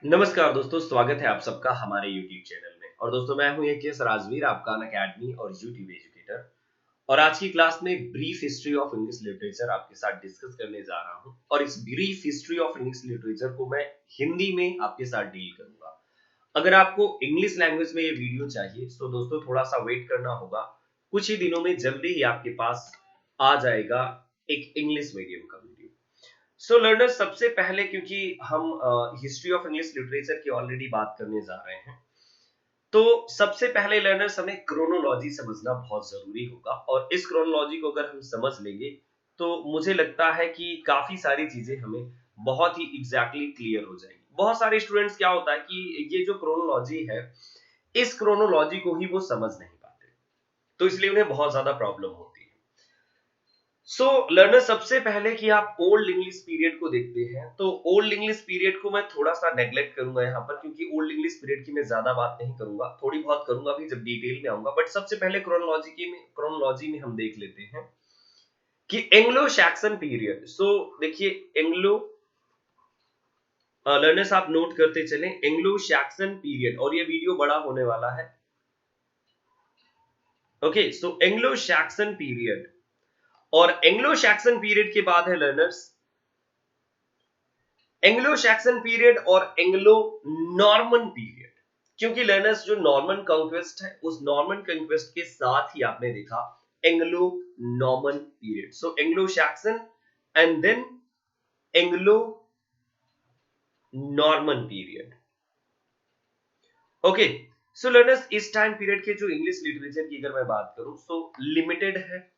नमस्कार दोस्तों, स्वागत है आप सबका हमारे YouTube चैनल में। और दोस्तों, मैं हूं एकेएस राजवीर, आपका अन अकेडमी और YouTube एजुकेटर। और आज की क्लास में brief history of English literature आपके साथ डिस्कस करने जा रहा हूं। और इस brief history of English literature को मैं हिंदी में आपके साथ डील करूंगा। अगर आपको इंग्लिश लैंग्वेज में ये वीडियो चाहिए तो दोस्तों थोड़ा सा वेट करना होगा। कुछ ही दिनों में जल्दी ही आपके पास आ जाएगा एक इंग्लिश मीडियम का वीडियो। सो लर्नर्स, सबसे पहले क्योंकि हम हिस्ट्री ऑफ इंग्लिश लिटरेचर की ऑलरेडी बात करने जा रहे हैं, तो सबसे पहले लर्नर्स हमें क्रोनोलॉजी समझना बहुत जरूरी होगा। और इस क्रोनोलॉजी को अगर हम समझ लेंगे तो मुझे लगता है कि काफी सारी चीजें हमें बहुत ही एग्जैक्टली क्लियर हो जाएंगी। बहुत सारे स्टूडेंट्स, क्या होता है कि ये जो क्रोनोलॉजी है, इस क्रोनोलॉजी को ही वो समझ नहीं पाते, तो इसलिए उन्हें बहुत ज्यादा प्रॉब्लम होती है। सो लर्नर, सबसे पहले कि आप ओल्ड इंग्लिश पीरियड को देखते हैं, तो ओल्ड इंग्लिश पीरियड को मैं थोड़ा सा नेग्लेक्ट करूंगा यहाँ पर, क्योंकि ओल्ड इंग्लिश पीरियड की मैं ज्यादा बात नहीं करूंगा, थोड़ी बहुत करूंगा भी जब डिटेल में आऊंगा। बट सबसे पहले क्रोनोलॉजी में हम देख लेते हैं कि एंग्लो सैक्सन पीरियड। सो देखिए, एंग्लो लर्नर्स आप नोट करते चलें, एंग्लो सैक्सन पीरियड, और ये वीडियो बड़ा होने वाला है। Okay, so Anglo Saxon period, और एंग्लो सैक्सन पीरियड के बाद है लर्नर्स एंग्लो सैक्सन पीरियड और एंग्लो नॉर्मन पीरियड। क्योंकि लर्नर्स, जो नॉर्मन कॉन्क्वेस्ट है, उस नॉर्मन कॉन्क्वेस्ट के साथ ही आपने देखा Anglo Norman period. So Anglo Saxon and then Anglo Norman period. Okay, so learners, इस टाइम पीरियड के जो इंग्लिश लिटरेचर की अगर मैं बात करूं तो लिमिटेड है।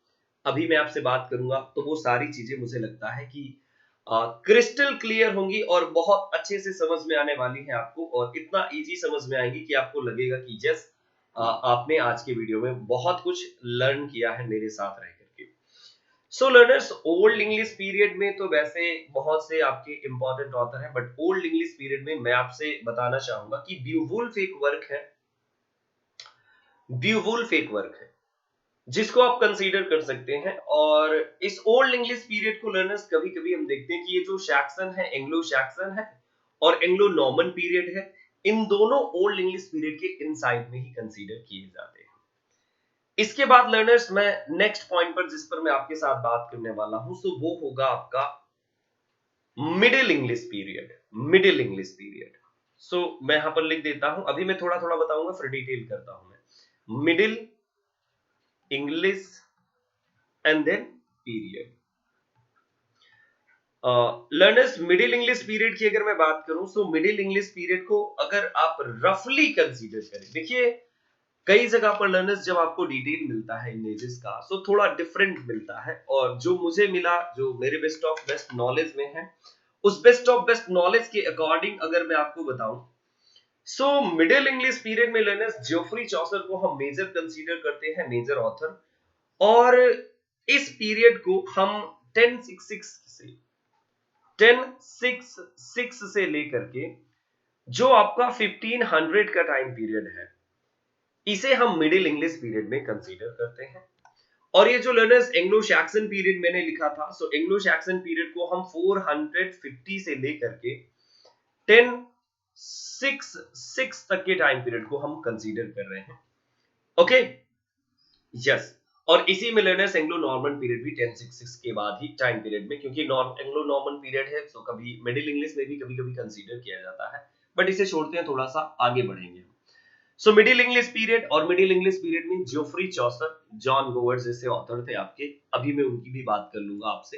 अभी मैं आपसे बात करूंगा तो वो सारी चीजें मुझे लगता है कि क्रिस्टल क्लियर होंगी और बहुत अच्छे से समझ में आने वाली हैं आपको, और इतना इजी समझ में आएंगी कि आपको लगेगा कि यस, आपने आज के वीडियो में बहुत कुछ लर्न किया है मेरे साथ रह करके। सो लर्नर्स, ओल्ड इंग्लिश पीरियड में तो वैसे बहुत से आपके इंपॉर्टेंट ऑथर हैं, बट ओल्ड इंग्लिश पीरियड में मैं आपसे बताना चाहूंगा कि ब्यूवुल्फ एक वर्क है, ब्यूवुल्फ एक वर्क है जिसको आप कंसीडर कर सकते हैं। और इस ओल्ड इंग्लिश पीरियड को लर्नर्स, कभी कभी हम देखते हैं कि ये जो सैक्सन है, एंग्लो सैक्सन है, और एंग्लो नॉर्मन पीरियड है, इन दोनों ओल्ड इंग्लिश पीरियड के इनसाइड में ही कंसीडर किए जाते हैं। इसके बाद लर्नर्स, मैं नेक्स्ट पॉइंट पर जिस पर मैं आपके साथ बात करने वाला हूं, सो वो होगा आपका middle English period. Middle English period, so मैं यहां पर लिख देता हूं, अभी मैं थोड़ा थोड़ा बताऊंगा, फिर डिटेल करता हूं मैं। Middle English and then period. Learners, middle English period की अगर मैं बात करूं, तो मिडिल इंग्लिश पीरियड को अगर आप रफली कंसीडर करें, देखिए कई जगह पर लर्नर्स जब आपको डिटेल मिलता है इमेजेस का, तो थोड़ा डिफरेंट मिलता है। और जो मुझे मिला, जो मेरे बेस्ट ऑफ बेस्ट नॉलेज में है, उस बेस्ट ऑफ बेस्ट नॉलेज के अकॉर्डिंग अगर मैं आपको बताऊं, सो मिडिल इंग्लिश पीरियड में लर्नर्स ज्योफ्री चौसर को हम मेजर कंसीडर करते हैं, मेजर ऑथर। और इस पीरियड को हम 1066 से लेकर के जो आपका 1500 का टाइम पीरियड है, इसे हम मिडिल इंग्लिश पीरियड में कंसीडर करते हैं। और ये जो लर्नर्स एंग्लो सैक्सन पीरियड मैंने लिखा था, सो एंग्लो सैक्सन पीरियड को हम 450 से लेकर के 1066 तक के टाइम पीरियड को हम कंसीडर कर रहे हैं। Okay, yes. और इसी में लर्नर्स एंग्लो नॉर्मन पीरियड भी 1066 के बाद ही टाइम पीरियड में, क्योंकि एंग्लो नॉर्मन पीरियड है, तो कभी मिडिल इंग्लिश में भी कभी कभी कंसीडर किया जाता है। बट इसे छोड़ते हैं, थोड़ा सा आगे बढ़ेंगे। सो मिडिल इंग्लिश पीरियड, और मिडिल इंग्लिश पीरियड में ज्योफ्री चौसर, जॉन गोवर्ड जैसे ऑथर थे आपके, अभी मैं उनकी भी बात कर लूंगा आपसे।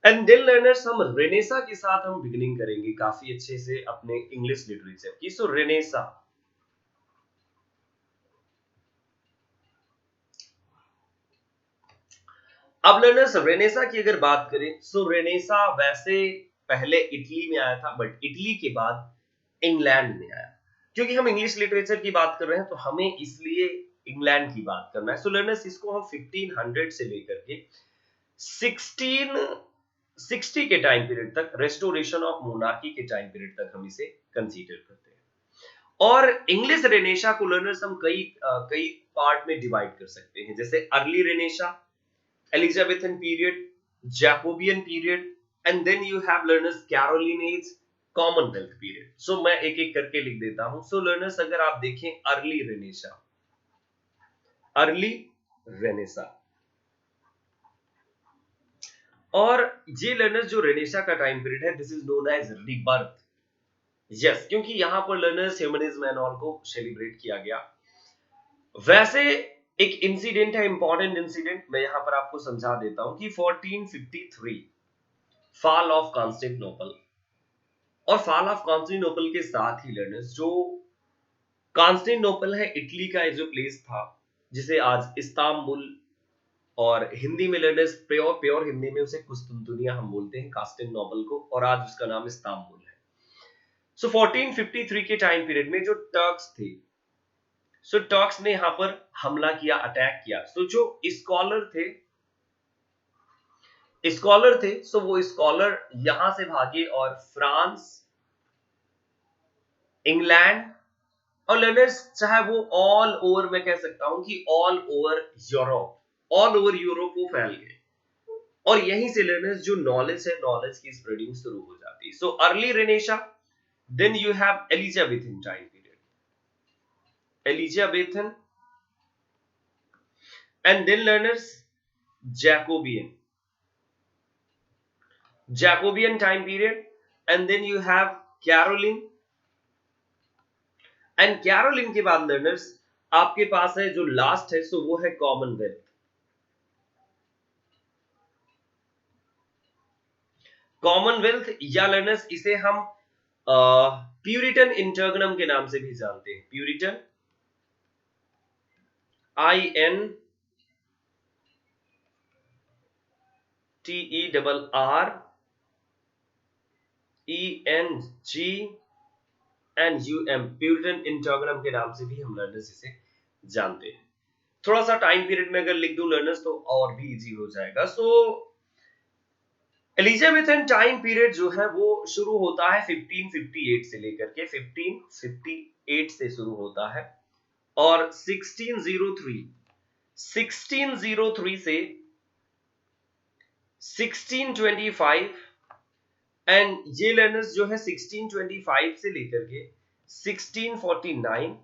एंड देन लर्नर्स, हम रेनेसा के साथ हम बिगिनिंग करेंगे काफी अच्छे से अपने इंग्लिश लिटरेचर की। सो रेनेसा, अब लर्नर्स रेनेसा की अगर बात करें, सो रेनेसा वैसे पहले इटली में आया था, बट इटली के बाद इंग्लैंड में आया। क्योंकि हम इंग्लिश लिटरेचर की बात कर रहे हैं, तो हमें इसलिए इंग्लैंड की बात करना है। सो लर्नर्स, इसको हम 1500 से लेकर के 1660 के टाइम पीरियड तक, रेस्टोरेशन ऑफ मोनार्की के टाइम पीरियड तक हम इसे कंसीडर करते हैं। और इंग्लिश रेनेसा को लर्नर्स हम कई पार्ट में डिवाइड कर सकते हैं, जैसे early Renaissance, Elizabethan period, Jacobean period, and then you have learners Caroline age, Commonwealth period. So मैं एक एक करके लिख देता हूं। सो लर्नर्स अगर आप देखें अर्ली रेनेसा, अर्ली रेनेसा, और ये लर्नर्स जो रेनेसा का टाइम पीरियड है, this is known as rebirth. Yes, क्योंकि यहां पर लर्नर्स ह्यूमनिज्म एंड ऑल को सेलिब्रेट किया गया। वैसे एक इंसिडेंट है, इंपॉर्टेंट इंसिडेंट, मैं यहां पर आपको समझा देता हूं कि 1453 फॉल ऑफ कॉन्स्टेंटिनोपल, और फॉल ऑफ कॉन्स्टेंटिनोपल के साथ ही लर्नर्स जो कॉन्स्टेंटिनोपल है इटली का जो प्लेस था, जिसे आज इस्तांबुल, और हिंदी में लर्नर्स प्योर प्योर हिंदी में उसे कुस्तुनतुनिया हम बोलते हैं कॉन्स्टेंटिनोपल को, और आज उसका नाम इस्तांबुल है। सो 1453 के टाइम पीरियड में जो टर्क्स थे, सो टर्क्स ने यहां पर हमला किया, अटैक किया। सो जो स्कॉलर थे, सो वो स्कॉलर यहां से भागे और फ्रांस, इंग्लैंड, और लर्नर्स चाहे वो ऑल ओवर, मैं कह सकता हूं कि ऑल ओवर यूरोप वो फैल गए, और यहीं से लर्नर्स जो नॉलेज है, नॉलेज की स्प्रेडिंग शुरू हो जाती है। So early Renaissance, then you have Elizabethan time period, Elizabethan, and then learners Jacobean time period, and then you have Caroline, and Caroline के बाद लर्नर्स आपके पास है जो लास्ट है, सो वो है कॉमनवेल्थ। कॉमनवेल्थ या लर्नर्स इसे हम प्यूरिटन इंटरगनम के नाम से भी जानते हैं, प्यूरिटन, INTERRENGNUM, प्यूरिटन इंटरगनम के नाम से भी हम लर्नर्स इसे जानते हैं। थोड़ा सा टाइम पीरियड में अगर लिख दूं लर्नर्स तो और भी इजी हो जाएगा। सो एलिजाबेथन टाइम पीरियड जो है वो शुरू होता है 1558 से लेकर के, 1558 से शुरू होता है, और 1603 से 1625, एंड ये लर्नर्स जो है 1625 से लेकर के 1649,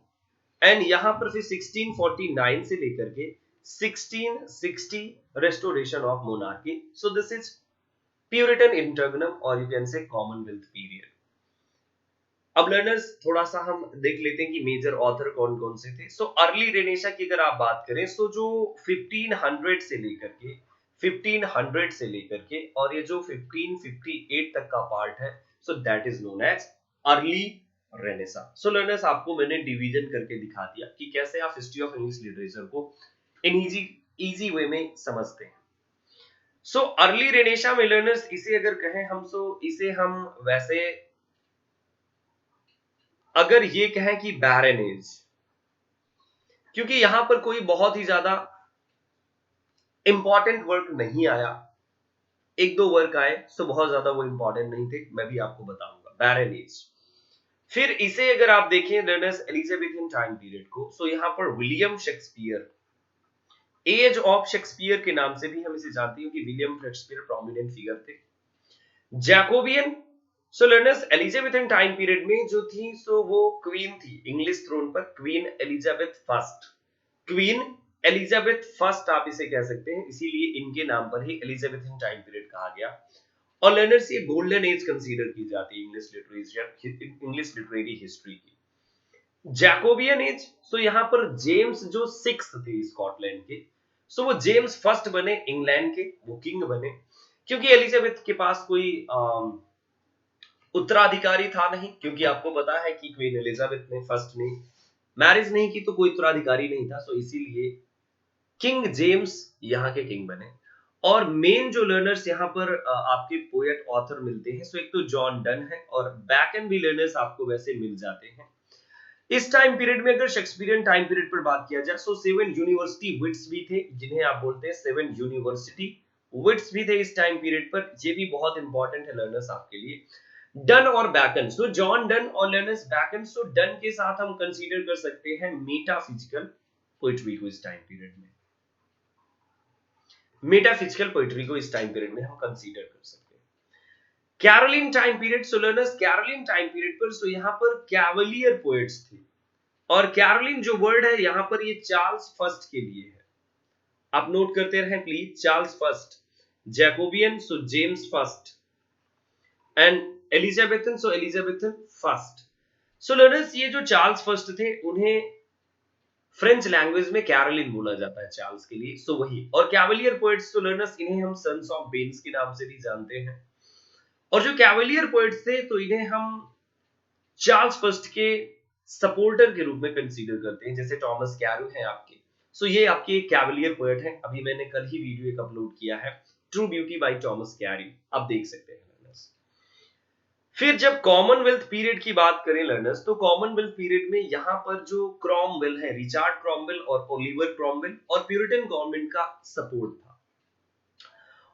एंड यहां पर फिर 1649 से लेकर के 1660 Restoration of monarchy. So this is Puritan interregnum, और you can say Commonwealth period. अब लर्नर्स थोड़ा सा हम देख लेते हैं कि मेजर ऑथर कौन कौन से थे। सो अर्ली रेनेसा की अगर आप बात करें, सो जो 1500 से लेकर के और ये जो 1558 तक का पार्ट है, so that is known as early Renaissance. So learners आपको मैंने डिवीजन करके दिखा दिया कि कैसे आप हिस्ट्री ऑफ इंग्लिश लिटरेचर को इन इजी वे में समझते हैं। सो अर्ली रेनेसा में लर्नर्स इसे अगर कहें हम, सो इसे हम वैसे अगर ये कहें कि बैरन एज, क्योंकि यहां पर कोई बहुत ही ज्यादा इंपॉर्टेंट वर्क नहीं आया, एक दो वर्क आए, सो बहुत ज्यादा वो इंपॉर्टेंट नहीं थे, मैं भी आपको बताऊंगा बैरन एज। फिर इसे अगर आप देखें लर्नर्स एलिजाबेथन टाइम पीरियड को, सो यहां पर William Shakespeare, age of Shakespeare के नाम से भी हम इसे जानते हैं कि विलियम शेक्सपियर प्रोमिनेंट फिगर थे। Jacobean, so learners Elizabethan time period में जो थी, सो वो क्वीन थी इंग्लिश थ्रोन पर, क्वीन एलिजाबेथ फर्स्ट आप इसे कह सकते हैं, इसीलिए इनके नाम पर ही एलिजाबेथन टाइम पीरियड कहा गया। और लर्नर्स ये गोल्डन एज कंसीडर की जाती है इंग्लिश लिटरेरी हिस्ट्री की। जैकोबियन एज, सो यहां पर जेम्स जो सिक्स थे स्कॉटलैंड के, सो वो जेम्स फर्स्ट बने इंग्लैंड के, वो किंग बने, क्योंकि एलिजाबेथ के पास कोई उत्तराधिकारी था नहीं, क्योंकि आपको पता है कि क्वीन एलिजाबेथ ने फर्स्ट ने मैरिज नहीं की, तो कोई उत्तराधिकारी नहीं था, सो इसीलिए किंग जेम्स यहाँ के किंग बने। और मेन जो लर्नर्स यहाँ पर आपके पोएट ऑथर मिलते हैं, सो एक तो जॉन डन है, और बैकन भी लर्नर्स आपको वैसे मिल जाते हैं। इस टाइम पीरियड में अगर शेक्सपियरियन टाइम पीरियड पर बात किया जाए, सो 7 यूनिवर्सिटी विट्स भी थे, जिन्हें आप बोलते हैं 7 यूनिवर्सिटी विट्स भी थे इस टाइम पीरियड पर, ये भी बहुत इंपॉर्टेंट है लर्नर्स आपके लिए। डन और बैकन, सो जॉन डन और लर्नर्स बैकन, सो डन के साथ हम कंसीडर कर सकते हैं मेटाफिजिकल पोएट्री को इस टाइम पीरियड में, मेटाफिजिकल पोएट्री को इस टाइम पीरियड में हम कंसीडर कर सकते हैं। Caroline time period, so learners Caroline time period पर सो यहाँ पर कैवलियर पोएट्स थे, और कैरोलिन जो वर्ड है यहाँ पर ये चार्ल्स फर्स्ट के लिए है, आप नोट करते रहें please. Charles first, Jacobean so James first, and Elizabethan so Elizabethan first. So learners ये जो चार्ल्स फर्स्ट थे उन्हें फ्रेंच लैंग्वेज में कैरोलिन बोला जाता है चार्ल्स के लिए, सो वही। और कैवलियर पोएट्स तो लर्नर्स इन्हें हम सन्स ऑफ बेन्स के नाम से भी जानते हैं, और जो कैवलियर पोएट्स थे तो इन्हें हम चार्ल्स फर्स्ट के सपोर्टर के रूप में कंसीडर करते हैं, जैसे टॉमस कैरो हैं आपके। सो ये आपके कैवलियर पोएट हैं, अभी मैंने कल ही वीडियो एक अपलोड किया है, true beauty by Thomas Carew, आप देख सकते हैं लर्नर्स। फिर जब कॉमनवेल्थ पीरियड की बात करें लर्नर्स, तो कॉमनवेल्थ पीरियड में यहाँ पर जो क्रॉमवेल है, रिचार्ड क्रॉमवेल और ओलिवर क्रॉमवेल, और प्यूरिटन गवर्नमेंट का सपोर्ट था।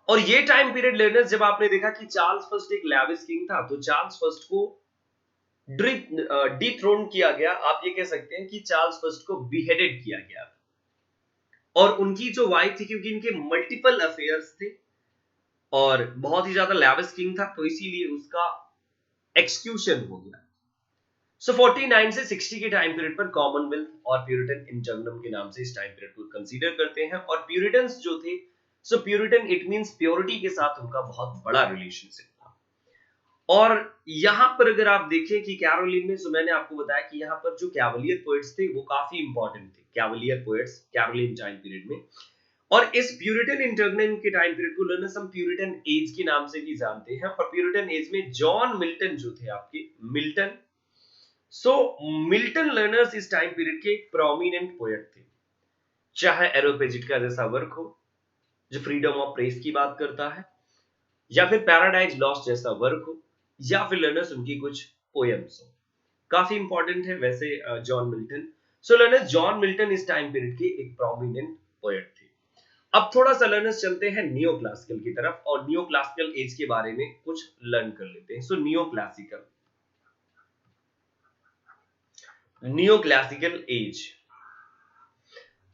और ये टाइम पीरियड लर्नर्स जब आपने देखा कि चार्ल्स फर्स्ट एक लैविश किंग था, तो चार्ल्स फर्स्ट को डिथ्रोन किया गया, आप ये कह सकते हैं कि चार्ल्स फर्स्ट को बिहेडेड किया गया था। और उनकी जो वाइफ थी, क्योंकि इनके मल्टीपल अफेयर्स थे और बहुत ही ज्यादा लैविश किंग था, तो इसीलिए उसका एक्सक्यूशन हो गया। सो 49 से 60 के टाइम पीरियड पर कॉमनवेल्थ और प्यूरिटन इंटरनम के नाम से इस टाइम पीरियड को कंसीडर करते हैं। और प्यूरिटन्स जो थे, सो प्यूरिटन इट मींस प्योरिटी के साथ उनका बहुत बड़ा रिलेशनशिप था। और यहां पर अगर आप देखें कि कैरोलिन में, सो मैंने आपको बताया कि यहां पर जो कैवलियर पोएट्स थे वो काफी इंपॉर्टेंट थे, cavalier poets Caroline time period में। और इस प्यूरिटन इंटरनम के टाइम पीरियड को लर्नर्स हम प्यूरिटन एज के नाम से भी जानते हैं। और प्यूरिटन एज में जॉन मिल्टन जो थे आपके, मिल्टन, सो मिल्टन लर्नर्स इस टाइम पीरियड के प्रोमिनेंट पोएट थे, चाहे एरोपेजिट का जैसा वर्क हो जो फ्रीडम ऑफ प्रेस की बात करता है, या फिर पैराडाइज लॉस्ट जैसा वर्क हो, या फिर लर्नर्स उनकी कुछ पोएम्स हो, काफी इंपॉर्टेंट है वैसे जॉन मिल्टन। सो लर्नर्स जॉन मिल्टन इस टाइम पीरियड के एक प्रोमिनेंट पोएट थे। अब थोड़ा सा लर्नर्स चलते हैं नियो क्लासिकल की तरफ, और नियो क्लासिकल एज के बारे में कुछ लर्न कर लेते हैं। सो नियो क्लासिकल एज।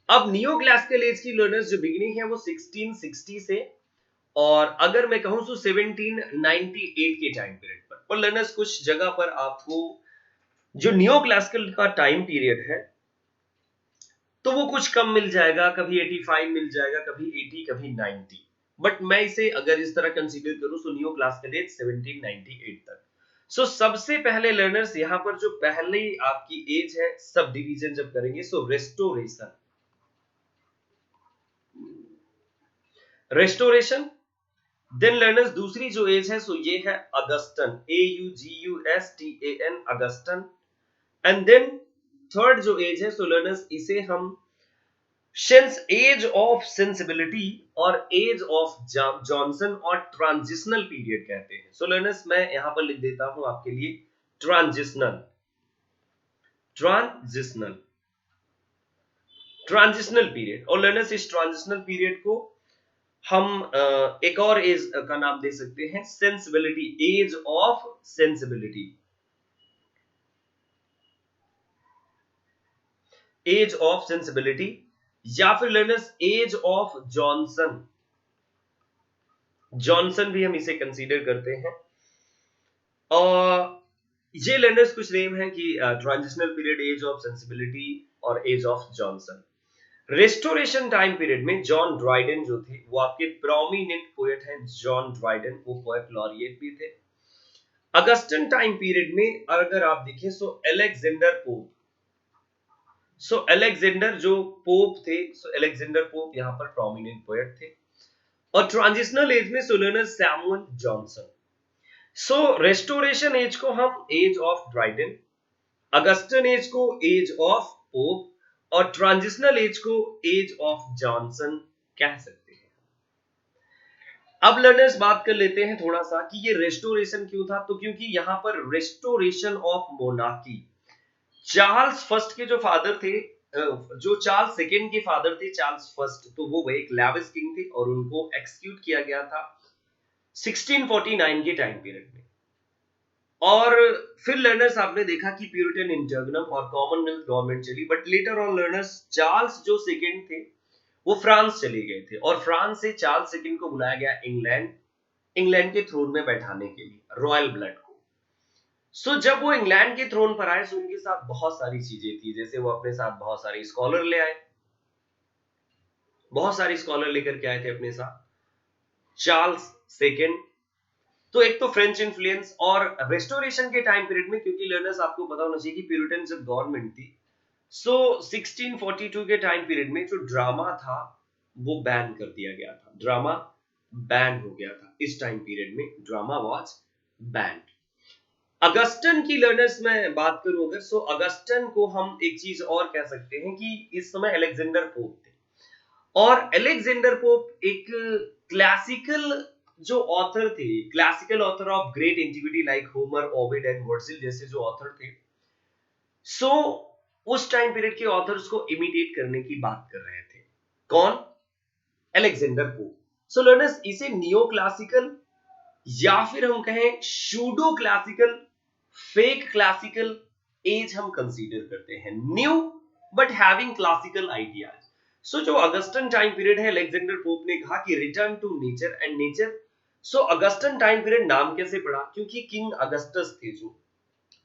अब नियो क्लासिकल एज की लर्नर्स जो बिगिनिंग है वो 1660 से, और अगर मैं कहूं तो 1798 के टाइम पीरियड पर लर्नर्स कुछ जगह पर आपको जो नियो क्लासिकल का टाइम पीरियड है तो वो कुछ कम मिल जाएगा, कभी 85 मिल जाएगा, कभी 80, कभी 90, बट मैं इसे अगर इस तरह कंसीडर करूं तो नियो क्लासिकल एज 1798 तक। सो सबसे पहले लर्नर्स यहां पर जो पहले आपकी एज है, सब डिवीजन जब करेंगे, सो रेस्टोरेशन। देन लर्नर्स दूसरी जो एज है सो ये है Augustan, AUGUSTAN, Augustan. And then third जो एज है सो लर्नर्स इसे हम एज ऑफ सेंसिबिलिटी और एज ऑफ जॉनसन और ट्रांजिशनल पीरियड कहते हैं। सो लर्नर्स मैं यहां पर लिख देता हूं आपके लिए ट्रांजिशनल पीरियड। और लर्नर्स इस ट्रांजिशनल पीरियड को हम एक और एज का नाम दे सकते हैं सेंसिबिलिटी, एज ऑफ सेंसिबिलिटी, या फिर लर्नर्स एज ऑफ जॉनसन भी हम इसे कंसीडर करते हैं। और ये लर्नर्स कुछ नेम है कि transitional period, age of sensibility और age of Johnson. Restoration time period में जॉन ड्राइडन जो थे वो आपके प्रोमिनेंट पोएट हैं, जॉन ड्राइडन, वो पोएट लॉरिएट भी थे। अगस्टन टाइम पीरियड में अगर आप देखें सो अलेक्जेंडर पोप, अलेक्जेंडर जो पोप थे, अलेक्जेंडर पोप यहाँ पर प्रोमिनेंट पोएट थे। और ट्रांजिशनल एज में so learners Samuel Johnson. So Restoration age को हम age of Dryden, Augustan as को एज ऑफ पोप, और ट्रांजिशनल एज को एज ऑफ जॉनसन कह सकते हैं। अब लर्नर्स बात कर लेते हैं थोड़ा सा कि ये रेस्टोरेशन क्यों था, तो क्योंकि यहां पर restoration of monarchy, Charles first के जो फादर थे, जो चार्ल्स सेकेंड के फादर थे, चार्ल्स फर्स्ट, तो वो एक लैविश किंग थे और उनको एक्सक्यूट किया गया था 1649 के टाइम पीरियड में। और फिर लर्नर्स आपने देखा कि प्यूरिटन इंटरनम और कॉमनवेल्थ गवर्नमेंट चली, but later on learners Charles जो सेकेंड थे वो फ्रांस चले गए थे, और फ्रांस से चार्ल्स सेकेंड को बुलाया गया इंग्लैंड, इंग्लैंड के थ्रोन में बैठाने के लिए, रॉयल ब्लड को। सो जब वो इंग्लैंड के थ्रोन पर आए, सो उनके साथ बहुत सारी चीजें थी, जैसे वो अपने साथ बहुत सारे स्कॉलर ले आए, बहुत सारे स्कॉलर लेकर के आए थे अपने साथ। चार्ल्स सेकेंड, तो एक तो फ्रेंच इन्फ्लुएंस, और रेस्टोरेशन के टाइम पीरियड में, क्योंकि लर्नर्स आपको पता होना चाहिए कि प्यूरिटन जब गवर्नमेंट थी, सो 1642 के टाइम पीरियड में जो ड्रामा था वो बैन कर दिया गया था, ड्रामा बैन हो गया था इस टाइम पीरियड में, ड्रामा वाज बैंड। अगस्टन की लर्नर्स में बात करूं अगर, सो अगस्टन को हम एक चीज और कह सकते हैं कि इस समय अलेक्जेंडर पोप थे, और अलेक्जेंडर पोप एक क्लासिकल जो ऑथर थे, classical author of great antiquity like Homer, Ovid and Virgil जैसे जो ऑथर थे, सो उस टाइम पीरियड के ऑथर्स को इमिटेट करने की बात कर रहे थे। कौन? अलेक्जेंडर पोप। सो लर्नर्स, इसे नियो क्लासिकल या फिर हम कहें pseudo classical, fake classical age हम कंसीडर करते हैं, new but having classical ideas. So जो अगस्टन टाइम पीरियड है, अलेक्जेंडर पोप ने कहा कि return to nature and nature. So Augustan time period नाम कैसे पड़ा? क्योंकि किंग अगस्टस थे, जो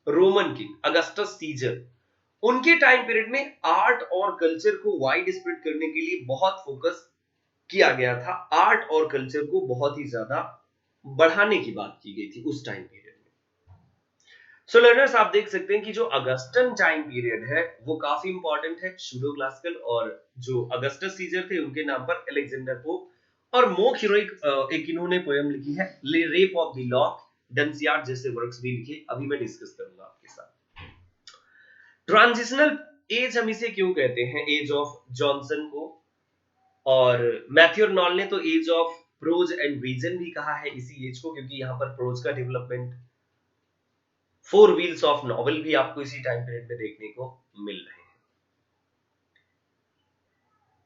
रोमन किंग अगस्टस सीजर, उनके टाइम पीरियड में आर्ट और कल्चर को वाइड स्प्रेड करने के लिए बहुत फोकस किया गया था, आर्ट और कल्चर को बहुत ही ज्यादा बढ़ाने की बात की गई थी उस टाइम पीरियड में। सो लर्नर्स, आप देख सकते हैं कि जो अगस्टन टाइम पीरियड है वो काफी इंपॉर्टेंट है, शूडो क्लासिकल, और जो अगस्टस सीजर थे उनके नाम पर अलेक्जेंडर पोप, और मोक हीरोइक एक इन्होंने पोयम लिखी है, ले रेप ऑफ द लॉक, डंसियार्ड जैसे वर्क्स भी लिखे, अभी मैं डिस्कस करूंगा आपके साथ। ट्रांजिशनल एज हम इसे क्यों कहते हैं, एज ऑफ जॉनसन को, और मैथ्यू नॉल ने तो age of prose and reason भी कहा है इसी एज को, क्योंकि यहां पर प्रोज का development, four wheels of novel भी आपको इसी टाइम पीरियड में देखने को मिल रहे हैं।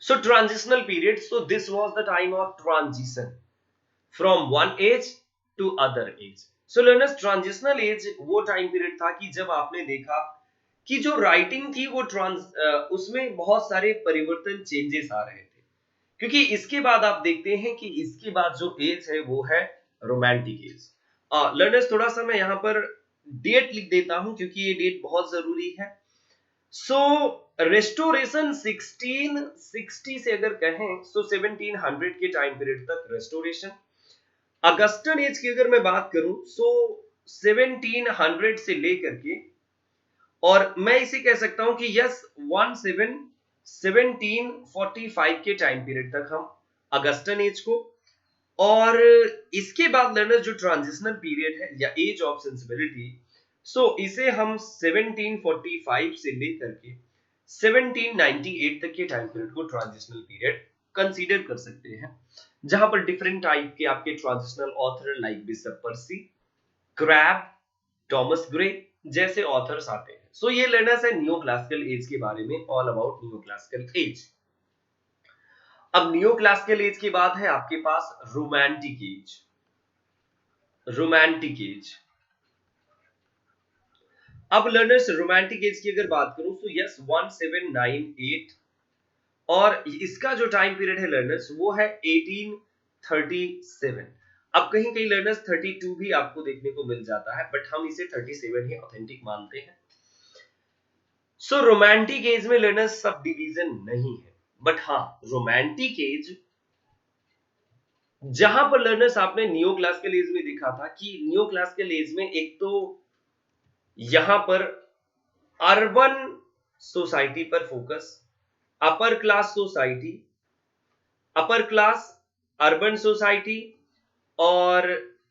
So transitional period, so this was the time of transition from one age to other age. So learners, transitional age वो टाइम पीरियड था कि जब आपने देखा कि जो राइटिंग थी वो उसमें बहुत सारे परिवर्तन, चेंजेस आ रहे थे, क्योंकि इसके बाद आप देखते हैं कि इसके बाद जो एज है वो है रोमांटिक एज। लर्नर्स, थोड़ा सा मैं यहाँ पर डेट लिख देता हूं क्योंकि ये डेट बहुत जरूरी है। सो रेस्टोरेशन 1660 से अगर कहें, सो 1700 के टाइम पीरियड तक रेस्टोरेशन। अगस्टन एज की अगर मैं बात करूं, सो 1700 से लेकर के, और मैं इसे कह सकता हूं कि यस 1745 के टाइम पीरियड तक हम अगस्टन एज को, और इसके बाद लर्नर्स जो ट्रांजिशनल पीरियड है या एज ऑफ सेंसिबिलिटी, सो इसे हम 1745 से लेकर के 1798 तक के टाइम पीरियड को ट्रांजिशनल पीरियड कंसीडर कर सकते हैं, जहां पर डिफरेंट टाइप के आपके ट्रांजिशनल ऑथर लाइक बिशप पर्सी, क्रैब, थॉमस ग्रे जैसे ऑथर्स आते हैं। सो ये लर्नर्स है न्यू क्लासिकल एज के बारे में, all about new classical as. अब न्यू क्लासिकल एज के बाद है आपके पास रोमांटिक एज। रोमांटिक एज, अब लर्नर्स रोमांटिक एज की अगर बात करूं तो यस 1798, और इसका जो टाइम पीरियड है लर्नर्स वो है 1837। अब कहीं कहीं लर्नर्स 32 भी आपको देखने को मिल जाता है, बट हम इसे 37 ही ऑथेंटिक मानते हैं। सो रोमांटिक एज में लर्नर्स सब डिवीजन नहीं है, बट हाँ रोमांटिक एज जहां पर लर्नर्स आपने नियो क्लासिकल एज में देखा था कि नियो क्लासिकल एज में एक तो यहां पर अर्बन सोसाइटी पर focus, upper class society, upper class urban society, और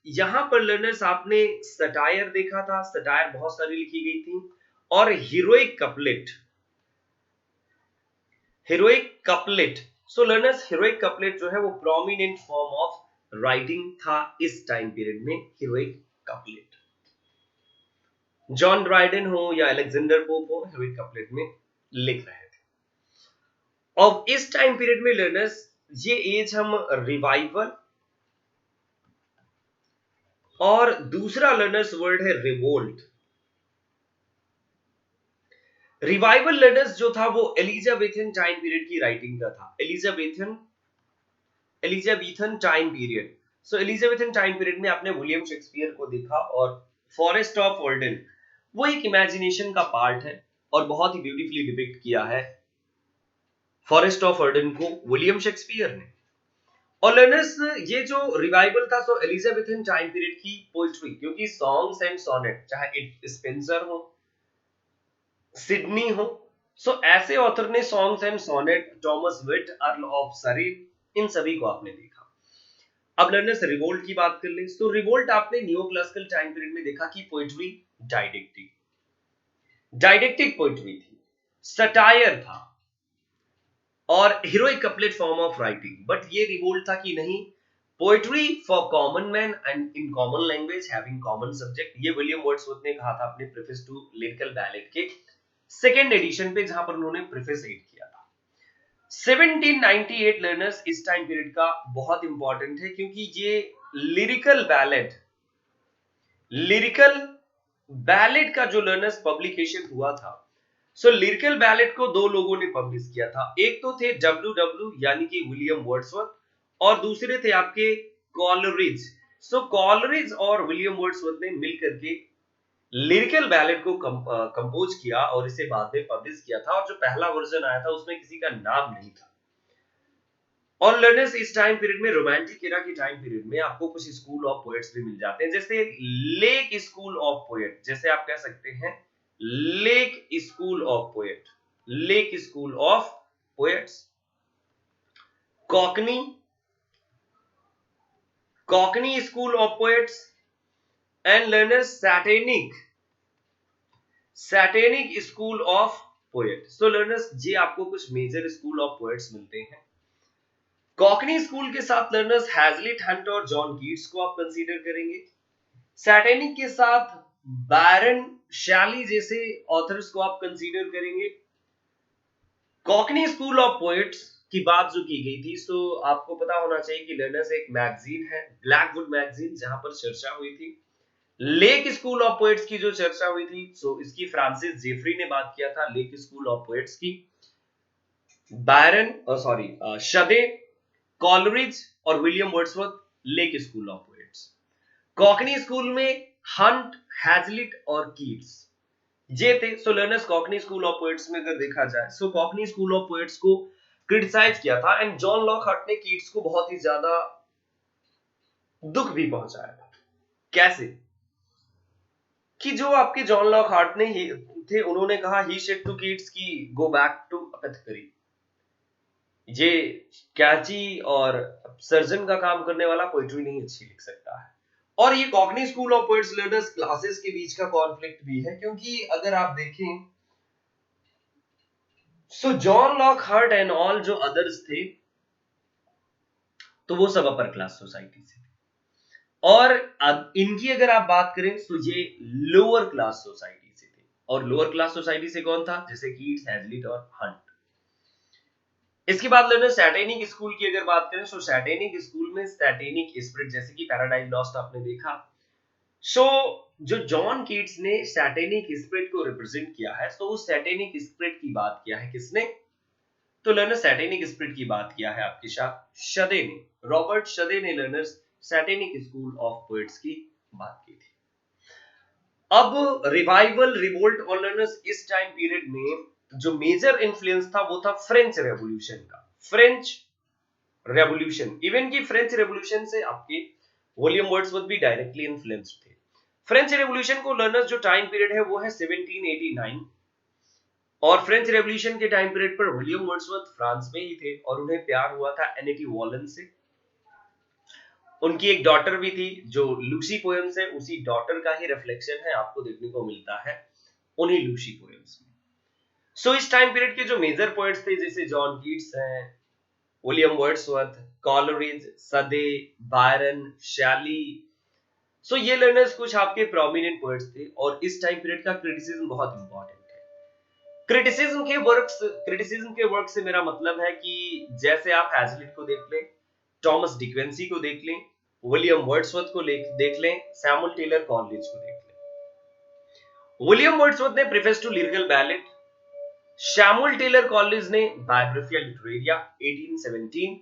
यहां पर लर्नर्स आपने सटायर देखा था, सटायर बहुत सारी लिखी गई थी, और हीरोइक कपलेट, हीरोइक कपलेट। सो लर्नर्स, हीरोइक कपलेट जो है वो प्रोमिनेंट फॉर्म ऑफ राइटिंग था इस टाइम पीरियड में, हीरोइक कपलेट। जॉन ड्राइडन हो या अलेक्जेंडर पोप हो, हीरोइक कपलेट में लिख रहे थे। अब इस टाइम पीरियड में लर्नर्स ये एज हम रिवाइवल, और दूसरा लर्नर्स वर्ड है रिवोल्ट। रिवाइवल लर्नर्स जो था वो एलिजाबेथन टाइम पीरियड की राइटिंग का था, एलिजाबेथन टाइम पीरियड। सो एलिजाबेथन टाइम पीरियड में आपने विलियम शेक्सपियर को देखा, और फॉरेस्ट ऑफ वर्डन वो एक इमेजिनेशन का पार्ट है और बहुत ही ब्यूटीफुली डिपिक्ट किया है फॉरेस्ट ऑफ वर्डन को विलियम शेक्सपियर ने। और लर्नर्स, ये जो रिवाइवल था सो एलिजाबेथन टाइम पीरियड की पोइट्री, क्योंकि सॉन्ग्स एंड सोनेट, चाहे इट स्पेंसर हो, सिडनी हो, सो ऐसे ऑथर ने songs and sonnet, Thomas Wyatt, Earl of Surrey, इन सभी को आपने देखा। अब लर्नर्स, रिवोल्ट की बात कर ले, तो रिवोल्ट आपने नियो क्लासिकल टाइम पीरियड में देखा कि पोइट्री डायडेक्टिक डायडेक्टिक पोइट्री थी, सटायर था और heroic couplet form of writing. But ये रिवोल्ट था कि नहीं, poetry for common man and in common language having common subject, ये विलियम वर्ड्सवर्थ ने कहा था अपने प्रीफेस टू लिरिकल बैलेट के सेकेंड एडिशन पे, जहां पर उन्होंने प्रीफेस एड किया था। 1798 लर्नर्स इस टाइम पीरियड का बहुत इंपॉर्टेंट है, क्योंकि ये लिरिकल बैलेट का जो लर्नर्स पब्लिकेशन हुआ था, सो लिरिकल बैलेट को दो लोगों ने पब्लिश किया था। एक तो थे डब्ल्यू यानी कि विलियम वर्ड्सवर्थ, और दूसरे थे आपके कॉलरिज। सो कॉलरिज और विलियम वर्ड्सवर्थ ने मिलकर के लिरिकल बैलेट को कंपोज किया और इसे बाद में पब्लिश किया था, और जो पहला वर्जन आया था उसमें किसी का नाम नहीं था। और लर्नर्स, इस टाइम पीरियड में, रोमांटिक एरा के टाइम पीरियड में, आपको कुछ स्कूल ऑफ पोएट्स भी मिल जाते हैं, जैसे लेक स्कूल ऑफ पोएट, जैसे आप कह सकते हैं lake school of poet, lake school of poets, Cockney school of poets, and learners satanic school of poet. So learners, ये आपको कुछ मेजर स्कूल ऑफ पोएट्स मिलते हैं। कॉकनी स्कूल के साथ लर्नर्स हैजलिट, हंट और जॉन कीट्स को आप कंसीडर करेंगे। सैटेनिक के साथ बैरन शैली जैसे ऑथर्स को आप कंसीडर करेंगे। कॉकनी स्कूल ऑफ पोएट्स की बात जो की गई थी, सो आपको पता होना चाहिए कि लर्नर्स एक मैगजीन है, ब्लैकवुड मैगजीन, जहां पर चर्चा हुई थी। लेक स्कूल ऑफ पोएट्स की जो चर्चा हुई थी, सो इसकी फ्रांसिस जेफरी ने बात किया था, लेक स्कूल ऑफ पोएट्स की। शदे, कॉलरिज और William Wordsworth, lake school of poets. Cockney school में हंट, हैजलिट और कीट्स ये थे। So learners, Cockney school of poets में अगर देखा जाए, सो कॉकनी स्कूल ऑफ पोएट्स को क्रिटिसाइज किया था, एंड जॉन लॉकहार्ट ने कीट्स को बहुत ही ज्यादा दुख भी पहुंचाया था। कैसे कि जो आपके जॉन लॉकहार्ट ने थे, उन्होंने कहा ही सेड टू कीट्स की गो बैक टू अपेथकरी, ये कैची और सर्जन का काम करने वाला पोएट्री नहीं अच्छी लिख सकता है। और ये Cockney school of poets learners classes के बीच का कॉन्फ्लिक्ट भी है, क्योंकि अगर आप देखें, सो जॉन लॉकहार्ट एंड ऑल जो अदर्स थे, तो वो सब अपर क्लास सोसाइटी से थे, और इनकी अगर आप बात करें तो ये लोअर क्लास सोसाइटी से थे। और लोअर क्लास सोसाइटी से कौन था? जैसे कीट्स, हैजलिट और हंट। इसके बाद लर्नर सैटेनिक स्कूल की अगर बात करें, तो सैटेनिक स्कूल में सैटेनिक स्पिरिट, जैसे कि पैराडाइज लॉस्ट आपने देखा, सो जो जॉन कीट्स ने सैटेनिक स्पिरिट को रिप्रेजेंट किया है, तो उस सैटेनिक स्पिरिट की बात किया है किसने? तो लर्नर सैटेनिक स्पिरिट की बात किया है आपके साथ शदे ने, रॉबर्ट शदे ने learners satanic school of poets की बात की थी। अब रिवाइवल, रिवोल्ट और लर्नर्स, इस टाइम पीरियड में जो मेजर इन्फ्लुएंस था वो था फ्रेंच रेवोल्यूशन का। फ्रेंच रेवोल्यूशन, इवन की फ्रेंच रेवोल्यूशन से आपके विलियम वर्ड्सवर्थ भी डायरेक्टली इन्फ्लुएंस्ड थे। फ्रेंच रेवोल्यूशन को लर्नर्स जो टाइम पीरियड है वो है 1789, और फ्रेंच रेवोल्यूशन के टाइम पीरियड पर विलियम वर्ड्सवर्थ फ्रांस में ही थे, और उन्हें प्यार हुआ था एनेटी वॉलन से। उनकी एक डॉटर भी थी, जो लूसी पोएम्स है, उसी डॉटर का ही रिफ्लेक्शन है, आपको देखने को मिलता है उन्हीं लूसी पोएम्स में। सो इस टाइम पीरियड के जो मेजर पोएट्स थे, जैसे जॉन कीट्स हैं, विलियम वर्ड्सवर्थ, कॉलरिज, सदे, बायरन, शैली, सो ये लर्नर्स कुछ आपके प्रोमिनेंट पोएट्स थे। और इस टाइम पीरियड का क्रिटिसिज्म बहुत इंपॉर्टेंट है। क्रिटिसिज्म के वर्क से मेरा मतलब है कि जैसे आप हैजलिट को देख लें, थॉमस डिक्वेंसी को देख लें, विलियम वर्ड्सवर्थ को देख लें, सैमुअल टेलर कॉलरिज को देख लें। विलियम वर्ड्सवर्थ ने preface to lyrical ballad, Samuel Taylor Coleridge ने बायोग्राफिया लिटरेरिया 1817,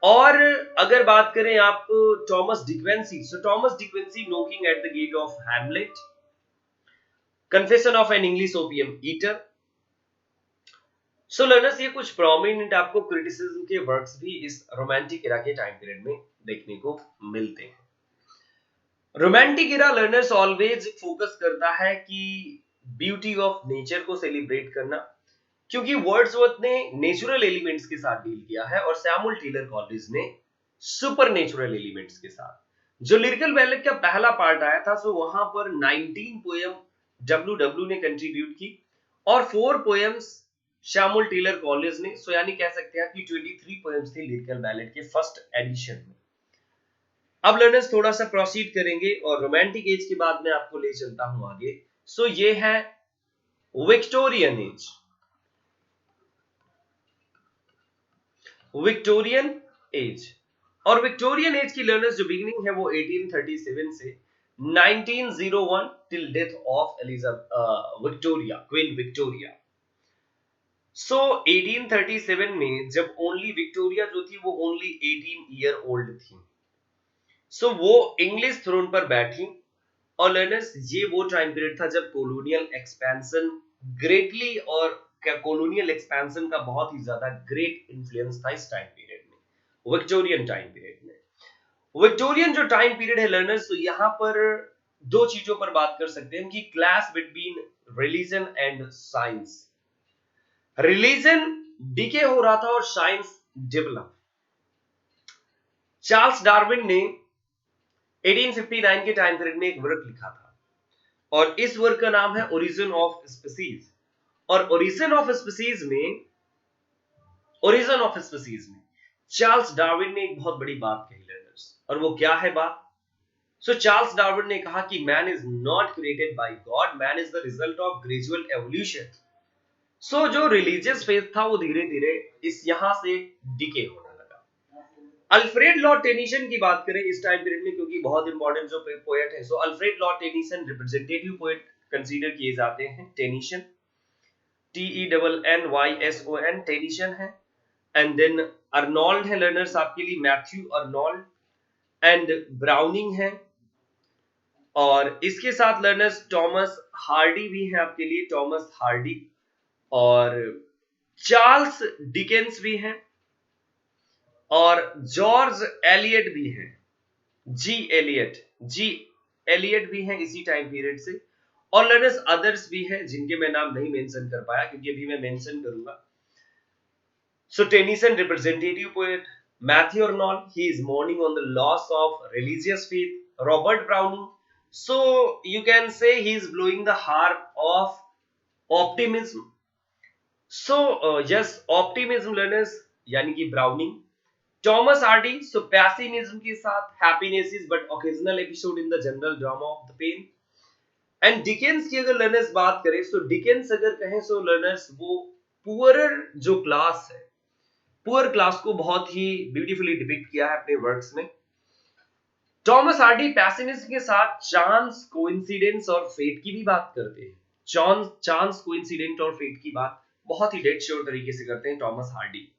और अगर बात करें आप Thomas De Quincey, so Thomas De Quincey knocking at the gate of Hamlet, confession of an English opium eater. So learners ये कुछ प्रोमिनेंट आपको क्रिटिसिज्म के वर्क्स भी इस रोमांटिक इरा के टाइम पीरियड में देखने को मिलते हैं। रोमांटिक इरा लर्नर्स ऑलवेज फोकस करता है कि ब्यूटी ऑफ नेचर को सेलिब्रेट करना, क्योंकि वर्ड्सवर्थ ने नेचुरल एलिमेंट्स के साथ डील किया है और सैमुअल टेलर कॉलिंस ने सुपर नेचुरल एलिमेंट्स के साथ। जो लिरिकल बैलेट का पहला पार्ट आया था, सो वहां पर 19 पोएम डब्ल्यू ने कंट्रीब्यूट की और 4 पोएम्स सैमुअल टेलर कॉलिंस ने, सो यानी कह सकते हैं कि 23 पोएम्स थे लिरिकल बैलेट के फर्स्ट एडिशन में। अब लर्नर्स थोड़ा सा प्रोसीड करेंगे और रोमांटिक एज के बाद मैं आपको ले चलता हूं आगे। सो ये है विक्टोरियन एज। विक्टोरियन एज, और विक्टोरियन एज की लर्नर्स जो बिगिनिंग है वो 1837 से 1901 till death of Victoria, Queen Victoria. So 1837 में जब ओनली विक्टोरिया जो थी वो ओनली 18 ईयर ओल्ड थी, सो वो इंग्लिश थ्रोन पर बैठी। और लर्नर्स ये वो टाइम पीरियड था जब कॉलोनियल एक्सपेंशन ग्रेटली, और कॉलोनियल एक्सपेंशन का बहुत ही ज्यादा ग्रेट इन्फ्लुएंस था इस टाइम पीरियड में, विक्टोरियन टाइम पीरियड में। विक्टोरियन जो टाइम पीरियड है लर्नर्स, तो यहाँ पर दो चीजों पर बात कर सकते हैं कि clash between religion and science. Religion decay हो रहा था और साइंस डेवलप। चार्ल्स डार्विन ने 1859 के टाइम पीरियड में एक वर्क लिखा था और इस वर्क का नाम है ओरिजिन ऑफ स्पीसीज। और ओरिजिन ऑफ स्पीसीज में चार्ल्स डार्विन ने एक बहुत बड़ी बात कही लर्नर्स, और वो क्या है बात? सो चार्ल्स डार्विन ने कहा कि man is not created by God, man is the result of gradual evolution. So जो रिलीजियस फेथ था वो धीरे धीरे इस यहां से डिके होने लगा। अल्फ्रेड लॉर्ड टेनिसन की बात करें इस टाइम पीरियड में, क्योंकि बहुत इंपॉर्टेंट जो पोएट है, so Alfred Lord Tennyson representative poet consider किए जाते हैं। टेनिसन, TENNYSON टेनिसन है। एंड देन अर्नोल्ड है लर्नर्स आपके लिए, मैथ्यू अर्नोल्ड। एंड ब्राउनिंग है, और इसके साथ लर्नर्स टॉमस हार्डी भी है आपके लिए, टॉमस हार्डी। और चार्ल्स डिकेंस भी हैं, और जॉर्ज एलियट भी हैं, जी एलियट भी हैं इसी टाइम पीरियड से। और लर्नर्स अदर्स भी हैं जिनके मैं नाम नहीं मेंशन कर पाया, क्योंकि अभी मैं मेंशन करूंगा। So Tennyson representative poet, Matthew Arnold he is mourning on the loss of religious faith, Robert Browning, so you can say he is blowing the harp of optimism. So yes, optimism learners यानी कि Browning. Thomas Hardy, so pessimism के साथ happiness is but occasional episode in the general drama of the pain. And Dickens की अगर learners बात करें, so Dickens अगर कहें सो लर्नर्स वो पुअरर जो क्लास है, पुअर क्लास को बहुत ही ब्यूटीफुली डिपिक्ट किया है अपने वर्क्स में। टॉमस हार्डी पैसिमिज्म के साथ चांस, कोइंसिडेंस और फेट की भी बात करते हैं। चांस, कोइंसिडेंट और फेट की बात बहुत ही डेड श्योर तरीके से करते हैं Thomas Hardy.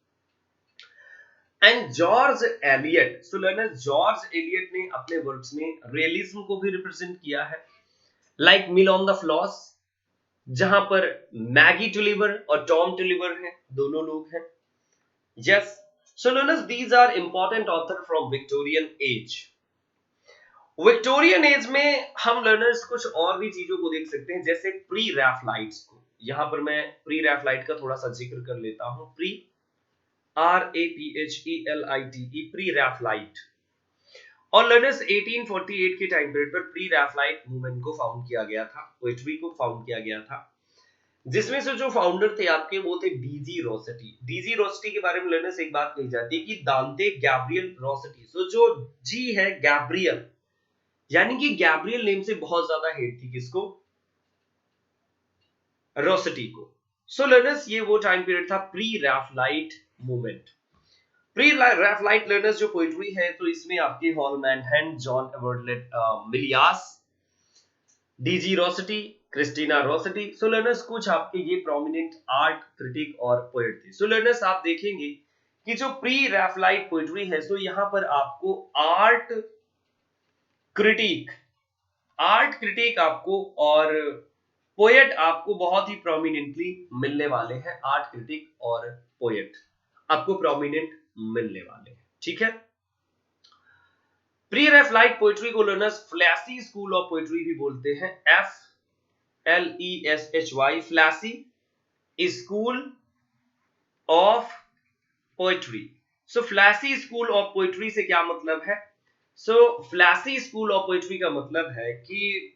And George Eliot, so learner George Eliot ने अपने वर्क्स में रियलिज्म को भी रिप्रेजेंट किया है, like mill on the floss, जहां पर मैगी टुलिवर और टॉम टुलिवर हैं, दोनों लोग हैं। Yes, so learners these are important author from Victorian age. Victorian age में हम लर्नर्स कुछ और भी चीजों को देख सकते हैं, जैसे प्री रैफलाइट्स को। यहां पर मैं प्री रैफलाइट का थोड़ा सा जिक्र कर लेता हूं। Pre, RAPHELITE, pre Raphaelite. और लर्नर्स 1848 के टाइम पीरियड पर प्री रैफलाइट मूवमेंट को फाउंड किया गया था, पोएट्री को फाउंड किया गया था, जिसमें से जो फाउंडर थे आपके वो थे डीजी रोसेटी। डीजी रोसेटी के बारे में लर्नर्स एक बात कही जाती है कि दांते गैब्रियल रोसेटी, सो जो जी है गैब्रियल, यानी कि गैब्रियल नेम से बहुत ज्यादा हेट थी किसको? रोसेटी को। सो लर्नर्स ये वो टाइम पीरियड था pre Raphaelite movement. Pre Raphaelite learners जो पोएट्री है, तो इसमें आपके Holman Hunt, John Everett Millais, D G Rossetti, Christina Rossetti. So learners कुछ आपके ये प्रोमिनेंट आर्ट क्रिटिक और पोएट थे। सो लर्नर्स आप देखेंगे कि जो प्री रैफलाइट पोइट्री है, सो यहां पर आपको क्रिटिक आर्ट क्रिटिक आपको और पोएट आपको बहुत ही प्रोमिनेंटली मिलने वाले हैं। आर्ट क्रिटिक और पोएट आपको प्रोमिनेंट मिलने वाले हैं, ठीक है। प्री रैफलाइट पोइट्री को learners fleshy school of poetry भी बोलते हैं। FLESHY, fleshy school of poetry. So fleshy school of poetry से क्या मतलब है? सो फ्लैसी स्कूल ऑफ पोइट्री का मतलब है कि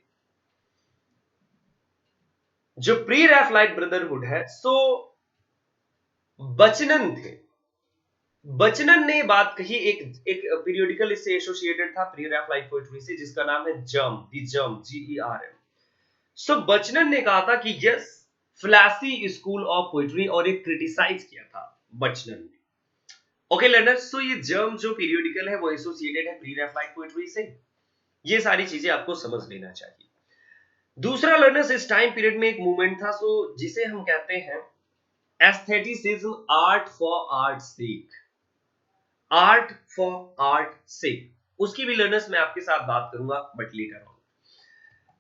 जो प्री रैफलाइट ब्रदरहुड है, सो बचनन थे। बचनन ने बात कही, एक पीरियोडिकल इससे एसोसिएटेड था प्री रैफलाइट पोइट्री से, जिसका नाम है जर्म, GERM। सो बचनन ने कहा था कि yes, fleshy school of poetry, और एक क्रिटिसाइज किया था बचनन ने। ओके लर्नर्स, सो ये जर्म जो पीरियोडिकल है वो एसोसिएटेड है प्री रैफलाइट पोइट्री से। ये सारी चीजें आपको समझ लेना चाहिए। दूसरा लर्नर्स, इस टाइम पीरियड में एक मूवमेंट था, सो जिसे हम कहते हैं aestheticism, art for art sake. Art for art sake, उसकी भी लर्नर्स मैं आपके साथ बात करूंगा but later on.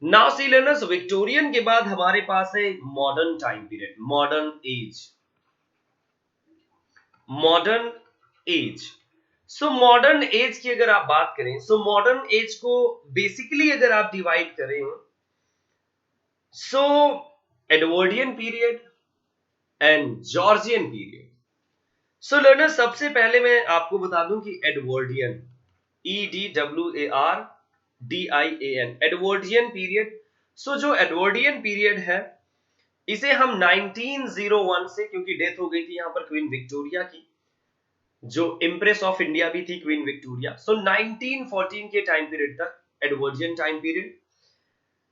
Now see learners, Victorian के बाद हमारे पास है modern time period, modern age. Modern age, so modern age की अगर आप बात करें, सो मॉडर्न एज को बेसिकली अगर आप डिवाइड करें, so Edwardian period and Georgian period. So learners, सबसे पहले मैं आपको बता दूं कि एडवर्डियन, EDWARDIAN, एडवर्डियन पीरियड। सो जो एडवर्डियन पीरियड है, इसे हम 1901 से, क्योंकि डेथ हो गई थी यहां पर क्वीन विक्टोरिया की, जो इम्प्रेस ऑफ इंडिया भी थी क्वीन विक्टोरिया, सो 1914 के टाइम पीरियड तक एडवर्जियन टाइम पीरियड।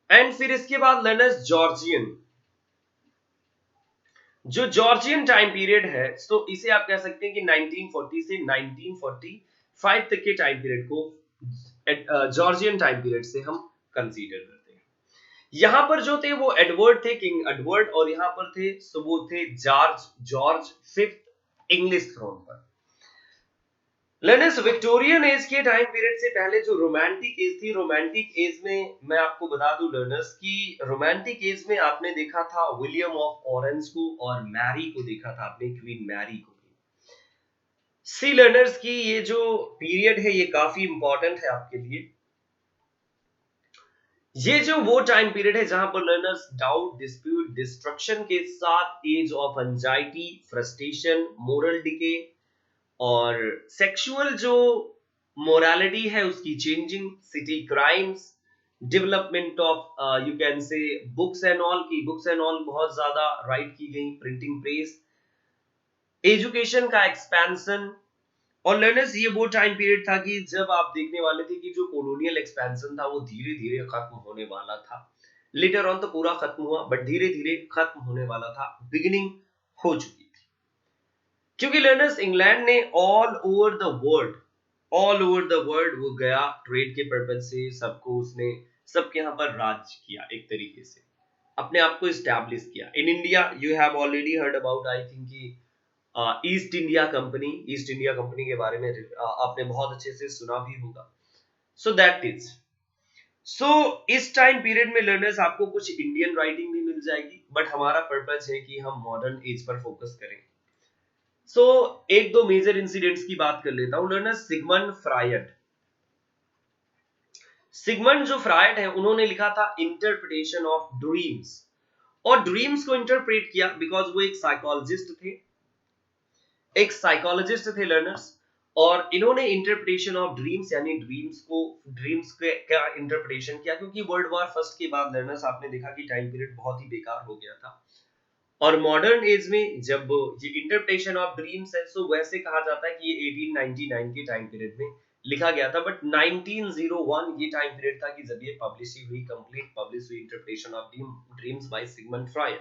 एंड फिर इसके बाद लर्नर्स जॉर्जियन, जो जॉर्जियन टाइम पीरियड है, तो इसे आप कह सकते हैं कि 1940 से 1945 तक के टाइम पीरियड को जॉर्जियन टाइम पीरियड से हम कंसीडर करते हैं। यहां पर जो थे वो एडवर्ड थे, किंग एडवर्ड, और यहां पर थे, सो वो थे जॉर्ज फिफ्थ इंग्लिश थ्रोन पर। लर्नर्स, विक्टोरियन एज के टाइम पीरियड से पहले जो रोमांटिक एज थी, रोमांटिक एज में मैं आपको बता दूं लर्नर्स कि रोमांटिक एज में आपने देखा था विलियम ऑफ ऑरेंज को, और मैरी को देखा था आपने, क्वीन मैरी को। सी लर्नर्स की ये जो पीरियड है ये काफी इंपॉर्टेंट है आपके लिए। ये जो वो टाइम पीरियड है जहां पर लर्नर्स डाउट, डिस्प्यूट, डिस्ट्रक्शन के साथ age of anxiety, frustration, moral decay और सेक्सुअल जो मोरालिटी है उसकी changing, city crimes, development of you can say books and all की, बुक्स एंड ऑल बहुत ज्यादा राइट की गई, प्रिंटिंग प्रेस, एजुकेशन का एक्सपेंशन। और लर्नर्स, ये वो टाइम पीरियड था कि जब आप देखने वाले थे कि जो कॉलोनियल एक्सपेंशन था वो धीरे धीरे खत्म होने वाला था। लेटर ऑन तो पूरा खत्म हुआ, बट धीरे धीरे खत्म होने वाला था, बिगिनिंग हो चुकी थी। क्योंकि लर्नर्स, इंग्लैंड ने ऑल ओवर द वर्ल्ड वो गया ट्रेड के पर्पज से, सबको उसने, सबके यहाँ पर राज किया, एक तरीके से अपने आप को इस्टेब्लिश किया। In India you have already heard about, I think कि ईस्ट इंडिया कंपनी के बारे में आपने बहुत अच्छे से सुना भी होगा। सो दैट इज, सो इस टाइम पीरियड में लर्नर्स आपको कुछ इंडियन राइटिंग भी मिल जाएगी, बट हमारा पर्पज है कि हम मॉडर्न एज पर फोकस करें। सो एक दो मेजर इंसिडेंट्स की बात कर लेता हूं लर्नर्स। सिगमंड जो फ्रायड है, उन्होंने लिखा था इंटरप्रिटेशन ऑफ ड्रीम्स, और ड्रीम्स को इंटरप्रेट किया बिकॉज वो एक साइकोलॉजिस्ट थे लर्नर्स, और इन्होंने इंटरप्रिटेशन ऑफ ड्रीम्स यानी ड्रीम्स का इंटरप्रिटेशन किया, क्योंकि वर्ल्ड वॉर फर्स्ट के बाद लर्नर्स आपने देखा कि टाइम पीरियड बहुत ही बेकार हो गया था। और मॉडर्न एज में जब ये इंटरप्रिटेशन ऑफ ड्रीम्स है, सो वैसे कहा जाता है कि ये 1899 के टाइम पीरियड में लिखा गया था, बट 1901 ये टाइम पीरियड था कि जब ये कंप्लीट पब्लिश हुई interpretation of dreams by Sigmund Freud.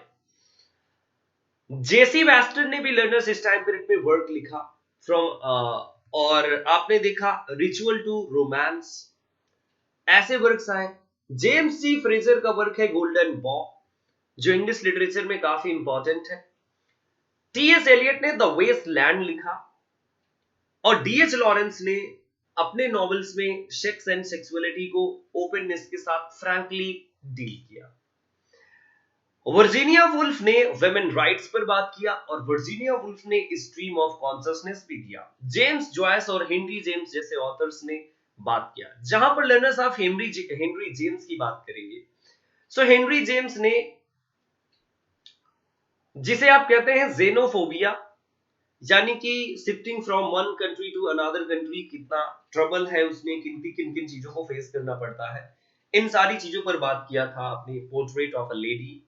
Jessie Weston ने भी लर्नर्स इस टाइम पीरियड में वर्क लिखा फ्रॉम, और आपने देखा रिचुअल टू रोमांस, ऐसे वर्क्स आए। जेम्स सी फ्रेजर का वर्क है गोल्डन बॉ, जो इंग्लिश लिटरेचर में काफी इंपॉर्टेंट है। टीएस एलियट ने द वेस्ट लैंड लिखा, और डीएच लॉरेंस ने अपने नॉवेल्स में सेक्स एंड सेक्सुअलिटी को ओपननेस के साथ फ्रैंकली डील किया। वर्जीनिया वुल्फ ने वुमेन राइट्स पर बात किया और वर्जीनिया वुल्फ ने स्ट्रीम ऑफ कॉन्शियसनेस भी दिया। जेम्स जॉयस और हेनरी जेम्स जैसे ऑथर्स ने बात किया। जहां पर लर्नर्स आप हेनरी जेम्स की बात करेंगे, सो हेनरी जेम्स ने, जिसे आप कहते हैं जेनोफोबिया, यानी कि shifting from one country to another country, कितना ट्रबल है उसमें, किन किन चीजों को फेस करना पड़ता है, इन सारी चीजों पर बात किया था अपनी portrait of a lady.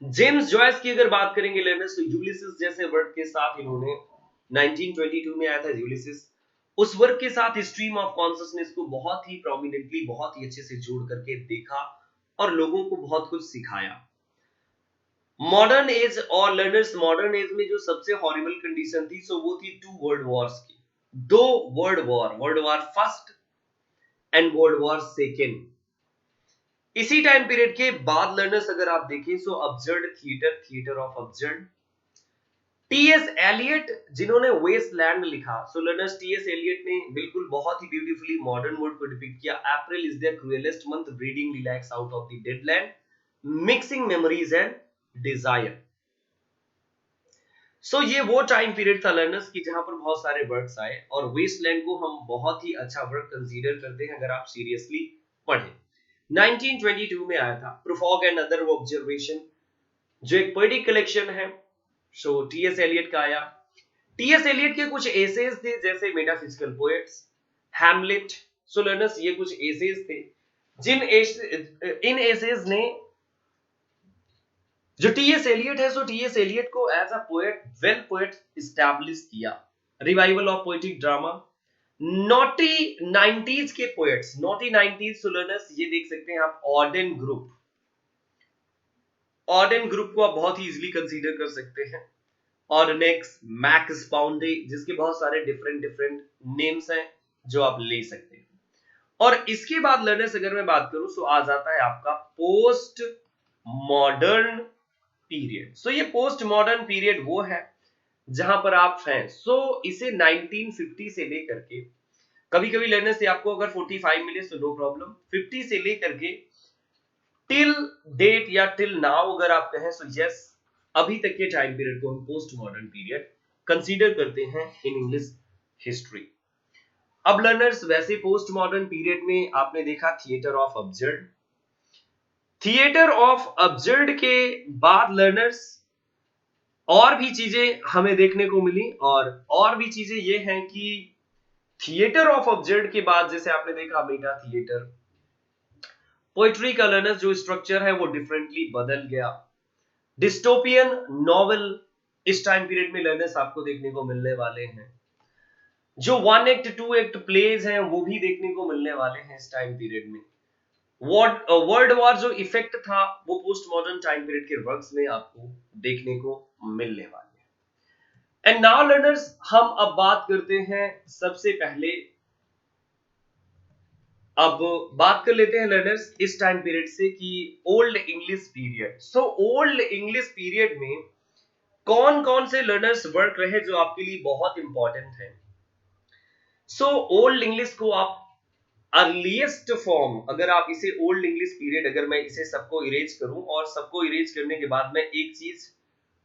James Joyce की अगर बात करेंगे लर्नर्स, तो यूलिसिस जैसे वर्क के साथ इन्होंने 1922 में आया था यूलिसिस, उस वर्क के साथ स्ट्रीम ऑफ कॉन्शियसनेस को बहुत ही प्रोमिनेंटली, बहुत ही अच्छे से जोड़ करके देखा और लोगों को बहुत कुछ सिखाया। मॉडर्न एज और लर्नर्स, मॉडर्न एज में जो सबसे हॉरिबल कंडीशन थी, सो वो थी 2 वर्ल्ड वॉर्स की, 2 world war first and world war second. इसी टाइम पीरियड के बाद लर्नर्स अगर आप देखें, so absurd theatre of absurd, TS Eliot जिन्होंने वेस्टलैंड लिखा, सो लर्नर्स टीएस एलियट ने बिल्कुल बहुत ही ब्यूटीफुली मॉडर्न वर्ल्ड को डिपिक्ट किया। April is the cruellest month, breeding relax out of the dead land, mixing memories and desire. So ये वो टाइम पीरियड था लर्नर्स की जहां पर बहुत सारे वर्क्स आए, और वेस्टलैंड को हम बहुत ही अच्छा वर्क कंसीडर करते हैं अगर आप सीरियसली पढ़ें। 1922 में आया था प्रोफॉग एंड अदर ऑब्जर्वेशन, जो एक पोएटिक कलेक्शन है, सो टीएस एलियट का आया। टीएस एलियट के कुछ एसेज थे, जैसे मेटाफिजिकल पोएट्स, हैमलेट। सो लर्नर्स ये कुछ एसेज थे इन एसेज ने जो टीएस एलियट है, सो टीएस एलियट को as a poet, well poet establish किया। Revival of poetic drama, naughty 90s के पोएट्स, नॉटी 90s, सो लर्नर्स ये देख सकते हैं आप, ऑर्डन ग्रुप को आप बहुत ही इजीली कंसीडर कर सकते हैं। ऑर्डनेक्स, मैक्स पाउंडे, जिसके बहुत सारे डिफरेंट नेम्स हैं जो आप ले सकते हैं। और इसके बाद लर्नर्स अगर मैं बात करूं, सो आ जाता है आपका पोस्ट मॉडर्न पीरियड। सो ये पोस्ट मॉडर्न पीरियड वो है जहां पर आप हैं, सो इसे 1950 से लेकर के, कभी कभी लर्नर से आपको अगर 45 मिले तो नो प्रॉब्लम, 50 से लेकर के टिल डेट या टिल नाउ अगर आप कहें, सो यस, अभी तक के टाइम पीरियड को हम पोस्ट मॉडर्न पीरियड कंसीडर करते हैं इन इंग्लिश हिस्ट्री। अब लर्नर्स वैसे पोस्ट मॉडर्न पीरियड में आपने देखा theatre of absurd, theatre of absurd के बाद लर्नर्स और भी चीजें हमें देखने को मिली, और भी चीजें ये हैं कि थिएटर ऑफ अब्सर्ड के बाद जैसे आपने देखा मेटा थिएटर, पोएट्री का लर्नर्स जो स्ट्रक्चर है वो डिफरेंटली बदल गया। डिस्टोपियन नॉवेल इस टाइम पीरियड में लर्नर्स आपको देखने को मिलने वाले हैं। जो 1 एक्ट 2 एक्ट प्लेज हैं वो भी देखने को मिलने वाले हैं इस टाइम पीरियड में। वर्ल्ड वॉर जो इफेक्ट था वो पोस्ट मॉडर्न टाइम पीरियड के वर्क्स में आपको देखने को मिलने वाले हैं। एंड नाउ लर्नर्स, हम अब बात करते हैं सबसे पहले, अब बात कर लेते हैं लर्नर्स इस टाइम पीरियड से कि old English period. So old English period में कौन कौन से लर्नर्स वर्क रहे जो आपके लिए बहुत इंपॉर्टेंट है। सो ओल्ड इंग्लिश को आप अर्लीस्ट फॉर्म, अगर आप इसे ओल्ड इंग्लिश पीरियड, अगर मैं इसे सबको इरेज करूं और सबको इरेज करने के बाद मैं एक चीज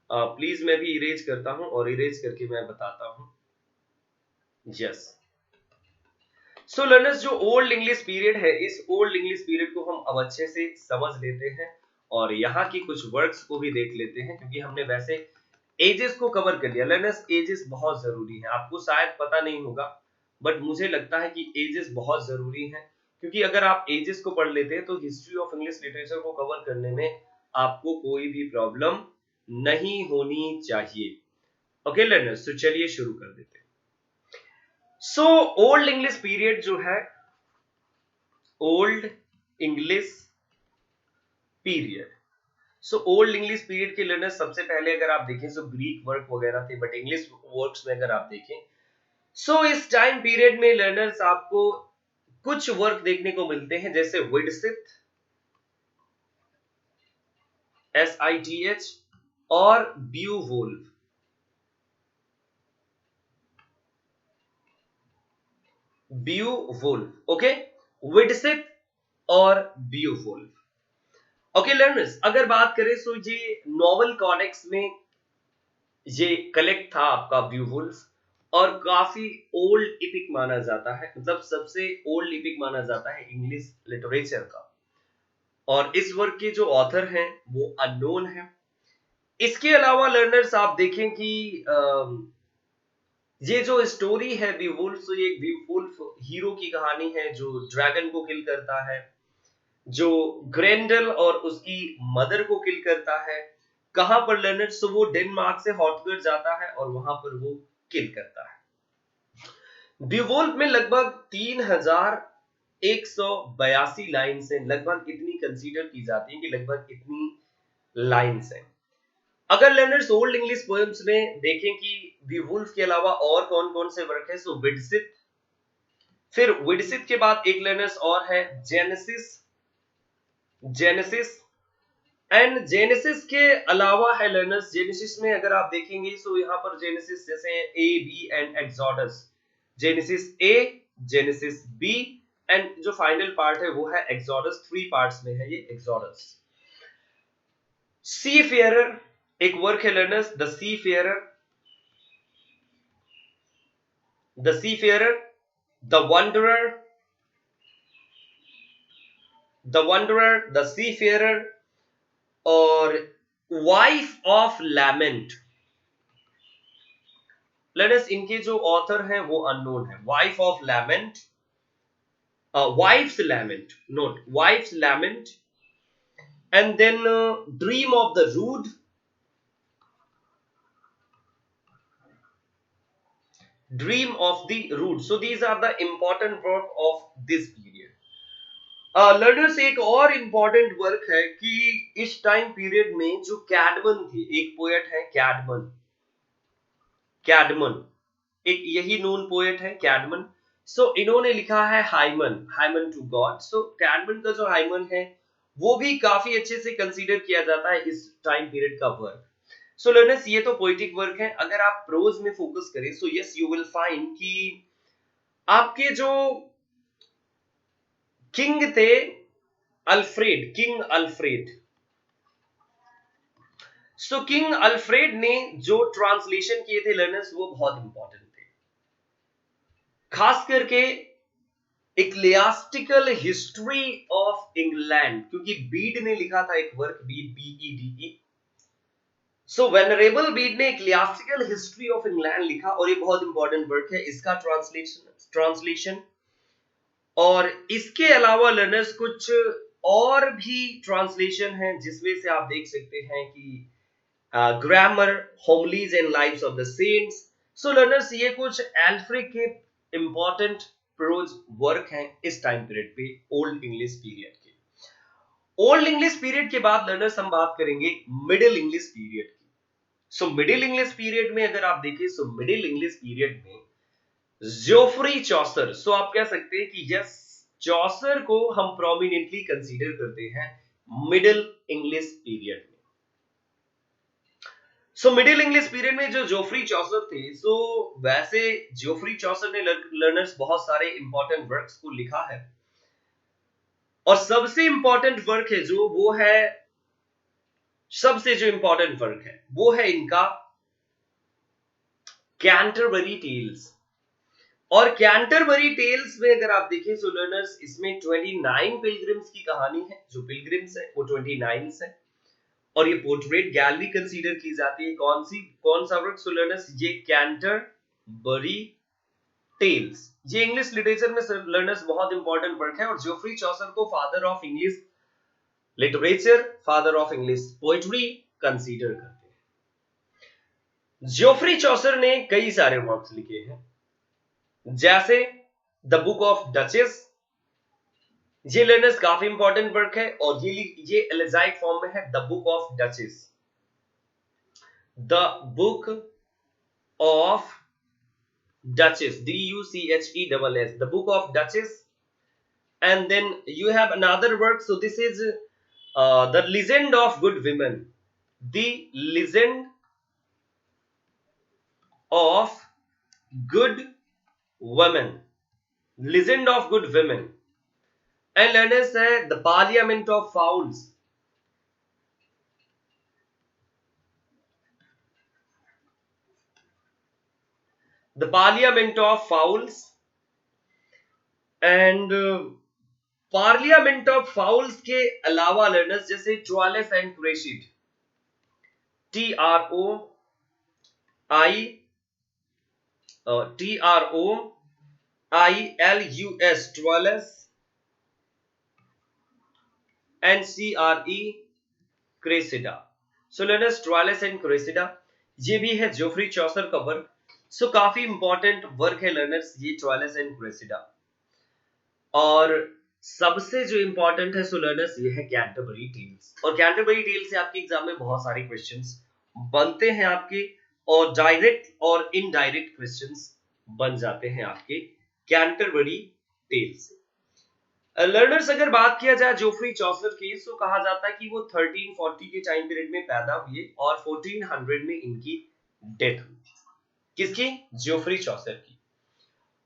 प्लीज मैं भी इरेज करता हूं और इरेज करके मैं बताता हूं। यस, सो लर्नर्स जो ओल्ड इंग्लिश पीरियड है, इस ओल्ड इंग्लिश पीरियड को हम अब अच्छे से समझ लेते हैं और यहाँ की कुछ वर्ड्स को भी देख लेते हैं, क्योंकि हमने वैसे एजेस को कवर कर लिया। लर्नर्स एजेस बहुत जरूरी है, आपको शायद पता नहीं होगा बट मुझे लगता है कि एजेस बहुत जरूरी है, क्योंकि अगर आप एजेस को पढ़ लेते हैं तो हिस्ट्री ऑफ इंग्लिश लिटरेचर को कवर करने में आपको कोई भी प्रॉब्लम नहीं होनी चाहिए। ओके लर्नर्स, तो चलिए शुरू कर देते हैं। सो ओल्ड इंग्लिश पीरियड जो है, old English period, so old English period के लर्नर्स सबसे पहले अगर आप देखें, सो ग्रीक वर्क वगैरह थे, बट इंग्लिश वर्क्स में अगर आप देखें, सो इस टाइम पीरियड में लर्नर्स आपको कुछ वर्क देखने को मिलते हैं, जैसे विडसिथ, SITH, और ब्यूवोल्फ। ब्यूवुल्फ, ओके, विडसिथ और ब्यूवुल्फ। ओके लर्नर्स, अगर बात करें तो ये नॉवल कॉडेक्स में ये कलेक्ट था आपका ब्यूवुल्फ, और काफी ओल्ड इपिक माना जाता है, मतलब सबसे ओल्ड इपिक माना जाता है इंग्लिश लिटरेचर का। और इस वर्क के जो ऑथर हैं वो अननोन है। इसके अलावा लर्नर्स आप देखें कि ये जो स्टोरी है बीवुल्फ, तो ये बीवुल्फ हीरो की कहानी है जो ड्रैगन को किल करता है, जो ग्रेंडल और उसकी मदर को किल करता है। कहां पर लर्नर्स? तो वो डेनमार्क से हॉटगर्ड जाता है और वहां पर वो किल करता है। बीवुल्फ में लगभग 3182 लाइन्स हैं, लगभग इतनी कंसीडर की जाती है कि लगभग इतनी लाइन्स हैं। अगर लर्नर्स ओल्ड इंग्लिश पोएम्स में देखें कि बीवुल्फ के अलावा और कौन कौन से वर्क है, सो विडसिथ, फिर विडसिथ के बाद एक लर्नर्स और है जेनेसिस, जेनेसिस एंड जेनेसिस के अलावा है लर्नर्स, जेनेसिस में अगर आप देखेंगे सो यहाँ पर जेनेसिस जैसे A B and Exodus, Genesis A, Genesis B and जो फाइनल पार्ट है वो है एक्सोडस। 3 पार्ट्स में है ये एक्सोडस। सी फेयरर एक वर्क है learners, the seafarer, the seafarer, the wanderer, the wanderer, the seafarer और वाइफ ऑफ लैमेंट। लर्नर्स इनके जो ऑथर हैं वो अननोन है। Wife of lament, wife's lament, note wife's lament, and then dream of the rude, dream of the rood. So these are the important work of this period. Learners एक और important work है कि इस time period में जो कैडमन थे, एक poet है कैडमन, कैडमन एक यही नोन पोएट है कैडमन। सो इन्होंने लिखा है हाइमन, हाइमन टू गॉड। सो कैडमन का जो हाइमन है वो भी काफी अच्छे से कंसीडर किया जाता है इस टाइम पीरियड का वर्क। सो लर्नर्स ये तो पोएटिक वर्क है। अगर आप प्रोज में फोकस करें so yes you will find कि आपके जो किंग थे अल्फ्रेड, किंग अल्फ्रेड, सो किंग अल्फ्रेड ने जो ट्रांसलेशन किए थे लर्नर्स वो बहुत इंपॉर्टेंट थे, खास करके इक्लियास्टिकल हिस्ट्री ऑफ इंग्लैंड, क्योंकि बीड ने लिखा था एक वर्क, बीड बीईडीई। सो वेनरेबल बीड ने इक्लियास्टिकल हिस्ट्री ऑफ इंग्लैंड लिखा और ये बहुत इंपॉर्टेंट वर्क है, इसका ट्रांसलेशन। और इसके अलावा लर्नर्स कुछ और भी ट्रांसलेशन है जिसमें से आप देख सकते हैं कि grammar, homilies and lives of the saints. So learners ये कुछ एल्फ्रिक के इंपॉर्टेंट प्रोज वर्क हैं इस टाइम पीरियड पे, ओल्ड इंग्लिश पीरियड के। ओल्ड इंग्लिश पीरियड के बाद लर्नर्स हम बात करेंगे मिडिल इंग्लिश पीरियड की। सो मिडिल इंग्लिश पीरियड में अगर आप देखिए, सो मिडिल इंग्लिश पीरियड में जोफ्री चौसर, सो आप कह सकते हैं कि यस, चौसर को हम प्रोमिनेंटली कंसीडर करते हैं मिडिल इंग्लिश पीरियड में। सो मिडिल इंग्लिश पीरियड में जो जोफ्री चौसर थे, सो वैसे जोफ्री चौसर ने लर्नर्स बहुत सारे इंपॉर्टेंट वर्क्स को लिखा है, और सबसे इंपॉर्टेंट वर्क है जो वो है, सबसे जो इंपॉर्टेंट वर्क है वो है इनका कैंटरबरी टेल्स। और कैंटरबरी टेल्स में अगर आप देखें सो लर्नर्स, इसमें 29 पिलग्रिम्स की कहानी है, जो पिलग्रिम्स है वो 29 है, और ये पोर्ट्रेट गैलरी कंसीडर की जाती है। कौन सा वर्क? सो लर्नर्स ये कैंटरबरी टेल्स, ये इंग्लिश लिटरेचर में लर्नर्स बहुत इंपॉर्टेंट वर्क है, और जोफ्री चौसर को father of English literature, father of English poetry consider करते हैं। जोफ्री चौसर ने कई सारे वर्क्स लिखे हैं, जैसे द बुक ऑफ डचेस, ये लर्नर्स काफी इंपॉर्टेंट वर्क है, और ये एलेजाइक फॉर्म में है, the book of duchess, the book of Duchess, Duchess, the book of Duchess. And then you have another work, so this is the legend of good women, the legend of good women, Legend of Good Women. And learners है The Parliament of Fowls. The Parliament of Fowls. And Parliament of Fowls के अलावा learners जैसे Troilus and Cressida, TROILUS Troilus and CRE Cressida. So learners Troilus and Cressida ये भी है Geoffrey चौसर का work. सो काफी important work है लर्नर्स ये ट्वालेस एंड क्रेसिडा. और सबसे जो इंपॉर्टेंट है सो लर्नर्स ये है कैंटरबरी टेल्स. और कैंटरबरी टेल्स से आपके एग्जाम में बहुत सारे क्वेश्चंस बनते हैं आपके, और डायरेक्ट और इनडायरेक्ट क्वेश्चंस बन जाते हैं आपके कैंटरबरी टेल्स से. लर्नर्स अगर बात किया जाए जोफ्री चौसर की, तो कहा जाता है कि वो 1340 के टाइम पीरियड में पैदा हुए और 1400 में इनकी डेथ हुई. किसकी? जोफ्री चौसर की.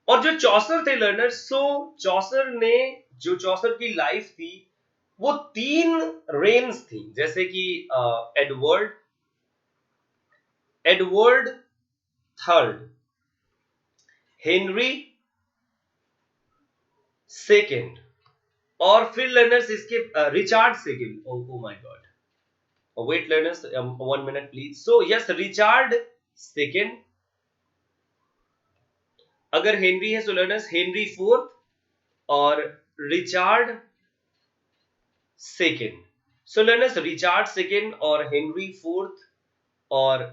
और जो चौसर थे लर्नर्स, सो चौसर ने, जो चौसर की लाइफ थी वो 3 रेन्स थी, जैसे कि एडवर्ड थर्ड, हेनरी सेकेंड, और फिर लर्नर्स इसके Richard second. Oh my God, wait learners 1 minute please. So yes, Richard second. अगर हेनरी है सो लर्नर्स हेनरी फोर्थ और Richard second. So learners Richard second और हेनरी फोर्थ और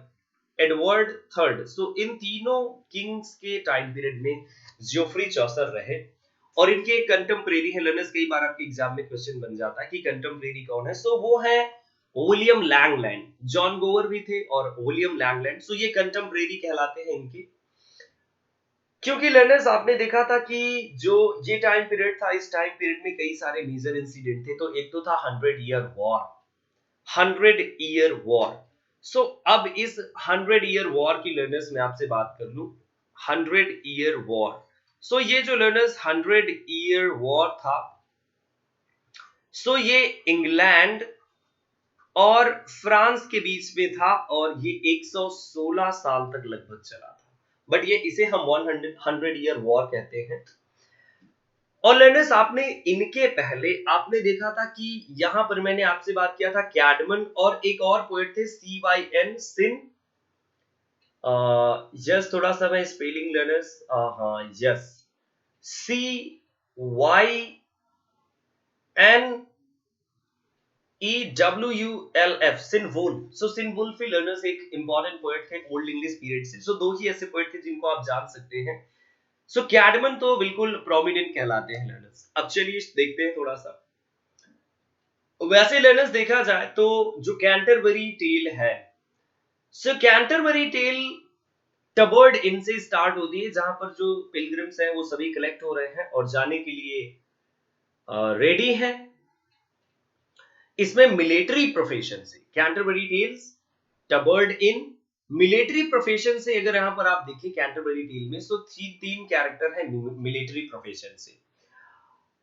Edward third, so इन तीनों किंग्स के time period में Geoffrey Chaucer रहे. और इनके एक कंटेम्परेरी है लर्नर्स, कई बार आपके एग्जाम में क्वेश्चन बन जाता है कि कंटेम्परेरी कौन है. सो वो है विलियम लैंगलैंड. जॉन गोवर भी थे और विलियम लैंगलैंड. सो ये कंटेम्परेरी कहलाते हैं इनके. क्योंकि लर्नर्स आपने देखा था कि जो ये टाइम पीरियड था, इस टाइम पीरियड में कई सारे मेजर इंसिडेंट थे. तो एक तो था 100 ईयर वॉर. सो अब इस 100 ईयर वॉर की लर्नर्स में आपसे बात कर लूं. 100 ईयर वॉर. सो ये जो लर्नर्स 100 ईयर वॉर था, सो ये इंग्लैंड और फ्रांस के बीच में था और ये 116 साल तक लगभग चला था. बट ये इसे हम 100 ईयर वॉर कहते हैं. और लर्नर्स आपने इनके पहले आपने देखा था कि यहां पर मैंने आपसे बात किया था कैडमन और एक और पोएट थे CYN सिन. यस, थोड़ा सा मैं स्पेलिंग लर्नर्स, हाँ यस, CYNEWULF, सिन वुल्फ. सो सिन वुल्फ लर्नर्स एक इंपॉर्टेंट पोएट थे ओल्ड इंग्लिश पीरियड से. सो दो ही ऐसे पोएट थे जिनको आप जान सकते हैं. सो कैडमन तो बिल्कुल प्रोमिनेंट कहलाते हैं लर्नर्स. अब चलिए देखते हैं थोड़ा सा. वैसे लर्नर्स देखा जाए तो जो कैंटरबरी टेल है, सो कैंटरबरी टेल टबर्ड इन से स्टार्ट होती है, जहां पर जो पिलग्रिम्स हैं वो सभी कलेक्ट हो रहे हैं और जाने के लिए रेडी हैं. इसमें मिलिट्री प्रोफेशन से Canterbury Tales Tabard Inn military profession से. अगर यहां पर आप देखिए कैंटरबरी टेल में, सो तीन कैरेक्टर हैं मिलिट्री प्रोफेशन से.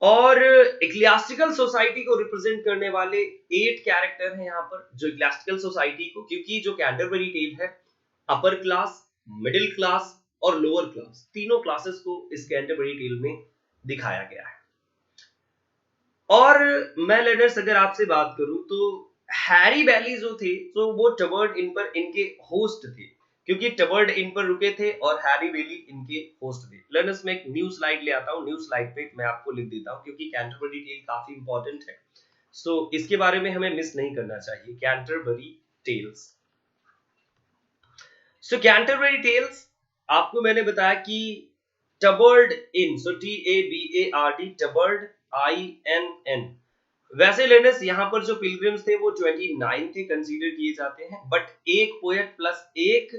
और इक्लियास्टिकल सोसाइटी को रिप्रेजेंट करने वाले 8 कैरेक्टर हैं यहाँ पर, जो इक्लियास्टिकल सोसाइटी को, क्योंकि जो कैंटरबरी टेल है अपर क्लास, मिडिल क्लास और लोअर क्लास, तीनों क्लासेस को इस कैंटरबरी टेल में दिखाया गया है. और मैं लर्नर्स अगर आपसे बात करूं तो हैरी बैली जो थे, तो वो टबर्ड इन पर इनके होस्ट थे, क्योंकि टबर्ड इन पर रुके थे और हैरी बेली इनके होस्ट थे. लर्नर्स में एक न्यू स्लाइड ले आता हूं, न्यू स्लाइड पे मैं आपको लिख देता हूं, क्योंकि कैंटरबरी टेल काफी इंपॉर्टेंट है. सो इसके बारे में हमें मिस नहीं करना चाहिए. Canterbury Tales. So Canterbury Tales आपको मैंने बताया कि Tabard Inn, so TABARD, Tabard INN. वैसे लर्नर्स यहाँ पर जो पिलग्रिम्स थे वो 29 थे कंसीडर किए जाते हैं, बट एक पोएट प्लस एक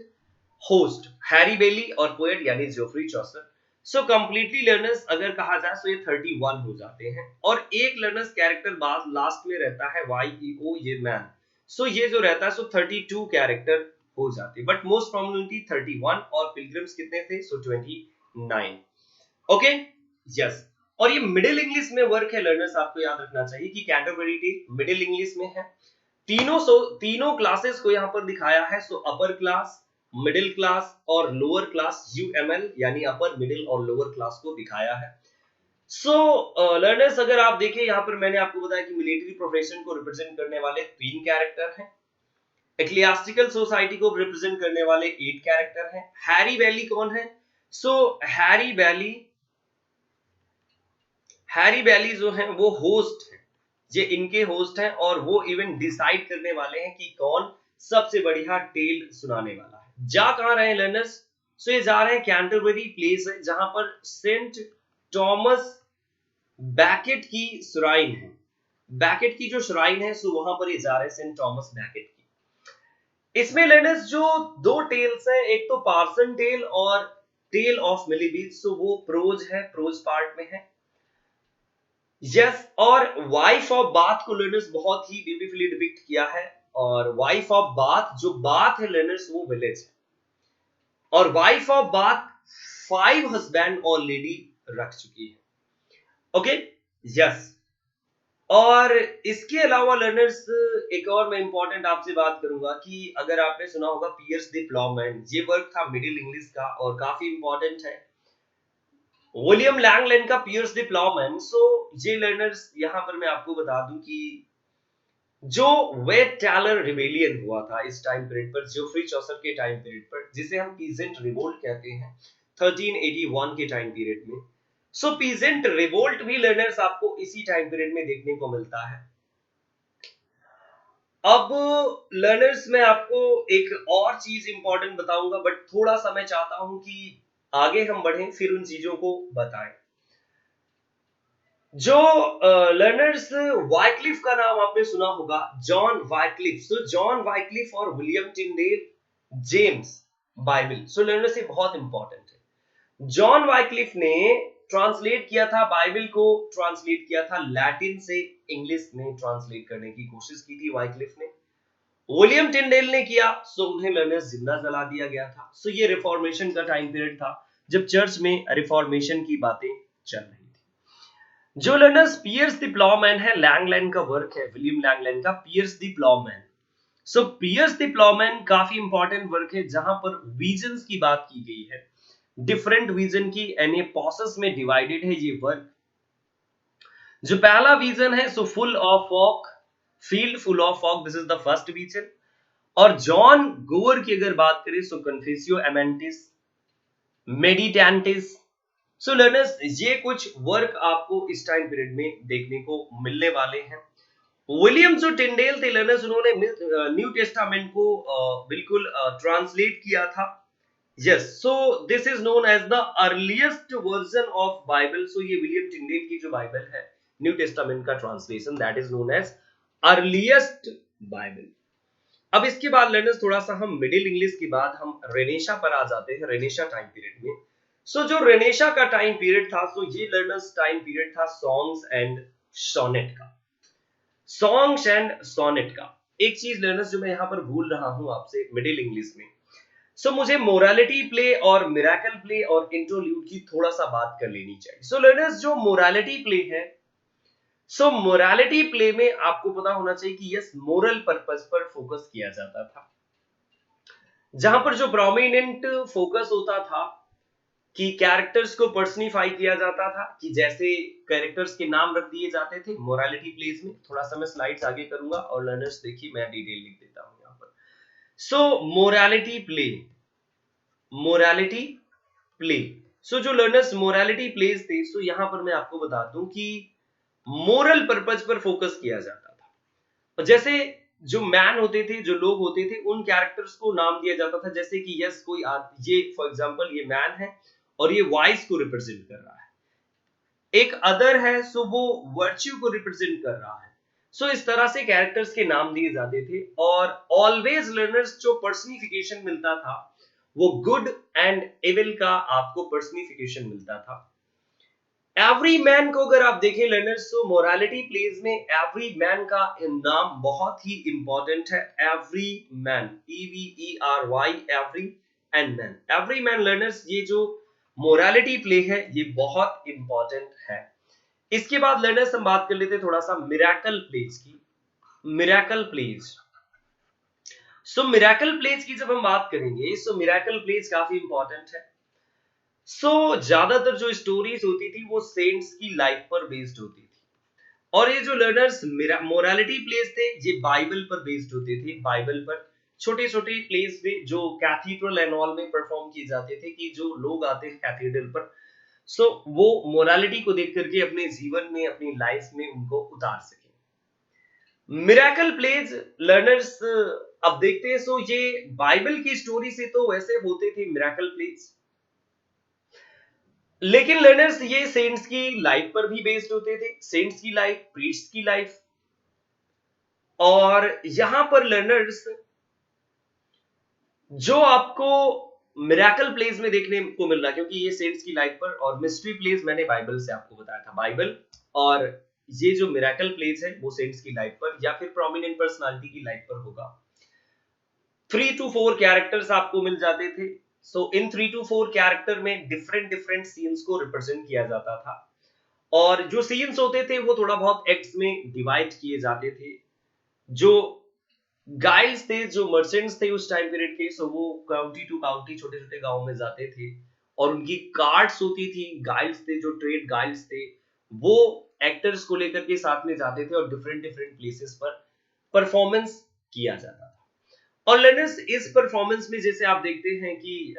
होस्ट हैरी बेली और पोएट यानी जोफ्री चौसर. सो कंप्लीटली लर्नर्स अगर कहा जाए तो ये 31 हो जाते हैं. और एक लर्नर्स कैरेक्टर लास्ट में रहता है YEO, ये मैन. सो ये जो रहता है सो 32 कैरेक्टर हो जाते हैं, बट मोस्ट प्रोमिनेंटली 31. और पिलग्रिम्स कितने थे? सो 29. Okay, yes. और ये मिडिल इंग्लिश में वर्क है लर्नर्स, आपको याद रखना चाहिए कि कैंटरबरी टेल मिडिल इंग्लिश में है। तीनों क्लासेस को यहाँ पर दिखाया है। सो अपर क्लास, मिडिल क्लास और लोअर क्लास, यूएमएल यानी अपर मिडिल और लोअर क्लास को दिखाया है। सो लर्नर्स अगर आप देखें यहाँ पर मैंने आपको बताया कि मिलिट्री प्रोफेशन को रिप्रेजेंट करने वाले 3 कैरेक्टर हैं, एक्लियास्टिकल सोसाइटी को रिप्रेजेंट करने वाले 8 कैरेक्टर हैं। हैरी वैली कौन है? सो हैरी वैली जो है वो होस्ट है, ये इनके होस्ट हैं और वो इवन डिसाइड करने वाले हैं कि कौन सबसे बढ़िया टेल सुनाने वाला है। जा कहां रहे हैं लर्नर्स? सो ये जा रहे हैं कैंटरबरी प्लेस है, जहां पर सेंट थॉमस बैकेट की श्राइन है। बैकेट की जो श्राइन है सो वहां पर ये जा रहे हैं सेंट थॉमस बैकेट की। इसमें लर्नर्स जो 2 टेल्स हैं, एक तो पार्सन टेल और टेल ऑफ मिलीबीथ, सो वो प्रोज है, प्रोज पार्ट में है। यस। और वाइफ ऑफ बाथ को लर्नर्स बहुत ही ब्यूटीफुली डिपिक्ट किया है। और वाइफ ऑफ बाथ, जो बाथ है लर्नर्स वो विलेज है, और wife of bath 5 husband already रख चुकी है। Okay, yes. और इसके अलावा लर्नर्स एक और मैं इंपॉर्टेंट आपसे बात करूंगा कि अगर आपने सुना होगा पियर्स द प्लॉमैन, ये वर्क था मिडिल इंग्लिश का और काफी इंपॉर्टेंट है। विलियम लैंगलैंड का पियर्स द प्लॉमैन। सो ये लर्नर्स यहां पर मैं आपको बता दूं कि जो वेट टैलर रिबेलियन हुआ था इस टाइम पीरियड पर, जोफ्री चौसर के टाइम पीरियड पर, जिसे हम पीजेंट रिवोल्ट कहते हैं 1381 के टाइम पीरियड में। सो पीजेंट रिवोल्ट भी लर्नर्स आपको इसी टाइम पीरियड में देखने को मिलता है। अब लर्नर्स मैं आपको एक और चीज इंपॉर्टेंट बताऊंगा, बट थोड़ा सा मैं चाहता हूं कि आगे हम बढ़ें फिर उन चीजों को बताएं। जो लर्नर्स वाइक्लिफ का नाम आपने सुना होगा, John Wycliffe. So John Wycliffe और William Tyndale James Bible. So learners ये बहुत इंपॉर्टेंट है। जॉन वाइक्लिफ ने ट्रांसलेट किया था बाइबल को, ट्रांसलेट किया था लैटिन से इंग्लिश में ट्रांसलेट करने की कोशिश की थी वाइक्लिफ ने। विलियम टिंडेल ने किया, सो उन्हें लर्नर्स जिंदा जला दिया गया था। सो ये रिफॉर्मेशन का टाइम पीरियड था जब चर्च में रिफॉर्मेशन की बातें चल रही थी। जो लर्नर्स पियर्स द प्लॉमैन है, लैंगलैंड का वर्क है, विलियम लैंगलैंड का Piers the Plowman. So Piers the Plowman काफी इंपॉर्टेंट वर्क है जहां पर विजन्स की बात की गई है, डिफरेंट विजन की, एंड प्रोसेस में डिवाइडेड है ये वर्क। जो पहला विजन है so full of fog, field full of fog, this is the first vision. और जॉन गोवर की अगर बात करें सो कन्फेसियो एमेंटिस, मेडिटेंटिस। सो लर्नर्स ये कुछ वर्क आपको इस टाइम पीरियड में देखने को मिलने वाले हैं। विलियम जो टिंडेल थे लर्नर्स, उन्होंने न्यू टेस्टामेंट को बिल्कुल ट्रांसलेट किया था। Yes, so this is known as the earliest version of Bible. So ये विलियम टिंडेल की जो बाइबल है न्यू टेस्टामेंट का translation, that is known as earliest Bible. अब इसके बाद लर्नर्स थोड़ा सा हम मिडिल इंग्लिश के बाद हम रेनेशा पर आ जाते हैं, रेनेशा टाइम पीरियड में। सो जो रेनेशा का टाइम पीरियड था, सो ये लर्नर्स टाइम पीरियड था सॉन्ग्स एंड सोनेट का। सॉन्ग्स एंड सोनेट का एक चीज लर्नर्स जो मैं यहां पर भूल रहा हूं आपसे मिडिल इंग्लिश में, सो मुझे मोरालिटी प्ले और मिराकल प्ले और इंटरल्यूड की थोड़ा सा बात कर लेनी चाहिए। सो लर्नर्स जो मोरालिटी प्ले है, सो मोरालिटी प्ले में आपको पता होना चाहिए कि यस मोरल पर्पस पर फोकस किया जाता था, जहां पर जो प्रोमिनेंट फोकस होता था कि कैरेक्टर्स को पर्सनिफाई किया जाता था, कि जैसे कैरेक्टर्स के नाम रख दिए जाते थे मोरालिटी प्लेज में। थोड़ा सा मैं स्लाइड्स आगे करूंगा और लर्नर्स देखिए मैं डिटेल लिख देता हूं यहां पर। सो मोरालिटी प्ले, मोरालिटी प्ले। सो जो लर्नर्स मोरालिटी प्लेज थे, सो यहां पर मैं आपको बता दूं कि मोरल पर्पस पर फोकस किया जाता था। और जैसे जो मैन होते थे, जो लोग होते थे, उन कैरेक्टर्स को नाम दिया जाता था, जैसे कि यस कोई ये फॉर एग्जांपल ये मैन है और ये वाइस को रिप्रेजेंट कर रहा है, एक अदर है सो वो वर्च्यू को रिप्रेजेंट कर रहा है। सो इस तरह से कैरेक्टर्स के नाम दिए जाते थे। और ऑलवेज लर्नर्स जो पर्सनिफिकेशन मिलता था वो गुड एंड एविल का आपको पर्सनिफिकेशन मिलता था। एवरी मैन को अगर आप देखें लर्नर्स, तो मोरालिटी प्लेज में एवरी मैन का नाम बहुत ही इंपॉर्टेंट है। Every man, EVERY, every and man, every man learners, ये जो मोरालिटी प्ले है, ये बहुत इंपॉर्टेंट है। इसके बाद लर्नर्स हम बात कर लेते हैं थोड़ा सा मिरेकल प्लेज की। मिरेकल प्लेज, सो मिरेकल प्लेज की जब हम बात करेंगे, सो मिरेकल प्लेज काफी इंपॉर्टेंट है। सो ज्यादातर जो स्टोरीज होती थी वो सेंट्स की लाइफ पर बेस्ड होती थी, और ये जो लर्नर्स मोरालिटी प्लेस थे ये बाइबल पर बेस्ड होते थे। बाइबल पर छोटे छोटे प्लेस थे जो कैथीड्रल एंड ऑल में परफॉर्म किए जाते थे, कि जो लोग आते हैं कैथीड्रल पर, सो वो मोरालिटी को देख करके अपने जीवन में, अपनी लाइफ में उनको उतार सके। मिरेकल प्लेज लर्नर्स अब देखते हैं, सो ये बाइबल की स्टोरी से तो वैसे होते थे मिरेकल प्लेज, लेकिन लर्नर्स ये सेंट्स की लाइफ पर भी बेस्ड होते थे, सेंट्स की लाइफ, प्रीस्ट्स की लाइफ। और यहां पर लर्नर्स जो आपको मिरेकल प्लेस में देखने को मिल रहा है, क्योंकि ये सेंट्स की लाइफ पर, और मिस्ट्री प्लेस मैंने बाइबल से आपको बताया था, बाइबल, और ये जो मिरेकल प्लेस है वो सेंट्स की लाइफ पर या फिर प्रोमिनेंट पर्सनालिटी की लाइफ पर होगा। 3 to 4 कैरेक्टर्स आपको मिल जाते थे। सो इन 3 to 4 कैरेक्टर में डिफरेंट डिफरेंट सीन्स को रिप्रेजेंट किया जाता था, और जो सीन्स होते थे वो थोड़ा बहुत एक्ट्स में डिवाइड किए जाते थे। जो गाइड्स थे, जो मर्चेंट्स थे उस टाइम पीरियड के, सो वो काउंटी टू काउंटी, छोटे छोटे गांव में जाते थे, और उनकी कार्ड्स होती थी। गाइड्स थे, जो ट्रेड गाइड्स थे, वो एक्टर्स को लेकर के साथ में जाते थे और डिफरेंट डिफरेंट प्लेसेस पर परफॉर्मेंस किया जाता था। और लर्नर्स इस परफॉर्मेंस में जैसे आप देखते हैं कि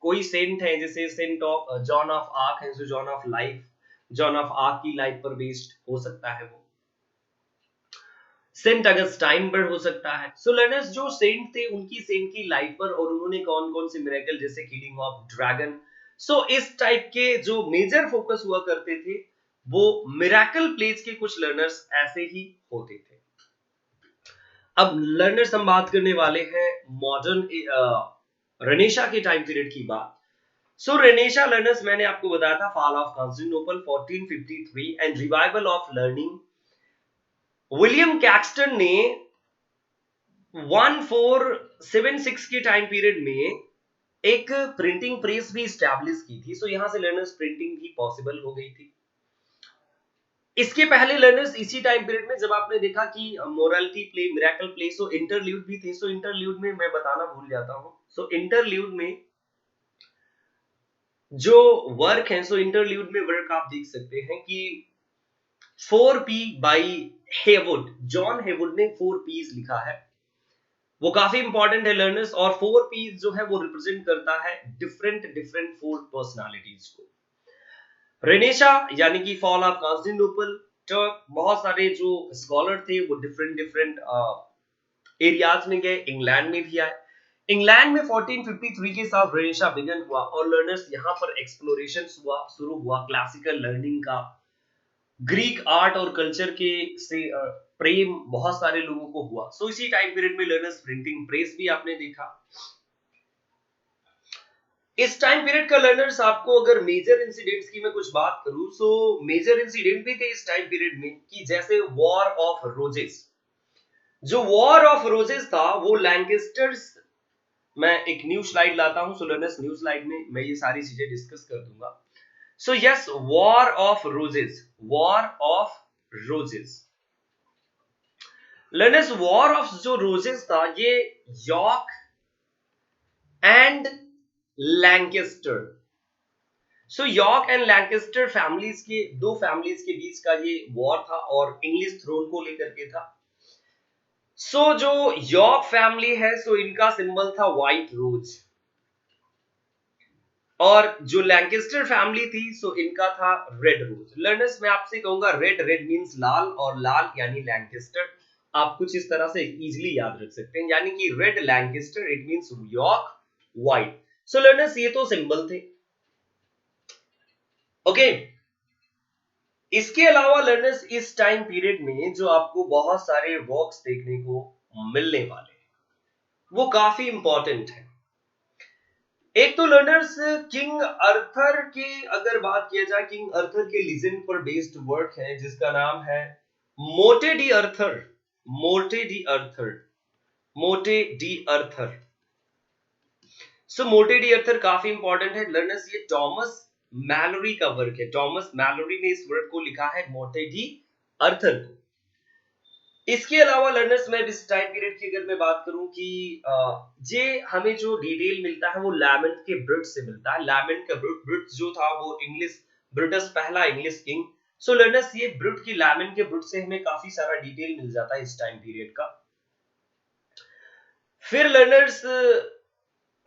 कोई सेंट है, जैसे saint of Joan of Arc है, जो Joan of life, Joan of Arc की लाइफ पर बेस्ड हो सकता है, वो सेंट अगस्टाइन पर हो सकता है। सो लर्नर्स जो सेंट थे उनकी, सेंट की लाइफ पर, और उन्होंने कौन कौन से मिरेकल, जैसे किलिंग ऑफ ड्रैगन, सो इस टाइप के जो मेजर फोकस हुआ करते थे, वो मिरेकल प्लेस के कुछ लर्नर्स ऐसे ही होते थे। अब लर्नर्स हम बात करने वाले हैं मॉडर्न रेनेशा के टाइम पीरियड की बात। सो रेनेशा लर्नर्स मैंने आपको बताया था, fall of Constantinople 1453 and revival of learning. William Caxton ने 1476 के टाइम पीरियड में एक प्रिंटिंग प्रेस भी स्टैब्लिश की थी। सो यहां से लर्नर्स प्रिंटिंग भी पॉसिबल हो गई थी। इसके पहले लर्नर्स इसी टाइम पीरियड में, जब आपने देखा कि मोरालिटी प्ले, मिरेकल प्ले, सो इंटरल्यूड भी थे। सो इंटरल्यूड में मैं बताना भूल जाता हूं, सो इंटरल्यूड में जो वर्क है, सो इंटरल्यूड में वर्क आप देख सकते हैं कि 4P by Heywood, John Heywood ने 4 पीस लिखा है, वो काफी इंपॉर्टेंट है लर्नर्स। और 4 पीस जो है वो रिप्रेजेंट करता है डिफरेंट डिफरेंट 4 पर्सनालिटीज को। रेनेशा यानी कि फॉल ऑफ कॉन्स्टेंटिनोपल, तो बहुत सारे जो स्कॉलर थे वो डिफरेंट डिफरेंट एरियाज में गए, इंग्लैंड में भी आए। इंग्लैंड में 1453 के साथ रेनेशा बिगन हुआ, और लर्नर्स यहाँ पर एक्सप्लोरेशन हुआ, शुरू हुआ क्लासिकल लर्निंग का। ग्रीक आर्ट और कल्चर के से प्रेम बहुत सारे लोगों को हुआ। सो इसी टाइम पीरियड में लर्नर्स प्रिंटिंग प्रेस भी आपने देखा। इस टाइम पीरियड का लर्नर्स, आपको अगर मेजर इंसिडेंट्स की मैं कुछ बात करूं, सो मेजर इंसिडेंट भी थे इस टाइम पीरियड में, कि जैसे वॉर ऑफ रोजेस। जो वॉर ऑफ रोजेस था वो लैंकेस्टर्स, मैं एक न्यू स्लाइड लाता हूं, सो लर्नर्स न्यू स्लाइड में मैं ये सारी चीजें डिस्कस कर दूंगा। So yes, war of roses, war of roses learners, war of जो रोजेस था ये York and Lancaster, so York and Lancaster families के, दो फैमिलीज के बीच का ये वॉर था, और इंग्लिश थ्रोन को लेकर के था। सो जो यॉर्क फैमिली है, सो इनका सिंबल था व्हाइट रोज, और जो लैंकेस्टर फैमिली थी, सो इनका था रेड रोज। लर्नर्स मैं आपसे कहूंगा, रेड, रेड मींस लाल, और लाल यानी लैंकेस्टर। आप कुछ इस तरह से इजीली याद रख सकते हैं, यानी कि red Lancaster, it means York, white. So learners ये तो सिंबल थे, ओके। इसके अलावा लर्नर्स इस टाइम पीरियड में जो आपको बहुत सारे वर्क्स देखने को मिलने वाले हैं वो काफी इंपॉर्टेंट है। एक तो लर्नर्स किंग अर्थर के, अगर बात किया जाए, किंग अर्थर के लीजेंड पर बेस्ड वर्क है जिसका नाम है मोटे डी अर्थर, मोटे डी अर्थर, मोटे डी अर्थर। सो मोटे डी अर्थर काफी इंपॉर्टेंट है लर्नर्स, ये टॉमस मैलोरी का वर्क है। टॉमस मैलोरी ने इस वर्क को लिखा है मोटे डी अर्थर को। इसके अलावा लर्नर्स में इस टाइम पीरियड की अगर मैं बात करूं कि ये हमें जो डिटेल मिलता है वो लैमेंट के ब्रुट से मिलता है। लैमेंट का ब्रुट जो था वो इंग्लिश ब्रुटस पहला इंग्लिश किंग। सो लर्नर्स ये ब्रुट की लैमेंट के ब्रुट से हमें काफी सारा डिटेल मिल जाता है इस टाइम पीरियड का। फिर लर्नर्स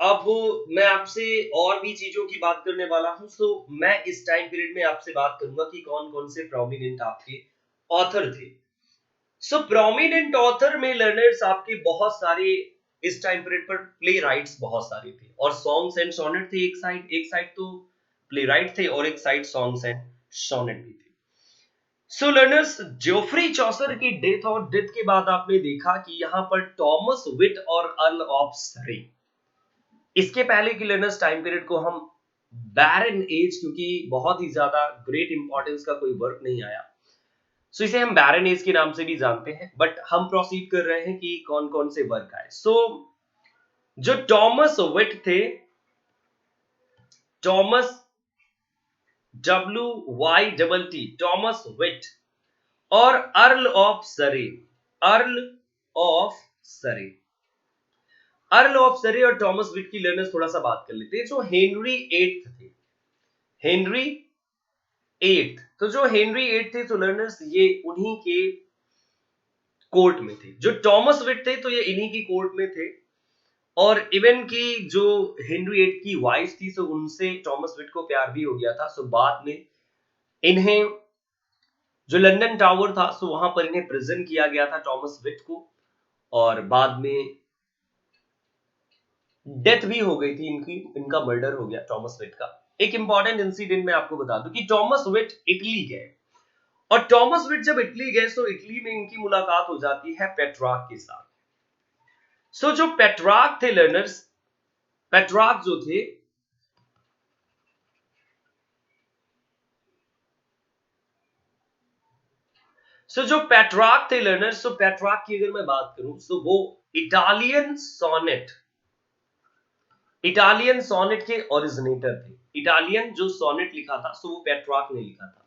अब मैं आपसे और भी चीजों की बात करने वाला हूं। सो मैं इस टाइम पीरियड में आपसे बात करूंगा कि कौन कौन से प्रोमिनेंट आपके ऑथर थे। सो प्रोमिनेंट ऑथर में लर्नर्स आपके बहुत सारे इस टाइम पीरियड पर प्ले राइट्स बहुत सारे थे और सॉन्ग्स एंड सोनेट थे। एक साइड तो प्ले राइट थे और एक साइड सॉन्ग्स एंड सोनेट भी थे। सो लर्नर्स जोफ्री चौसर की डेथ और डेथ के बाद आपने देखा कि यहाँ पर टॉमस विट और अर्ल ऑफ सरे, इसके पहले की लर्नर्स टाइम पीरियड को हम बैरन एज, क्योंकि बहुत ही ज्यादा ग्रेट इंपॉर्टेंस का कोई वर्क नहीं आया, सो इसे हम बैरन एज के नाम से भी जानते हैं। बट हम प्रोसीड कर रहे हैं कि कौन कौन से वर्क आए। सो जो टॉमस विट थे, टॉमस WYTT, टॉमस विट और अर्ल ऑफ सरे, अर्ल ऑफ सरे, अर्ल ऑफ सरे और टॉमस विट की लर्नर्स थोड़ा सा बात कर लेते हैं। जो हेनरी एट्थ थे, हेनरी एट्थ, तो जो हेनरी एट्थ थे तो लर्नर्स ये उन्हीं के कोर्ट में थे। जो टॉमस विट थे तो ये इन्हीं की कोर्ट में थे और इवन की जो हेनरी एट की वाइफ थी सो उनसे टॉमस विट को प्यार भी हो गया था। सो बाद में इन्हें जो लंदन टावर था सो वहां पर इन्हें प्रेजेंट किया गया था टॉमस विट को और बाद में डेथ भी हो गई थी इनकी, इनका मर्डर हो गया टॉमस विट का। एक इंपॉर्टेंट इंसिडेंट मैं आपको बता दूं कि टॉमस विट इटली गए और टॉमस विट जब इटली गए तो इटली में इनकी मुलाकात हो जाती है पेट्रार्क के साथ। सो जो पेट्रार्क थे लर्नर्स, पेट्रार्क जो थे जो पेट्रार्क थे लर्नर्स, सो पेट्रार्क की अगर मैं बात करूं सो वो इटालियन सोनेट, इटालियन सोनेट के ओरिजिनेटर थे। इटालियन जो सोनेट लिखा था सो वो पेट्रार्क ने लिखा था।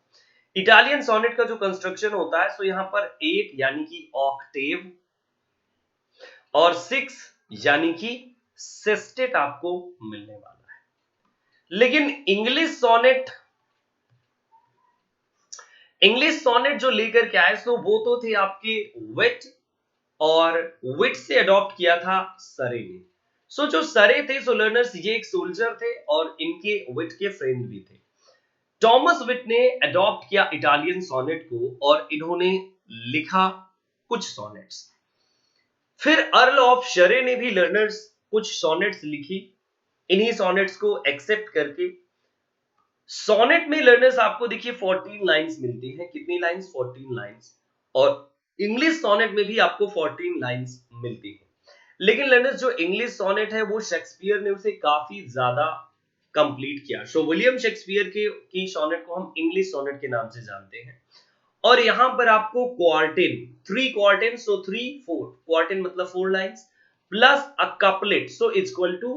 इटालियन सोनेट का जो कंस्ट्रक्शन होता है सो यहां पर 8 यानी कि ऑक्टेव और 6 यानी कि सेस्टेट आपको मिलने वाला है। लेकिन इंग्लिश सोनेट जो लेकर के आए सो वो तो थे आपके विट, और विट से अडॉप्ट किया था सरे ने। सो जो सरे थे सो लर्नर्स ये एक सोल्जर थे और इनके विट के फ्रेंड भी थे। टॉमस विट ने अडॉप्ट किया इटालियन सोनेट को और इन्होंने लिखा कुछ सोनेट्स। फिर अर्ल ऑफ शरे ने भी लर्नर्स कुछ सोनेट्स लिखी। इन्हीं सोनेट्स को एक्सेप्ट करके सोनेट में लर्नर्स आपको देखिए 14 लाइंस मिलती हैं। कितनी लाइंस? 14 लाइंस। और इंग्लिश सोनेट में भी आपको 14 लाइंस मिलती हैं। लेकिन लर्नर्स जो इंग्लिश सोनेट है वो शेक्सपियर ने उसे काफी ज्यादा कंप्लीट किया। सो विलियम शेक्सपियर के की सोनेट को हम इंग्लिश सोनेट के नाम से जानते हैं। और यहां पर आपको क्वार्टिन, 3 क्वार्टिन, सो 3 4 क्वार्टिन मतलब 4 lines plus a couplet, so it's equal to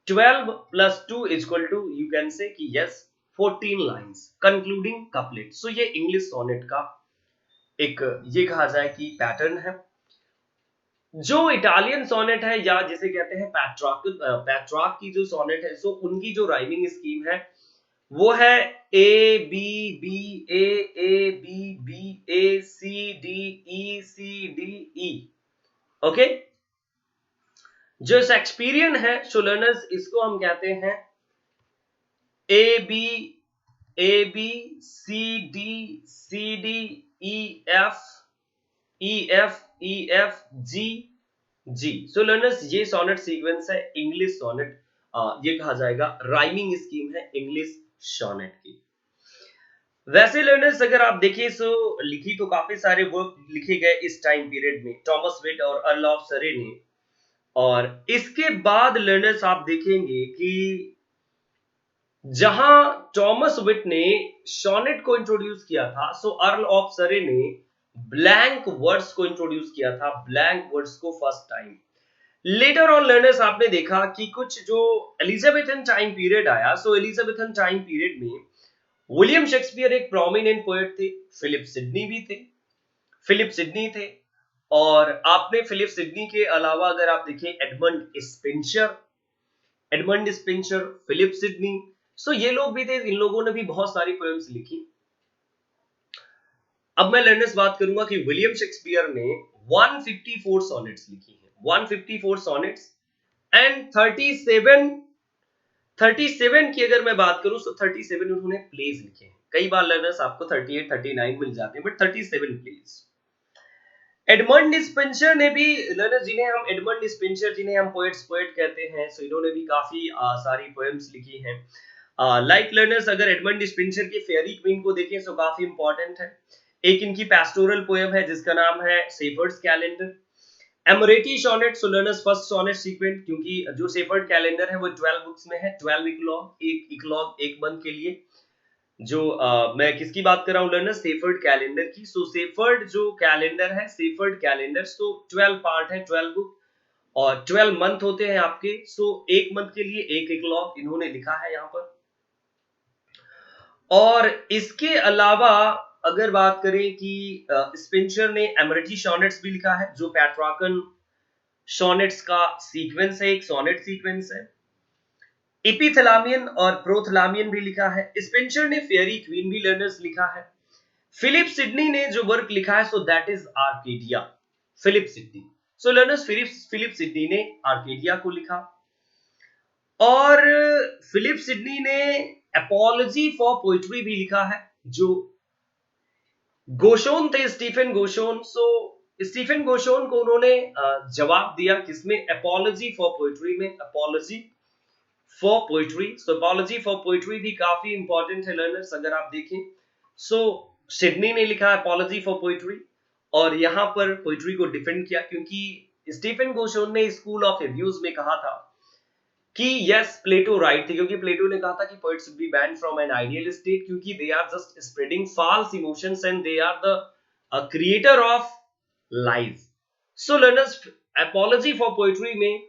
12 plus 2 is equal to, you can say कि yes 14 lines concluding couplet। सो ये इंग्लिश सोनेट का एक ये कहा जाए कि पैटर्न है। जो इटालियन सोनेट है या जिसे कहते हैं पैट्रार्क की जो सोनेट है सो उनकी जो राइमिंग स्कीम है वो है A B B A B B A C D E C D E. Okay, जो शेक्सपियरियन है सो लर्नर्स इसको हम कहते हैं A B C D E F G G. So learners ये सोनेट सीक्वेंस है इंग्लिश सोनेट, ये कहा जाएगा राइमिंग स्कीम है इंग्लिश सोनेट की। वैसे लर्नर्स अगर आप देखिए सो लिखी तो काफी सारे वर्क लिखे गए इस टाइम पीरियड में टॉमस विट और अर्ल ऑफ सरे ने। और इसके बाद लर्नर्स आप देखेंगे कि जहां टॉमस विट ने सोनेट को इंट्रोड्यूस किया था सो अर्ल ऑफ सरे ने ब्लैंक वर्ड्स को इंट्रोड्यूस किया था, ब्लैंक वर्ड्स को first time. Letter on learners आपने देखा कि कुछ जो एलिजाबेथन टाइम पीरियड आया, सो एलिजाबेथन टाइम पीरियड में विलियम शेक्सपियर एक प्रोमिनेंट पोएट थे, फिलिप सिडनी भी थे, फिलिप सिडनी थे। और आपने फिलिप सिडनी के अलावा अगर आप देखें एडमंड स्पेंसर, फिलिप सिडनी, सो ये लोग भी थे, इन लोगों ने भी बहुत सारी पोएम्स लिखी। अब मैं लर्नर्स बात करूंगा कि विलियम शेक्सपियर ने 154 सॉनेट्स लिखी हैं, 154 सॉनेट्स एंड 37 की अगर मैं बात करूं तो 37 उन्होंने प्लेज लिखे हैं। कई बार लर्नर्स आपको 38 39 मिल जाते हैं, बट 37 प्लेज। एडमंड स्पेंसर ने भी, लर्नर्स जिन्हें हम एडमंड स्पेंसर, जिन्हें हम पोएट कहते हैं, सो इन्होंने भी काफी सारी पोएम्स लिखी हैं। लाइक लर्नर्स अगर एडमंड स्पेंसर की फेयरी क्वीन को देखें सो काफी इंपॉर्टेंट है। एक इनकी पेस्टोरल पोएम है जिसका नाम है Shepherd's Calendar. Amoretti sonnet, so learners first sonnet sequence, क्योंकि जो सेफर्ड कैलेंडर है वो 12 बुक्स में है, 12 इकलॉग एक मंथ के लिए। जो मैं किसकी बात कर रहा हूँ लर्नर्स, सेफर्ड कैलेंडर की। सो सेफर्ड जो कैलेंडर है, सेफर्ड कैलेंडर, सो 12 पार्ट है, 12 बुक और 12 मंथ होते हैं आपके। सो एक मंथ के लिए एक इकलॉग इन्होंने लिखा है यहाँ पर। और इसके अलावा अगर बात करें कि स्पेंसर ने एमरेटी सोनेट्स भी लिखा है, जो पैट्राकन सोनेट्स का सीक्वेंस है, एक सोनेट सीक्वेंस है। एपिथैलामियन और प्रोथैलामियन भी लिखा है। स्पेंसर ने फेयरी क्वीन भी लर्नर्स लिखा है। फिलिप सिडनी ने जो वर्क लिखा है so that is Arcadia, Philip Sidney. So learners Philip Sidney ने आर्केडिया को लिखा। और फिलिप सिडनी ने एपोलॉजी फॉर पोइट्री भी लिखा है। जो गोशोन थे, स्टीफन गोशोन, सो स्टीफन गोशोन को उन्होंने जवाब दिया किसमें, एपोलॉजी फॉर पोइट्री में, apiology for poetry. So apiology for poetry भी काफी इंपॉर्टेंट है लर्नर्स अगर आप देखें। सो सिडनी ने लिखा एपोलॉजी फॉर पोइट्री और यहां पर पोइट्री को डिफेंड किया, क्योंकि स्टीफन गोशोन ने स्कूल ऑफ एब्यूज में कहा था कि यस प्लेटो राइट थे, क्योंकि प्लेटो ने कहा था कि poets should be banned from an ideal state, क्योंकि they are just spreading false emotions and they are the creator of lies. So learners Apology for Poetry में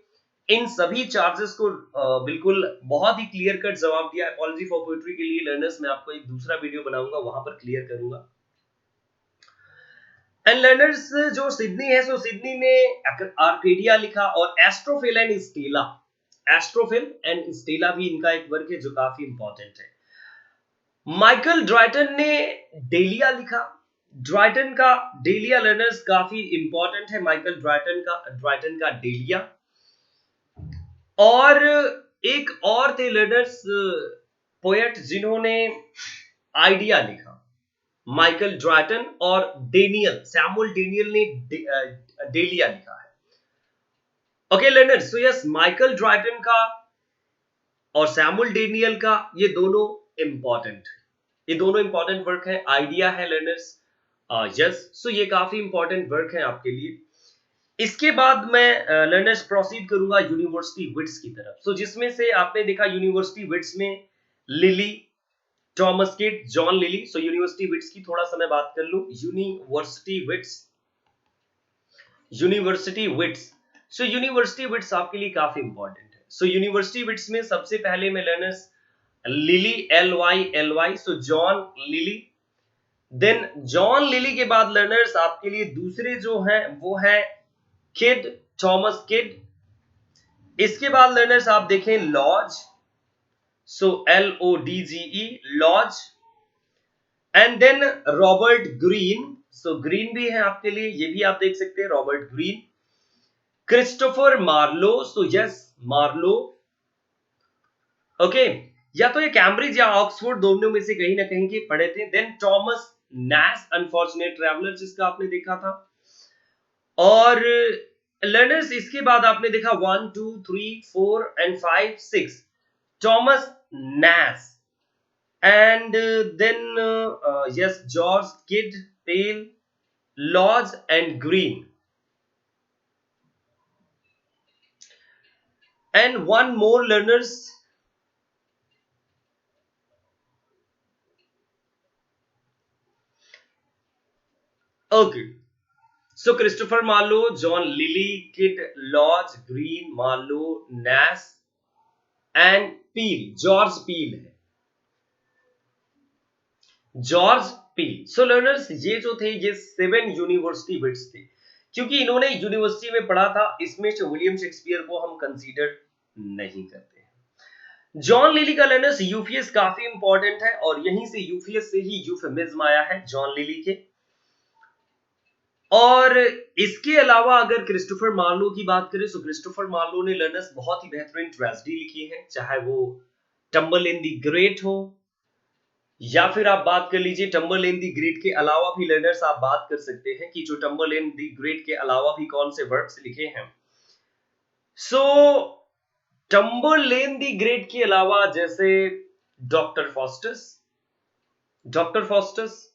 इन सभी चार्जेस को बिल्कुल बहुत ही क्लियर कट जवाब दिया। एपोलॉजी फॉर पोएट्री के लिए लर्नर्स मैं आपको एक दूसरा वीडियो बनाऊंगा, वहां पर क्लियर करूंगा। एंड लर्नर्स जो सिडनी है, सो सिडनी ने आर्केडिया लिखा और Astrophil and Stella, Astrophil and Stella भी इनका एक वर्क है जो काफी इंपॉर्टेंट है। माइकल ड्राइटन ने डेलिया लिखा। ड्राइटन का डेलिया लर्नर्स काफी इंपॉर्टेंट है, माइकल ड्राइटन का डेलिया। और एक और थे लर्नर्स पोएट जिन्होंने आइडिया लिखा, माइकल ड्राइटन और सैमुअल डेनियल ने डेलिया लिखा है। Okay learners, so yes Michael Drayton का और सैमुअल डेनियल का ये दोनों इंपॉर्टेंट वर्क है। आइडिया है लर्नर्स, यस, सो ये काफी इंपॉर्टेंट वर्क है आपके लिए। इसके बाद मैं लर्नर्स प्रोसीड करूंगा यूनिवर्सिटी विट्स की तरफ। सो जिसमें से आपने देखा यूनिवर्सिटी विट्स में Lyly, Thomas Kyd, John Lyly. So University Wits की थोड़ा सा मैं बात कर लूं। University Wits so University Wits आपके लिए काफी इंपॉर्टेंट है। सो यूनिवर्सिटी विट्स में सबसे पहले मैं learners Lyly, LY, so John Lyly. Then John Lyly के बाद लर्नर्स आपके लिए दूसरे जो हैं वो है किड, थॉमस किड। इसके बाद लर्नर्स आप देखें Lodge, so LODGE, Lodge. And then Robert Greene, so Greene भी है आपके लिए, ये भी आप देख सकते हैं, Robert Greene. Christopher Marlowe, so yes Marlowe, okay. या तो ये कैम्ब्रिज या ऑक्सफोर्ड दोनों में से कहीं ना कहीं के पढ़े थे। Then Thomas Nashe, unfortunate traveller, जिसका आपने देखा था। और लर्नर्स इसके बाद आपने देखा 1 2 3 4 and 5 6 Thomas Nash. And then yes George Kyd, Peele, Lodge and Greene. And one more learners, okay. So Christopher Marlowe, John Lyly, Kyd Lodge, Greene, Marlowe, Nash and Peele, George Peele है, George पील। सो learners ये जो थे ये 7 university bits थे, क्योंकि इन्होंने university में पढ़ा था, इसमें से विलियम शेक्सपियर को हम कंसीडर नहीं करते हैं। जॉन लिली का लर्नर्स यूफियस काफी इंपॉर्टेंट है और यहीं से यूफियस से ही यूफेमिज्म आया है जॉन लिली के। और इसके अलावा अगर क्रिस्टोफर मार्लो की बात करें तो क्रिस्टोफर मार्लो ने लर्नर्स बहुत ही बेहतरीन ट्रेजेडी लिखी है, चाहे वो टम्बल इन द ग्रेट हो, या फिर आप बात कर लीजिए टम्बल इन द ग्रेट के अलावा भी लर्नर्स आप बात कर सकते हैं कि जो टम्बल इन द ग्रेट के अलावा भी कौन से वर्क्स लिखे हैं। सो टम्बल इन द ग्रेट के अलावा जैसे doctor Faustus,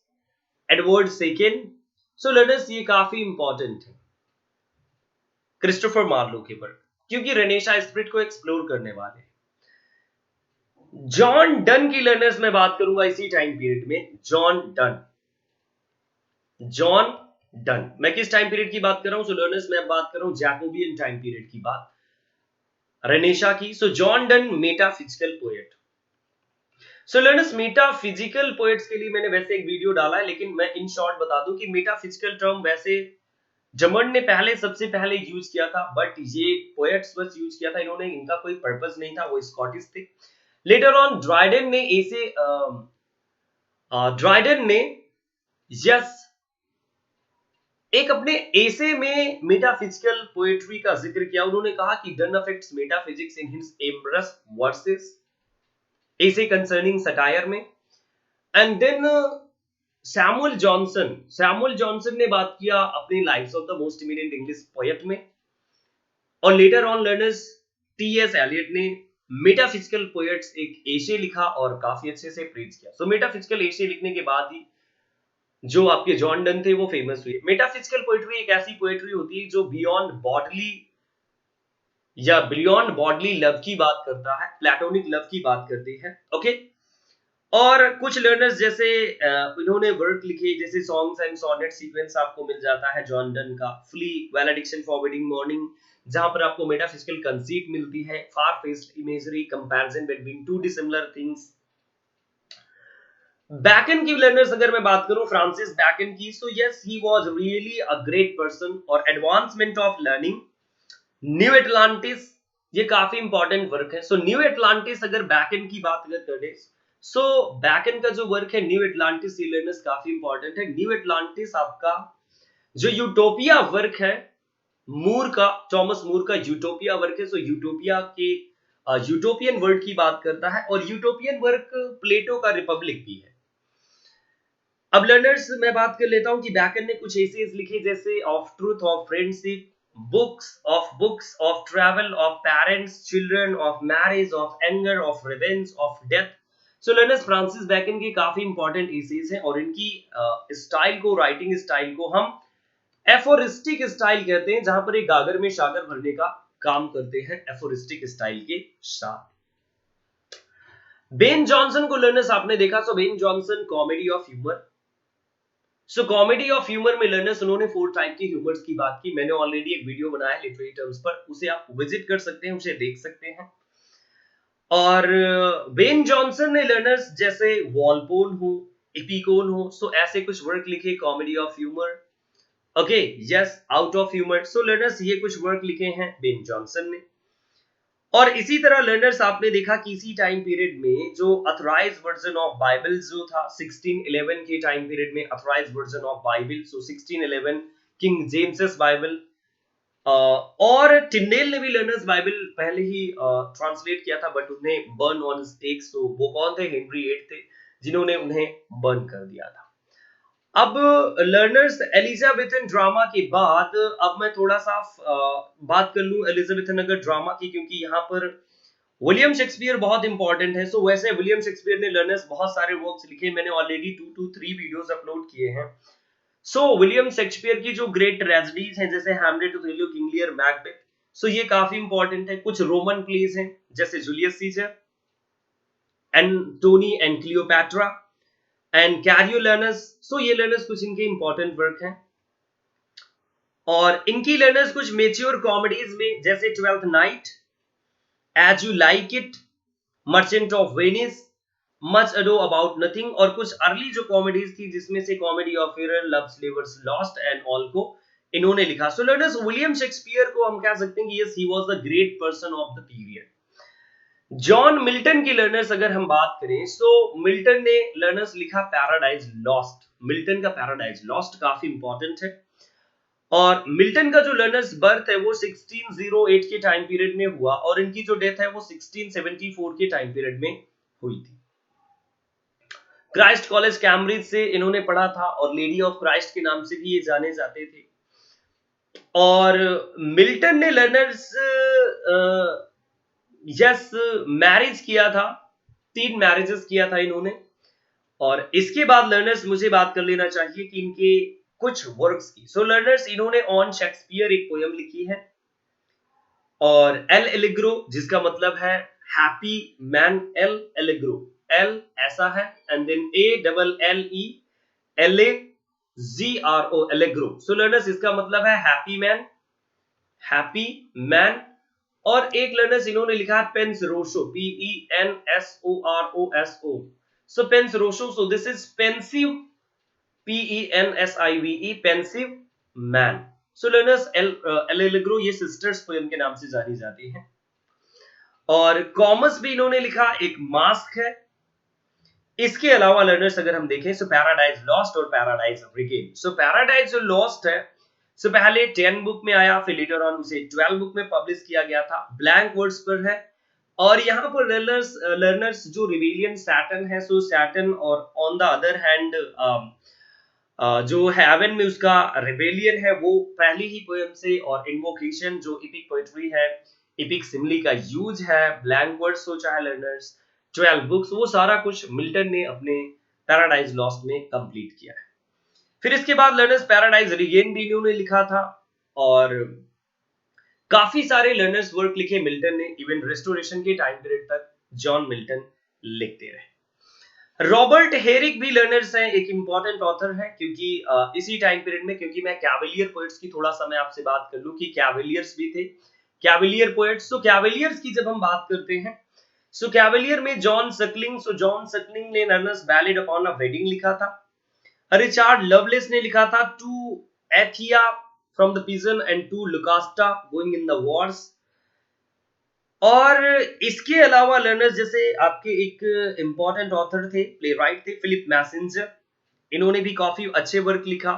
Edward second. So learners ये काफी इंपॉर्टेंट है क्रिस्टोफर मार्लो के वर्क, क्योंकि रेनेशा स्पिरिट को एक्सप्लोर करने वाले। जॉन डन की लर्नर्स में बात करूंगा इसी टाइम पीरियड में, जॉन डन। मैं किस टाइम पीरियड की बात कर रहा हूं? सो लर्नर्स मैं बात कर रहा हूं जैकोबियन टाइम पीरियड की बात, रेनेशा की। सो जॉन डन मेटाफिजिकल पोएट। सो लर्नर्स मेटाफिजिकल पोएट्स के लिए मैंने वैसे एक वीडियो डाला है, लेकिन मैं इन शॉर्ट बता दूं कि मेटाफिजिकल टर्म वैसे जमन ने सबसे पहले यूज किया था, बट ये पोएट्स बस यूज किया था इन्होंने, इनका कोई पर्पस नहीं था, वो स्कॉटिश थे। लेटर ऑन ड्राइडन ने यस एक अपने एसे में मेटाफिजिकल पोएट्री का जिक्र किया। उन्होंने कहा कि Donne affects metaphysics in his amorous verses, essay concerning satire में। एंड देन सैमुअल जॉनसन ने बात किया अपनी lives of the most imminent English poet में। और later on learners TS Eliot ने मेटाफिजिकल पोएट्स एक एसे लिखा और काफी अच्छे से प्रेज किया। सो मेटाफिजिकल एसे लिखने के बाद ही जो आपके जॉन डन थे वो फेमस हुए। मेटाफिजिकल पोएट्री एक ऐसी पोएट्री होती है जो बियॉन्ड बॉडली लव की बात करता है, प्लेटोनिक लव की बात करती है। ओके। और कुछ लर्नर्स जैसे इन्होंने वर्क लिखे, जैसे सॉन्ग्स एंड सोनेट सीक्वेंस आपको मिल जाता है जॉन डन का, फ्ली, वैलेडिक्शन फॉरवर्डिंग मॉर्निंग, जहां पर आपको मेटाफिजिकल कंसीट मिलती है, far fetched imagery, comparison between two dissimilar things. Bacon की लर्नर्स अगर मैं बात करूं, फ्रांसिस बैकन की, so yes he was really a great person. और advancement of learning, New Atlantis, ये काफी इंपॉर्टेंट वर्क है। सो न्यू एटलांटिस अगर बैकन की बात अगर करें, सो बैकन का जो वर्क है न्यू एटलांटिस, ये लर्नर्स काफी इंपॉर्टेंट है। न्यू एटलांटिस आपका जो यूटोपिया वर्क है टॉमस मूर का यूटोपिया वर्क है। सो यूटोपिया के यूटोपियन वर्ड की बात करता है, और यूटोपियन वर्क प्लेटो का रिपब्लिक भी है। अब लर्नर्स मैं बात कर लेता हूं कि बैकन ने कुछ एसेज लिखे, जैसे of truth, of friendship, books of travel, of parents, children, of marriage, of anger, of revenge, of death. So learners Francis bacon के काफी इंपॉर्टेंट एसेज हैं, और इनकी स्टाइल को, राइटिंग स्टाइल को हम एफोरिस्टिक स्टाइल कहते हैं, जहां पर एक गागर में सागर भरने का काम करते हैं एफोरिस्टिक स्टाइल के साथ। बेन जॉनसन को लर्नर्स आपने देखा, so Ben Jonson comedy of humour. So comedy of humour में लर्नर्स उन्होंने 4 टाइप के ह्यूमर्स की बात की। मैंने ऑलरेडी एक वीडियो बनाया है लिटरेरी टर्म्स पर, उसे आप विजिट कर सकते हैं, उसे देख सकते हैं। और बेन जॉनसन ने लर्नर्स जैसे वॉलपोल हो, एपिकोन हो, सो ऐसे कुछ वर्क लिखे comedy of humour. Okay, yes, out of humour. So learners ये कुछ वर्क लिखे हैं बेन जॉनसन ने। और इसी तरह लर्नर्स आपने देखा कि इसी टाइम पीरियड में जो अथराइज्ड वर्जन ऑफ बाइबल जो था 1611 के टाइम पीरियड में, Authorized Version of Bible, so 1611 King James Bible, और टिंडेल ने भी लर्नर्स बाइबल पहले ही ट्रांसलेट किया था, बट उन्हें बर्न ऑन स्टेक्स। तो वो कौन थे? हेनरी 8 थे, जिन्होंने उन्हें बर्न कर दिया था। अब लर्नर्स एलिजाबेथन ड्रामा के बाद अब मैं थोड़ा सा बात कर लूं एलिजाबेथन अगर ड्रामा की, क्योंकि यहाँ पर विलियम शेक्सपियर बहुत इंपॉर्टेंट है। सो वैसे विलियम शेक्सपियर ने लर्नर्स बहुत सारे वर्क्स लिखे, मैंने ऑलरेडी 2 to 3 वीडियोस अपलोड किए हैं। सो विलियम शेक्सपियर की जो ग्रेट ट्रेजेडीज हैं, जैसे Hamlet, Othello, King Lear, Macbeth, so ये काफी इंपॉर्टेंट है। कुछ रोमन प्लेज हैं जैसे Julius Caesar, Antony and Cleopatra and Coriolanus. So ये लर्नर्स कुछ इनके इंपॉर्टेंट वर्क हैं। और इनकी लर्नर्स कुछ मेच्योर कॉमेडीज में जैसे Twelfth Night, As You Like It, Merchant of Venice, Much Ado About Nothing, और कुछ अर्ली जो कॉमेडीज थी जिसमें से Comedy of Error, Love slivers Lost and all को इन्होंने लिखा। सो लर्नर्स विलियम शेक्सपियर को हम कह सकते हैं कि yes he was the great person of the period. John Milton की लर्नर्स अगर हम बात करें तो मिल्टन ने लर्नर्स लिखा पैराडाइज लॉस्ट। मिल्टन का पैराडाइज लॉस्ट काफी इंपॉर्टेंट है। और मिल्टन का जो लर्नर्स बर्थ है वो 1608 के टाइम पीरियड में हुआ और इनकी जो डेथ है वो 1674 के टाइम पीरियड में हुई थी। क्राइस्ट कॉलेज कैम्ब्रिज से इन्होंने पढ़ा था और लेडी ऑफ क्राइस्ट के नाम से भी ये जाने जाते थे। और मिल्टन ने लर्नर्स यस मैरिज किया था, 3 मैरिजेस किया था इन्होंने। और इसके बाद लर्नर्स मुझे बात कर लेना चाहिए कि इनके कुछ वर्क्स की। सो लर्नर्स इन्होंने ऑन शेक्सपियर एक पोयम लिखी है, और एल एलिग्रो जिसका मतलब है happy man, L Allegro, L ऐसा है and then A double L E L A G R O, Allegro. So learners इसका मतलब है हैप्पी मैन, हैप्पी मैन। और एक लर्नर्स इन्होंने लिखा है Penseroso, P E N S O R O S O. So Penseroso, so this is pensive, P E N S I V E, pensive man. So learners L Allegro ये sisters poem के नाम से जानी जाती हैं। और commerce भी इन्होंने लिखा, एक मास्क है। इसके अलावा लर्नर्स अगर हम देखें सो पैराडाइज लॉस्ट और पैराडाइज रिगेन। सो पैराडाइज जो लॉस्ट है सो पहले 10 बुक में आया, फिर लेटर ऑन उसे 12 बुक में पब्लिश किया गया था, ब्लैंक वर्ड्स पर है। और यहाँ पर लर्नर्स जो रिवेलियन सैटर्न है, सो सैटर्न, और ऑन द अदर हैंड जो हेवन में उसका रिवेलियन है वो पहली ही पोएम से, और इन्वोकेशन जो एपिक पोएट्री है, एपिक सिमिली का यूज है, ब्लैंक वर्ड्स हो चाहे लर्नर्स 12 बुक्स, वो सारा कुछ मिल्टन ने अपने पैराडाइज लॉस्ट में कंप्लीट किया है। फिर इसके बाद लर्नर्स पैराडाइज रिगेन भी इन्होंने लिखा था, और काफी सारे लर्नर्स वर्क लिखे मिल्टन ने, इवन रेस्टोरेशन के टाइम पीरियड तक जॉन मिल्टन लिखते रहे। रॉबर्ट हेरिक भी लर्नर्स हैं, एक इंपॉर्टेंट ऑथर है, क्योंकि इसी टाइम पीरियड में, क्योंकि मैं कैवेलियर पोएट्स की थोड़ा सा मैं आपसे बात कर लूं कि कैवेलियर्स भी थे, कैवेलियर पोएट्स। तो कैवेलियर्स की जब हम बात करते हैं सो कैवेलियर में John Suckling, so John Suckling ने learners Ballad upon a Wedding लिखा था। रिचार्ड लवलेस ने लिखा था To Althea from the Prison and To Lucasta Going in the Wars. और इसके अलावा लर्नर्स जैसे आपके एक इंपॉर्टेंट ऑथर थे, प्ले राइट थे, फिलिप मैसेंजर, इन्होंने भी काफी अच्छे वर्क लिखा।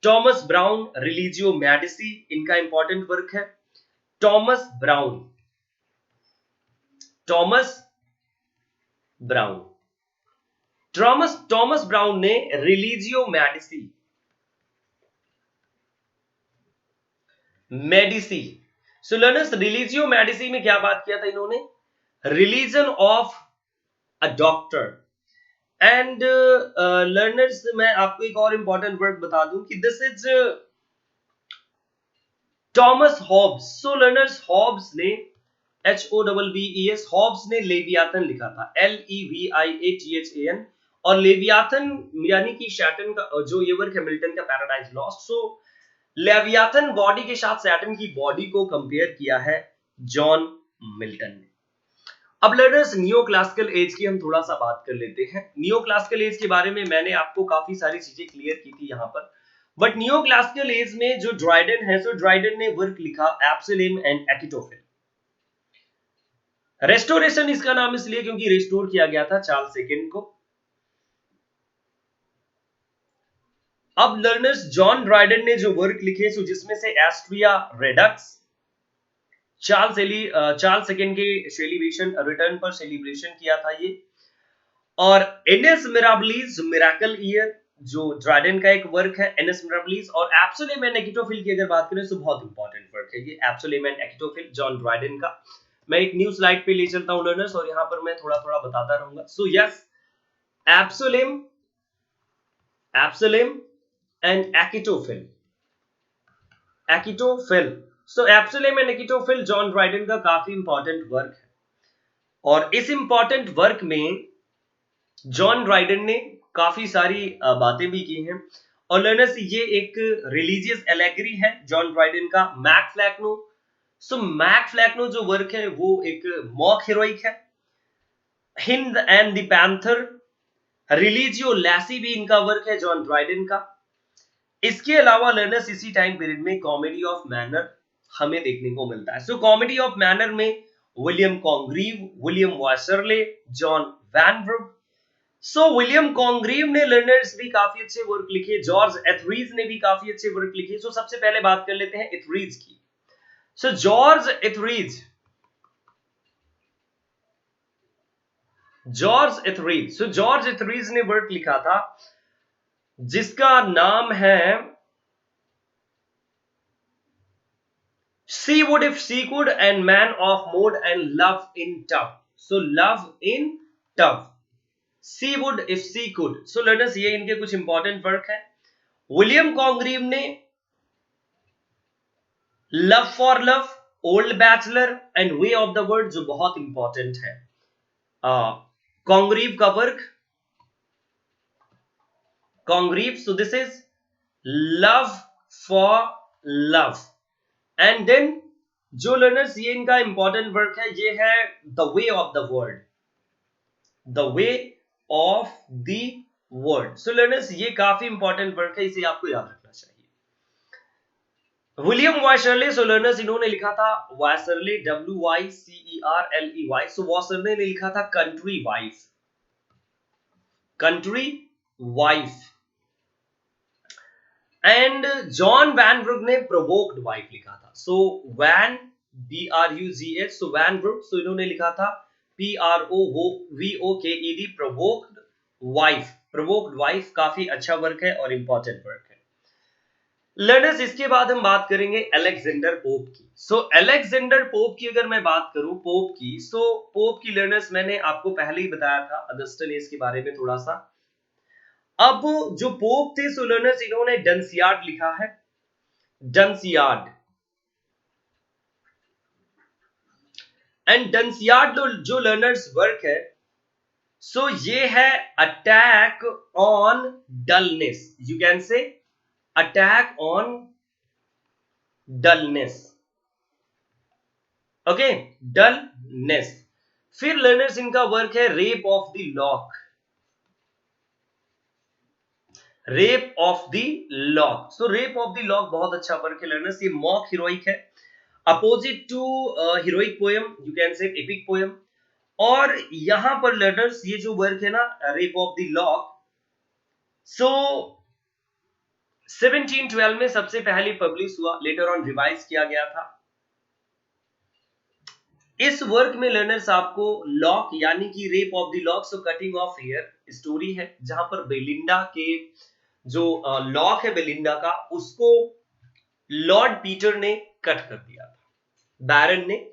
टॉमस ब्राउन, रिलीजियो मैडिसी इनका इंपॉर्टेंट वर्क है। Thomas Browne, Thomas Browne, Thomas Browne ने Religio Medici, Medici. So learners Religio Medici में क्या बात किया था इन्होंने, religion of a doctor. And learners मैं आपको एक और इंपॉर्टेंट वर्ड बता दूं कि this is Thomas Hobbes. So learners Hobbes ने HOBBES, हॉब्स ने लेवियाथन लिखा था, LEVIATHAN। और लेवियाथन यानी कि शैटन का जो ये वर्क है मिल्टन का पैराडाइज लॉस्ट। सो लेवियाथन बॉडी के साथ सैटर्न की बॉडी को कंपेयर किया है जॉन मिल्टन ने। अब लर्नर्स नियो क्लासिकल एज की हम थोड़ा सा बात कर लेते हैं। नियो क्लासिकल एज के बारे में मैंने आपको काफी सारी चीजें क्लियर की थी यहाँ पर, बट नियो क्लासिकल एज में जो ड्राइडन है, सो ड्राइडन ने वर्क लिखा एब्सोलिम एंड एक्टोफिल। रेस्टोरेशन इसका नाम इसलिए क्योंकि रिस्टोर किया गया था चार्ल्स सेकंड को। अब लर्नर्स जॉन ड्राइडन ने जो वर्क लिखे सो जिसमें से एस्ट्रिया रेडक्स, चार्ल्स सेकंड के सेलिब्रेशन रिटर्न पर सेलिब्रेशन किया था ये। और एनेस मिराबलिस, मिरेकल ईयर जो ड्राइडन का एक वर्क है, एनेस मिराबलिस। और एब्सोलिम एंड एक्टोफिल की अगर बात करें तो बहुत इंपॉर्टेंट वर्क है ये एब्सोलिम एंड एक्टोफिल जॉन ड्राइडन का। मैं एक न्यू स्लाइड पे ले चलता हूं लर्नर्स, और यहां पर मैं थोड़ा थोड़ा बताता रहूंगा। So yes, Absalom, Absalom and Achitophel, Achitophel. So Absalom and Achitophel John Dryden का काफी इंपॉर्टेंट वर्क है। और इस इंपॉर्टेंट वर्क में जॉन ड्राइडन ने काफी सारी बातें भी की हैं। और लर्नर्स ये एक रिलीजियस एलेगरी है जॉन ड्राइडन का। मैक फ्लैकनो, सो मैक फ्लैकनो जो वर्क है वो एक मॉक हीरोइक है। Hind and the panther, religio लैसी भी इनका वर्क है जॉन ड्राइडन का। इसके अलावा लर्नर्स इसी टाइम पीरियड में कॉमेडी ऑफ मैनर हमें देखने को मिलता है। सो कॉमेडी ऑफ मैनर में William Congreve, William Wycherley, John Vanbrugh. So William Congreve ने लर्नर्स भी काफी अच्छे वर्क लिखे, जॉर्ज एथरीज ने भी काफी अच्छे वर्क लिखे। सो सबसे पहले बात कर लेते हैं एथरीज की। सो जॉर्ज एथरीज, जॉर्ज एथरीज ने वर्क लिखा था जिसका नाम है She would if she could and man of mode and love in tough. So love in tough. She would if she could. So learners ये इनके कुछ इंपॉर्टेंट वर्क है। विलियम कॉन्ग्रीव ने love for love, old bachelor and way of the world जो बहुत important है। Congreve का work, Congreve, so this is love for love. And then जो लर्नर्स ये इनका इंपॉर्टेंट वर्क है ये है the way of the world, the way of the world. So learners ये काफी इंपॉर्टेंट वर्क है, इसे आपको याद रखना चाहिए। विलियम वासरले, सो लर्नर्स इन्होंने लिखा था वासरले, WYCERLEY। सो वासरले ने लिखा था Country Wife, Country Wife. And John Vanbrugh ने प्रोवोक्ड वाइफ लिखा था। So Van, BRUGH, so Vanbrugh, so इन्होंने लिखा था PROVOKED, Provoked Wife. Provoked Wife काफी अच्छा वर्क है और इंपॉर्टेंट वर्क है। लर्नर्स इसके बाद हम बात करेंगे अलेक्जेंडर पोप की। सो अलेक्जेंडर पोप की अगर मैं बात करूं, पोप की, सो पोप की लर्नर्स मैंने आपको पहले ही बताया था अगस्टिन के बारे में थोड़ा सा। अब जो पोप थे सो लर्नर्स इन्होंने डंसियार्ड लिखा है, डंसियार्ड। एंड डंसियार्ड जो लर्नर्स वर्क है सो ये है attack on dullness, you can say attack on dullness, okay, dullness. फिर लर्नर्स इनका वर्क है rape of the lock, rape of the lock. So rape of the lock बहुत अच्छा वर्क है लर्नर्स, ये मॉक हीरोइक है, opposite to heroic poem, you can say epic poem. और यहां पर लर्नर्स ये जो वर्क है ना rape of the lock, so 1712 में सबसे पहले पब्लिश हुआ, लेटर ऑन रिवाइज किया गया था। इस वर्क में लर्नर्स आपको लॉक यानी कि rape of the lock, so cutting of hair story है, जहां पर बेलिंडा के जो लॉक है बेलिंडा का, उसको लॉर्ड पीटर ने कट कर दिया था, बैरन ने,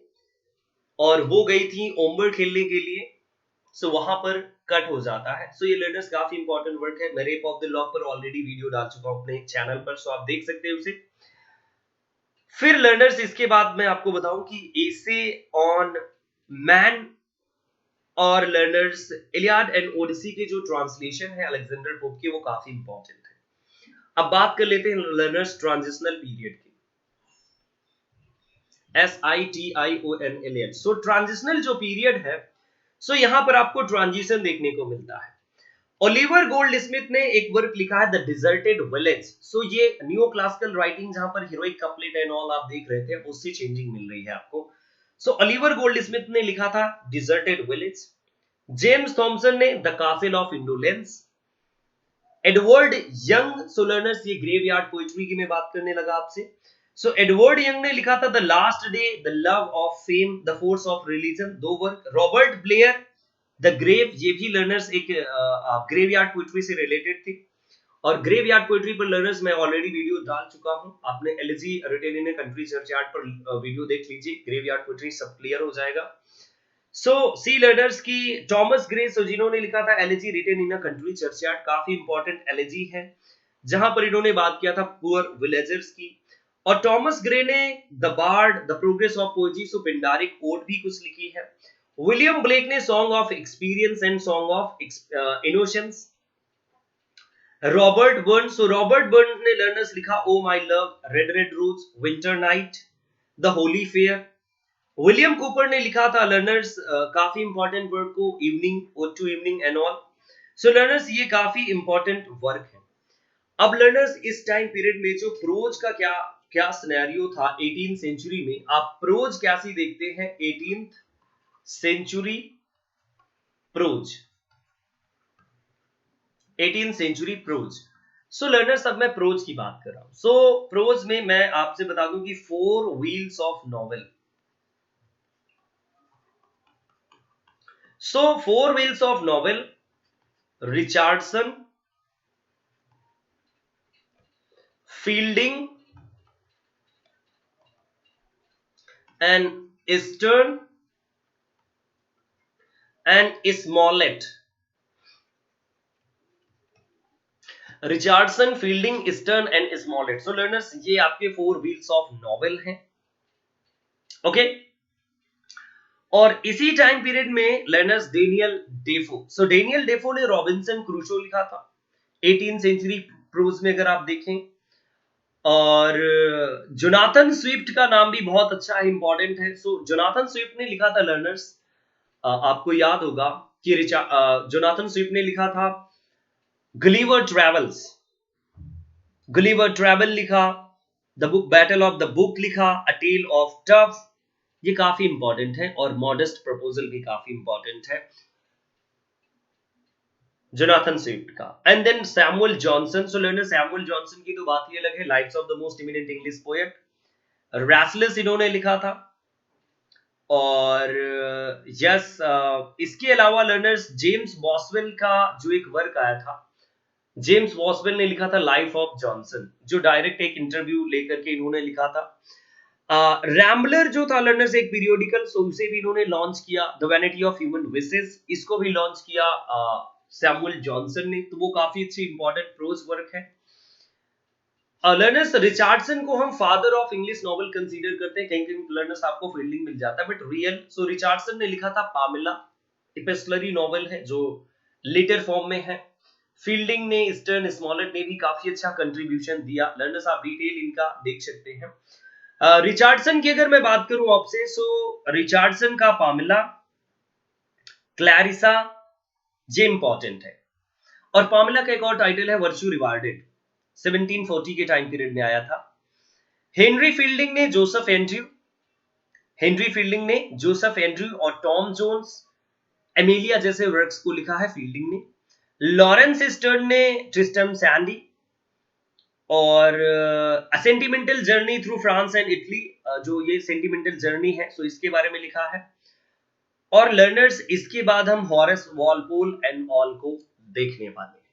और वो गई थी ओम्बर खेलने के लिए, सो वहां पर कट हो जाता है। सो ये लर्नर्स काफी इंपॉर्टेंट वर्क है। मैं रेप ऑफ द लॉक पर ऑलरेडी वीडियो डाल चुका हूं अपने चैनल पर, सो आप देख सकते हैं उसे। फिर लर्नर्स इसके बाद मैं आपको बताऊं कि एसे ऑन मैन और लर्नर्स इलियाड एंड ओडिसी के जो ट्रांसलेशन है अलेक्जेंडर पोप के, वो काफी इंपॉर्टेंट है। अब बात कर लेते हैं लर्नर्स ट्रांजिशनल पीरियड की, SITIONLH। सो ट्रांजिशनल जो पीरियड है सो यहां पर आपको ट्रांजिशन देखने को मिलता है। ओलिवर गोल्ड स्मिथ ने एक वर्क लिखा है द डिजर्टेड विलेज। सो ये न्यू क्लासिकल राइटिंग जहां पर हीरोइक कपलेट एंड ऑल आप देख रहे थे, उससे चेंजिंग मिल रही है आपको। सो ओलिवर गोल्ड स्मिथ ने लिखा था डिजर्टेड विलेज। जेम्स थॉमसन ने the कासिल of indolence. Edward young, so learners ये ग्रेवयार्ड पोएट्री की मैं बात करने लगा आपसे। सो एडवर्ड यंग ने लिखा था The Last Day, The Love of Fame, The Force of Religion, दो work. Robert Blair The Grave, ये भी लर्नर्स एक ग्रेवयार्ड पोएट्री से रिलेटेड थी। और ग्रेवयार्ड पोएट्री पर लर्नर्स मैं ऑलरेडी वीडियो डाल चुका हूं, आपने elegy written in country churchyard पर वीडियो देख लीजिए, ग्रेवयार्ड पोएट्री सब क्लियर हो जाएगा। सो सी लर्नर्स की थॉमस ग्रे, सो जिन्होंने लिखा था elegy written in country churchyard, काफी इंपॉर्टेंट एलिजी है जहां पर इन्होंने बात किया था पुअर विलेजर्स की। और थॉमस ग्रे ने The Bard, The Progress of Poetry, so Pindaric ode भी कुछ लिखी है। विलियम ब्लेक ने Song of Experience and Song of Innocence. Robert Burn, so Robert Burn ने लर्नर्स लिखा O My Love, Red Red Rose, Winter Night, The Holy Fair. William Cowper ने लिखा था लर्नर्स काफी इंपॉर्टेंट वर्क को, evening, Ode to Evening and all. So learners ये काफी important work है। अब लर्नर्स इस टाइम पीरियड में जो प्रोज का क्या क्या सिनेरियो था 18th सेंचुरी में, आप प्रोज कैसी देखते हैं 18th century prose, 18th century prose. So learners अब मैं प्रोज की बात कर रहा हूं। सो प्रोज में मैं आपसे बता दूं कि four wheels of novel. So four wheels of novel, Richardson, fielding and eastern and Smollett. Richardson, fielding, eastern and Smollett. So learners ये आपके फोर व्हील्स ऑफ नॉवेल हैं। ओके और इसी टाइम पीरियड में लर्नर्स डेनियल डेफो, सो Daniel Dafoe ने Robinson Crusoe लिखा था 18th century pros में अगर आप देखें। और जोनाथन स्विफ्ट का नाम भी बहुत अच्छा है, इंपॉर्टेंट है। सो जोनाथन स्विफ्ट ने लिखा था लर्नर्स, आपको याद होगा कि जोनाथन स्विफ्ट ने लिखा था गलीवर ट्रेवल्स, गलीवर ट्रेवल लिखा, the book battle of the book लिखा, अ टेल ऑफ टफ, ये काफी इंपॉर्टेंट है। और मॉडेस्ट प्रपोजल भी काफी इंपॉर्टेंट है जोनाथन स्विफ्ट का। And then Samuel Johnson, so learner Samuel Johnson की तो बात ही अलग है, Lives of the most imminent English Poet. Rasselas इन्होंने लिखा था। और यस इसके अलावा लर्नर्स जेम्स बॉसवेल का जो एक वर्क आया था, जेम्स बॉसवेल ने लिखा था लाइफ ऑफ जॉनसन, जो डायरेक्ट एक इंटरव्यू लेकर के इन्होंने लिखा था। रैम्बलर जो था लर्नर्स एक पीरियोडिकल, सो उसे भी इन्होंने लॉन्च किया। The vanity of human wishes, इसको भी लॉन्च किया सैमुअल जॉनसन ने। तो वो काफी अच्छी इंपॉर्टेंट प्रोज वर्क है। लर्नर्स रिचार्डसन को हम father of English novel consider करते हैं, कहीं कहीं लर्नर्स आपको फील्डिंग मिल जाता है बट रियल। सो रिचार्डसन ने लिखा था पामेला, इपिस्टलरी नॉवेल है जो लेटर फॉर्म में है। फील्डिंग ने, ईस्टर्न स्मॉलेट ने भी काफी अच्छा कंट्रीब्यूशन दिया। लर्नर्स आप डिटेल इनका देख सकते हैं। रिचार्डसन की अगर मैं बात करूं आपसे, सो रिचार्डसन का पामेला, क्लैरिसा, ये इंपॉर्टेंट है। और पामेला का एक और टाइटल है वर्च्यू रिवार्डेड, 1740 के टाइम पीरियड में आया था। हेनरी फील्डिंग ने जोसेफ एंड्रयू, हेनरी फील्डिंग ने जोसेफ एंड्रयू और टॉम जोन्स, एमिलिया जैसे वर्क्स को लिखा है फील्डिंग ने। लॉरेंस ईस्टर्न ने ट्रिस्टम सैंडी और sentimental journey through France and Italy, जो ये सेंटिमेंटल जर्नी है, सो इसके बारे में लिखा है। और लर्नर्स इसके बाद हम हॉरेस वॉलपोल एंड ऑल को देखने वाले हैं।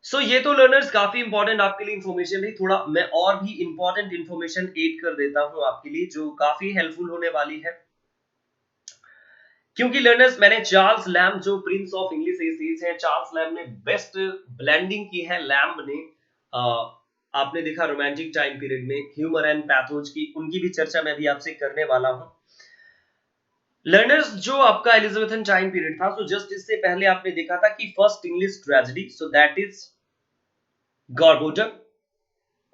सो ये तो लर्नर्स काफी इंपॉर्टेंट आपके लिए इंफॉर्मेशन है। थोड़ा मैं और भी इंपॉर्टेंट इंफॉर्मेशन ऐड कर देता हूं आपके लिए, जो काफी हेल्पफुल होने वाली है। क्योंकि लर्नर्स मैंने चार्ल्स लैम्ब, जो प्रिंस ऑफ इंग्लिश एसेज हैं, चार्ल्स लैम्ब ने बेस्ट ब्लेंडिंग की है। लैम्ब ने आपने देखा रोमांटिक टाइम पीरियड में ह्यूमर एंड पैथोज की, उनकी भी चर्चा मैं भी आपसे करने वाला हूं। लर्नर्स जो आपका एलिजाबेथन टाइम पीरियड था, सो जस्ट इससे पहले आपने देखा था कि first English tragedy, so that is Gorboduc,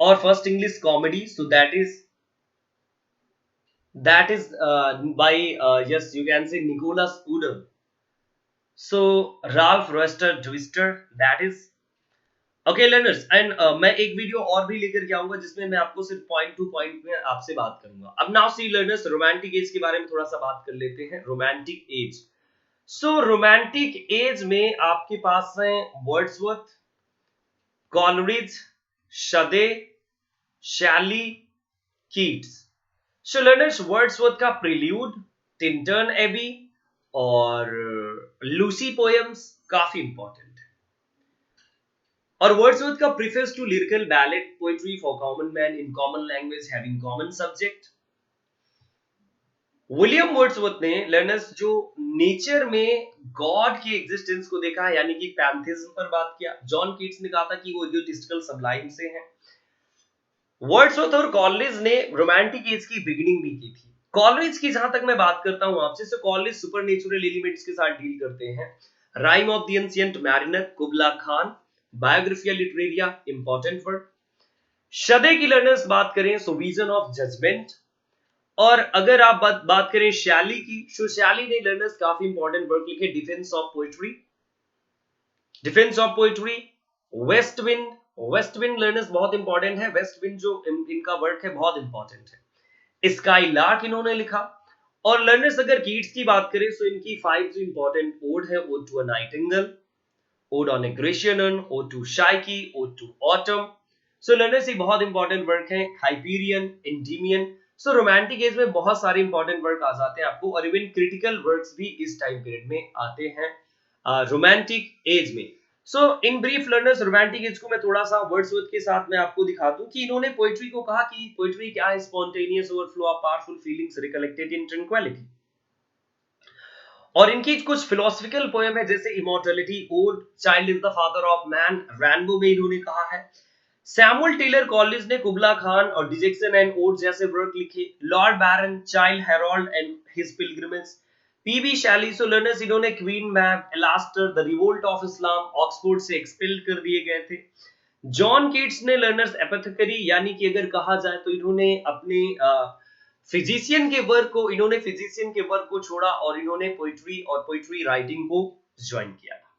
और first English comedy, so that is by yes you can say Nicholas Udall. So Ralph Roester Twister, that is okay learners। and मैं एक video और भी लेकर के आऊंगा जिसमें मैं आपको सिर्फ पॉइंट टू पॉइंट में आपसे बात करूंगा। अब now see learners, romantic age के बारे में थोड़ा सा बात कर लेते हैं। Romantic age, so romantic age में आपके पास है वर्ड्सवर्थ, कॉलरिज, शदे, Shelley, Keats. So learners Wordsworth का प्रिल्यूड, टिंटर्न एबी और लूसी पोएम्स काफी इंपॉर्टेंट है। और वर्ड्सवर्थ का preface to lyrical ballad, poetry for common man in common language having common subject. William Wordsworth ने लर्नर्स जो nature में गॉड की एग्जिस्टेंस को देखा है, यानी कि पैंथिज्म पर बात किया। जॉन कीट्स ने कहा था कि वो इगोटिस्टिकल सबलाइम से हैं। वर्ड्सवर्थ और कॉलरिज ने रोमांटिक एज की बिगिनिंग भी की थी। कॉलरिज की जहां तक मैं बात करता हूं आपसे, तो कॉलरिज सुपरनेचुरल एलिमेंट्स के साथ डील करते हैं। Rime of the Ancient Mariner, Kubla Khan, Biographia Literaria important work. शदे की लर्नर्स बात करें सो विजन ऑफ जजमेंट। और अगर आप बात करें शैली की, सो शैली ने लर्नर्स काफी इंपॉर्टेंट वर्क लिखे, defence of poetry, defence of poetry. West wind, west wind learners बहुत इंपॉर्टेंट है, वेस्ट विंड जो इनका वर्क है बहुत इंपॉर्टेंट है। स्काई लार्क इन्होंने लिखा। और लर्नर्स अगर कीट्स की बात करें सो इनकी 5 जो इंपॉर्टेंट ओड है, Ode to a Nightingale, Ode on a Grecian, Ode to Psyche, Ode to Autumn. So learners ये बहुत इंपॉर्टेंट वर्क है। Hyperion, Endymion. So romantic age में बहुत सारे इंपॉर्टेंट वर्क आ जाते हैं आपको, और इवन क्रिटिकल वर्क्स भी इस टाइम पीरियड में आते हैं रोमांटिक एज में। So in brief learners, romantic age को मैं थोड़ा सा वर्ड्सवर्थ के साथ मैं आपको दिखा दूं कि इन्होंने पोएट्री को कहा कि पोएट्री क्या है, spontaneous overflow of powerful feelings recollected in tranquillity. और इनकी कुछ फिलोसफिकल पोएम है जैसे immortality, ode, child is the father of man, rainbow में इन्होंने कहा है। सैमुअल टेलर कॉलिंस ने कुबला खान और डिजेक्सन एंड ओड जैसे वर्क लिखे। Lord Byron, Childe Harold and his Pilgrimage. PB Shelley, so learners इन्होंने Queen Mab, Alastor, The Revolt of Islam, Oxford से एक्सपेल्ड कर दिए गए थे। जॉन कीट्स ने लर्नर्स एपिथेकेरी, यानी कि अगर कहा जाए तो इन्होंने अपने फिजिशियन के वर्क को, इन्होंने फिजिशियन के वर्क को छोड़ा और इन्होंने पोइट्री और पोइट्री राइटिंग को ज्वाइन किया था।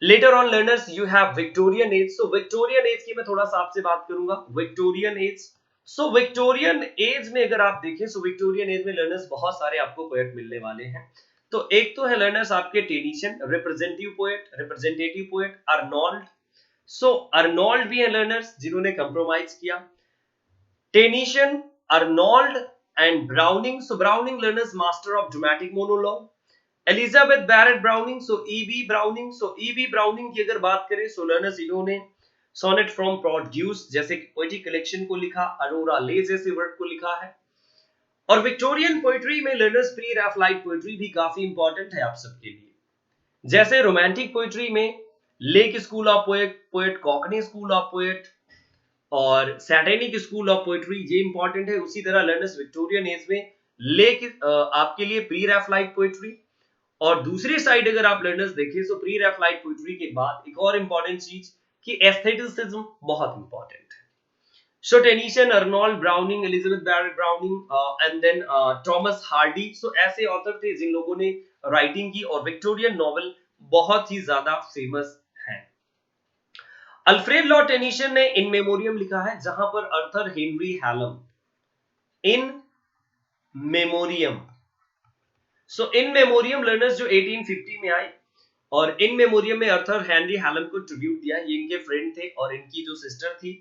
Letter on learners you have Victorian age. So Victorian age की मैं थोड़ा सा आपसे बात करूंगा। विक्टोरियन एज, सो विक्टोरियन एज में अगर आप देखें सो विक्टोरियन एज में लर्नर्स बहुत सारे आपको पोएट मिलने वाले हैं। तो एक तो है लर्नर्स आपके Tennyson, representative poet Arnold. So Arnold भी है लर्नर्स जिन्होंने कंप्रोमाइज किया। Tennyson, Arnold and Browning. So Browning learners master of dramatic monologue. Elizabeth Barrett Browning, so EB Browning. So EB Browning की अगर बात करें सो लर्नर्स इन्होंने सोनेट फ्रॉम प्रोड्यूस जैसे पोएट्री कलेक्शन को लिखा, अरोरा ले जैसे वर्क को लिखा है। और विक्टोरियन पोएट्री में लर्नर्स प्री रैफलाइट पोएट्री भी काफी इंपॉर्टेंट है आप सबके लिए। जैसे रोमांटिक पोएट्री में lake school of poet, Cockney school of poet और सैटेनिक स्कूल ऑफ पोएट्री, ये इंपॉर्टेंट है। उसी तरह लर्नर्स विक्टोरियन एज में लेक आपके लिए प्री रैफलाइट पोएट्री। और दूसरी साइड अगर आप लर्नर्स देखें तो प्री रैफलाइट पोएट्री के बाद एक और इंपॉर्टेंट चीज कि एस्थेटिसिज्म बहुत इंपॉर्टेंट है। So Tennyson, Arnold, Browning, Elizabeth Barrett Browning and then Thomas Hardy. So ऐसे ऑथर थे जिन लोगों ने राइटिंग की, और विक्टोरियन नॉवेल बहुत ही ज्यादा फेमस है। अल्फ्रेड लॉर्ड टेनिसन ने इन मेमोरियम लिखा है, जहां पर अर्थर हेनरी हैलम, इन मेमोरियम। सो इन मेमोरियम लर्नर्स जो 1850 में आई, और इन मेमोरियम में अर्थर हेनरी हैलम को ट्रिब्यूट दिया। ये इनके फ्रेंड थे और इनकी जो सिस्टर थी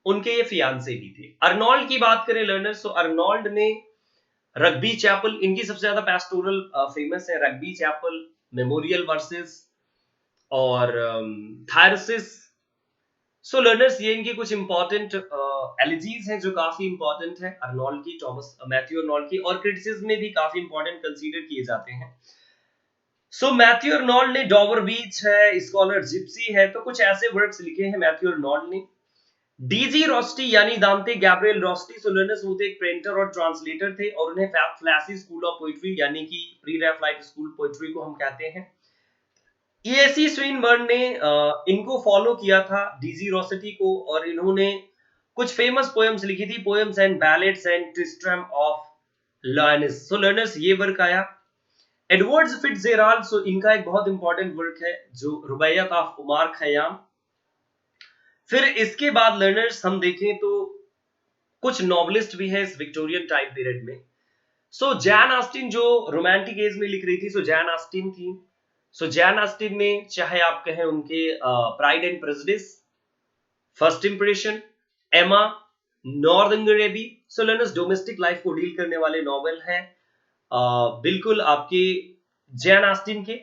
उनके ये फियांसे भी थे। अर्नोल्ड की बात करें लर्नर्स, तो अर्नोल्ड ने रग्बी चैपल, इनकी सबसे ज्यादा पेस्टोरल फेमस है, रग्बी चैपल, मेमोरियल वर्सेस और थायरसिस। सो लर्नर्स ये इनकी कुछ इंपॉर्टेंट एलिजीज हैं जो काफी इंपॉर्टेंट है अर्नोल्ड की, थॉमस मैथ्यू अर्नोल्ड की, और क्रिटिसिज्म में भी काफी इंपॉर्टेंट कंसीडर किए जाते हैं। सो मैथ्यू अर्नोल्ड ने डॉवर बीच है, स्कॉलर जिप्सी है, तो कुछ ऐसे वर्क्स लिखे हैं मैथ्यू अर्नोल्ड ने। डीजी रोस्टी यानी दांते गैब्रियल रोस्टी, सो लर्नर्स वो एक पेंटर और ट्रांसलेटर थे, और उन्हें फ्लैसी स्कूल ऑफ पोएट्री यानी कि प्री रैफलाइट स्कूल पोएट्री को हम कहते हैं। ईएसी स्विनबर्न ने इनको फॉलो किया था, डीजी रोस्टी को, और इन्होंने कुछ फेमस पोएम्स लिखी थी, poems and ballads and Tristram of Lyonnesse. So learners ये वर्क आया। एडवर्ड्स फिट्जजेराल्ड, सो इनका एक बहुत इंपॉर्टेंट वर्क है जो रुबैयत ऑफ उमार खयाम। फिर इसके बाद लर्नर्स हम देखें तो कुछ नॉवलिस्ट भी हैं इस विक्टोरियन टाइम पीरियड में। सो जैन ऑस्टिन जो रोमांटिक एज में लिख रही थी, सो जैन ऑस्टिन थी। सो जैन ऑस्टिन ने, चाहे आप कहें उनके pride and prejudice, first impression, Emma, northern, so learners domestic life को डील करने वाले नॉवेल हैं बिल्कुल आपके जैन ऑस्टिन के।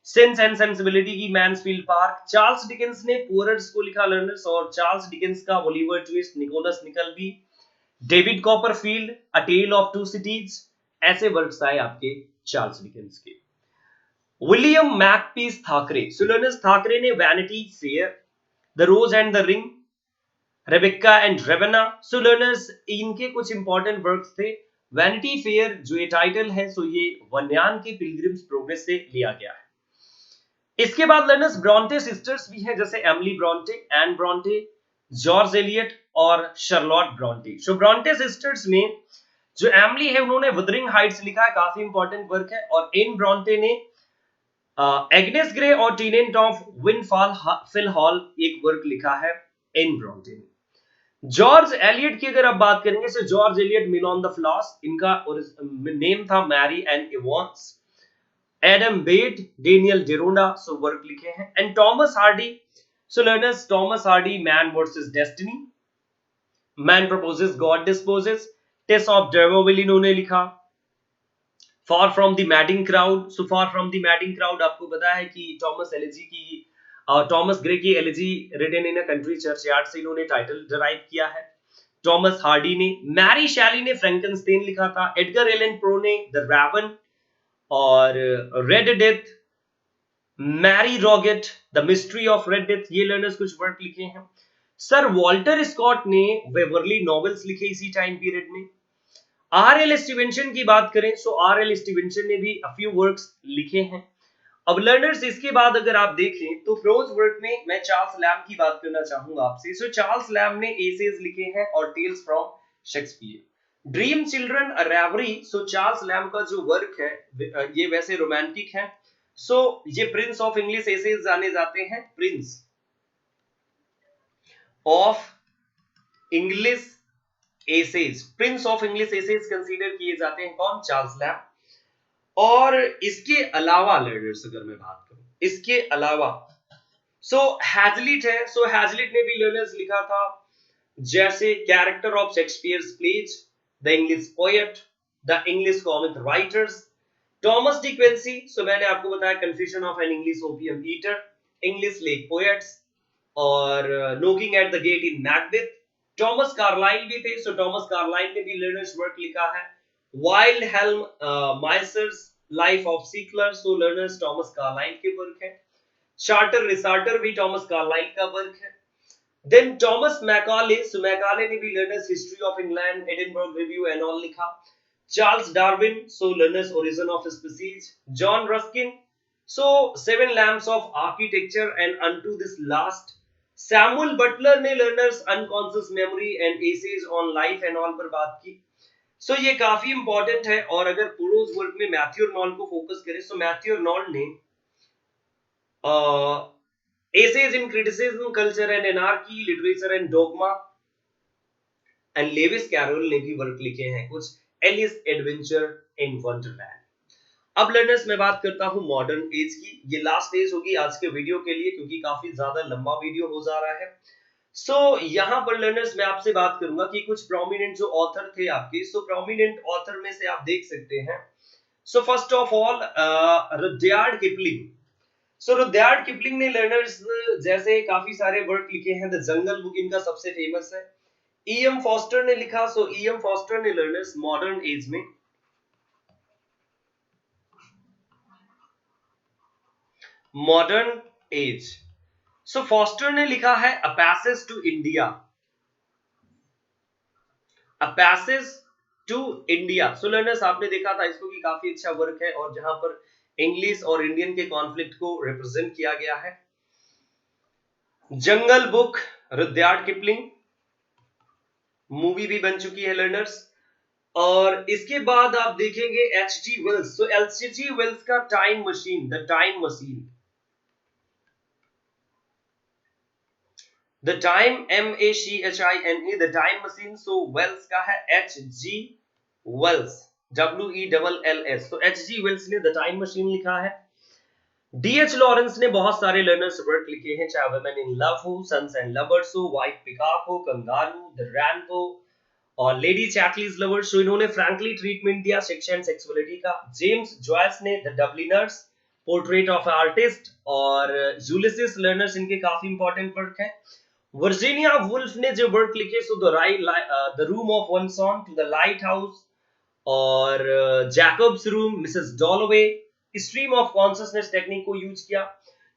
सेंस एंड सेंसिबिलिटी की मैन्सफील्ड पार्क। चार्ल्स डिकेंस ने पुअर्स को लिखा लर्नर्स, और चार्ल्स डिकेंस का Oliver Twist, Nicholas Nickleby, David Copperfield, a tale of two cities, ऐसे वर्क्स आए आपके चार्ल्स डिकेंस के। William Makepeace Thackeray, so learners Thackeray ने vanity fair, the rose and the ring, Rebecca and Rowena. So learners इनके कुछ important works थे। Vanity fair जो ये टाइटल है, सो ये वन्यान के पिलग्रिम्स प्रोग्रेस से लिया गया है। इसके बाद लर्नर्स ब्रॉन्टे सिस्टर्स भी हैं, जैसे Emily Bronte, Anne Bronte, George Eliot और Charlotte Bronte. So Bronte sisters में जो एमिली है उन्होंने wuthering हाइट्स लिखा है, काफी इंपॉर्टेंट वर्क है। और एन ब्रॉन्टे ने एग्नेस ग्रे और टेनेंट ऑफ विंडफॉल हॉल एक वर्क लिखा है एन ब्रॉन्टे ने। जॉर्ज एलियट की अगर आप बात करेंगे, so George Eliot mill on the floss, इनका नेम था Mary and Evans. Adam Bede, Daniel Deronda, so work लिखे हैं। And Thomas Hardy, so learners Thomas Hardy, man versus destiny, man proposes God disposes, Tess of डर्वोविल इन्होंने लिखा। Far from the madding crowd, so far from the madding crowd आपको पता है कि Thomas Gray की elegy written in a country churchyard से इन्होंने टाइटल डिराइव किया है। टॉमस हार्डी ने, मैरी शैली ने फ्रैंकनस्टाइन लिखा था। एडगर एलन प्रो ने द रैवन और red death, Mary Roget, the mystery of red death, ये लर्नर्स कुछ वर्क लिखे हैं। सर वॉल्टर स्कॉट ने वेवरली नॉवेल्स लिखे इसी टाइम पीरियड में। आर एल स्टीवेंसन की बात करें, सो आर एल स्टीवेंसन ने भी अ फ्यू वर्क्स लिखे हैं। अब लर्नर्स इसके बाद अगर आप देखें तो प्रोज वर्क में मैं चार्ल्स लैम्ब की बात करना चाहूंगा आपसे। सो चार्ल्स लैम्ब ने एसेज लिखे हैं और tales from Shakespeare. Dream children, a reverie, so Charles Lamb का जो वर्क है ये वैसे रोमांटिक है। सो ये प्रिंस ऑफ इंग्लिश एसेज जाने जाते हैं, prince of English essays, prince of English essays consider किए जाते हैं कौन? Charles Lamb. और इसके अलावा लर्नर्स अगर मैं बात करूं, इसके अलावा सो हैजलिट है। सो हैजलिट ने भी लर्नर्स लिखा था, जैसे character of Shakespeare's plays, the English poet, the English comic writers, Thomas De Quincey, so मैंने आपको बताया confession of an English opium eater, English lake poets और knocking at the gate in Macbeth. Thomas Carlyle भी थे, सो Thomas Carlisle ने भी learners work लिखा है। Wilhelm Meister's life of Schiller, so learners Thomas Carlyle के work है। Sartor Resartus भी टॉमस कार्लाइल का वर्क है। Then Thomas Macaulay, so Macaulay ने भी learners history of England, Edinburgh review and all लिखा। Charles Darwin, so learners origin of species. John Ruskin, so seven lamps of architecture and unto this last. Samuel Butler ने learners unconscious memory and essays on life and all पर बात की। सो ये काफी important है। और अगर प्रोज वर्क में मैथ्यू अर्नोल्ड को फोकस करें, सो मैथ्यू अर्नोल्ड ने essays in criticism, culture and anarchy, literature and dogma, and Lewis Carroll ने भी वर्क लिखे हैं कुछ, एलिस एडवेंचर इन वंडरलैंड। अब लर्नर्स मैं बात करता हूं मॉडर्न एज की। ये लास्ट एज होगी आज के वीडियो के लिए, क्योंकि काफी ज्यादा लंबा वीडियो हो जा रहा है। सो यहाँ पर लर्नर्स मैं आपसे बात करूंगा कि कुछ प्रोमिनेंट जो ऑथर थे आपके, सो प्रोमिनेंट ऑथर में से आप देख सकते हैं। So first of all Rudyard Kipling. So Rudyard Kipling ने लर्नर्स जैसे काफी सारे वर्क लिखे हैं। द जंगल बुक इनका सबसे फेमस है। ईएम फॉस्टर ने लिखा, सो ईएम फॉस्टर ने लर्नर्स मॉडर्न एज में मॉडर्न एज, सो फॉस्टर ने लिखा है a passage to India, a passage to India. So learners आपने देखा था इसको कि काफी अच्छा वर्क है, और जहां पर इंग्लिश और इंडियन के कॉन्फ्लिक्ट को रिप्रेजेंट किया गया है। जंगल बुक, रुडयार्ड किपलिंग, मूवी भी बन चुकी है लर्नर्स। और इसके बाद आप देखेंगे H G Wells. So H G Wells का time machine, the time machine, the time MACHINE, the time machine. So Wells का है एच जी वेल्स, WELLS। तो एच जी वेल्स ने द टाइम मशीन लिखा है। डीएच लॉरेंस ने बहुत सारे लर्नर्स वर्क लिखे हैं, चाहे वुमेन इन लव हो, सन्स एंड लवर्स हो, व्हाइट पिकॉक हो, कंगारू, द रैंप हो और लेडी चैटलीज लवर्स। सो इन्होंने फ्रैंकली ट्रीटमेंट दिया सेक्स एंड सेक्सुअलिटी का। जेम्स जॉयस ने the Dubliners, portrait of artist और यूलिसिस लर्नर्स, इनके काफी इंपॉर्टेंट वर्क हैं। वर्जीनिया वुल्फ ने जो वर्क लिखे, so the room of one's own, to the lighthouse और Jacob's room, Mrs Dalloway, stream of consciousness technique को यूज किया।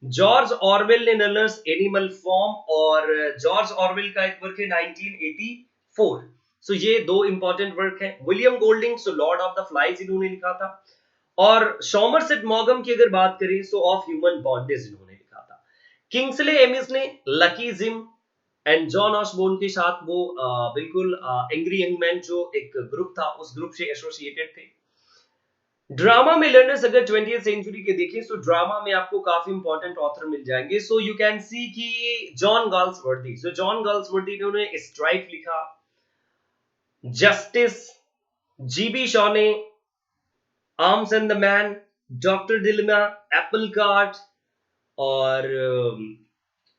जॉर्ज ऑरवेल ने लर्नर्स एनिमल फॉर्म, और जॉर्ज ऑरवेल का एक वर्क है 1984। सो ये दो इंपॉर्टेंट वर्क है। William Golding, so Lord of the flies इन्होंने लिखा था। और सॉमरसेट मॉगम की अगर बात करें सो ऑफ ह्यूमन बॉन्डेज इन्होंने लिखा था। किंग्सले एमिस ने lucky gym and John Osborne के साथ वो बिल्कुल एंग्री यंग मैन जो एक ग्रुप था उस ग्रुप से एसोसिएटेड थे। ड्रामा में लर्नर्स अगर 20th सेंचुरी के देखें तो ड्रामा में आपको काफी इंपॉर्टेंट ऑथर मिल जाएंगे। सो यू कैन सी कि जॉन गाल्सवर्दी, सो जॉन गाल्सवर्दी ने स्ट्राइक लिखा, जस्टिस, जीबी शॉ ने arms and the man, doctor dilemma, Apple cart, और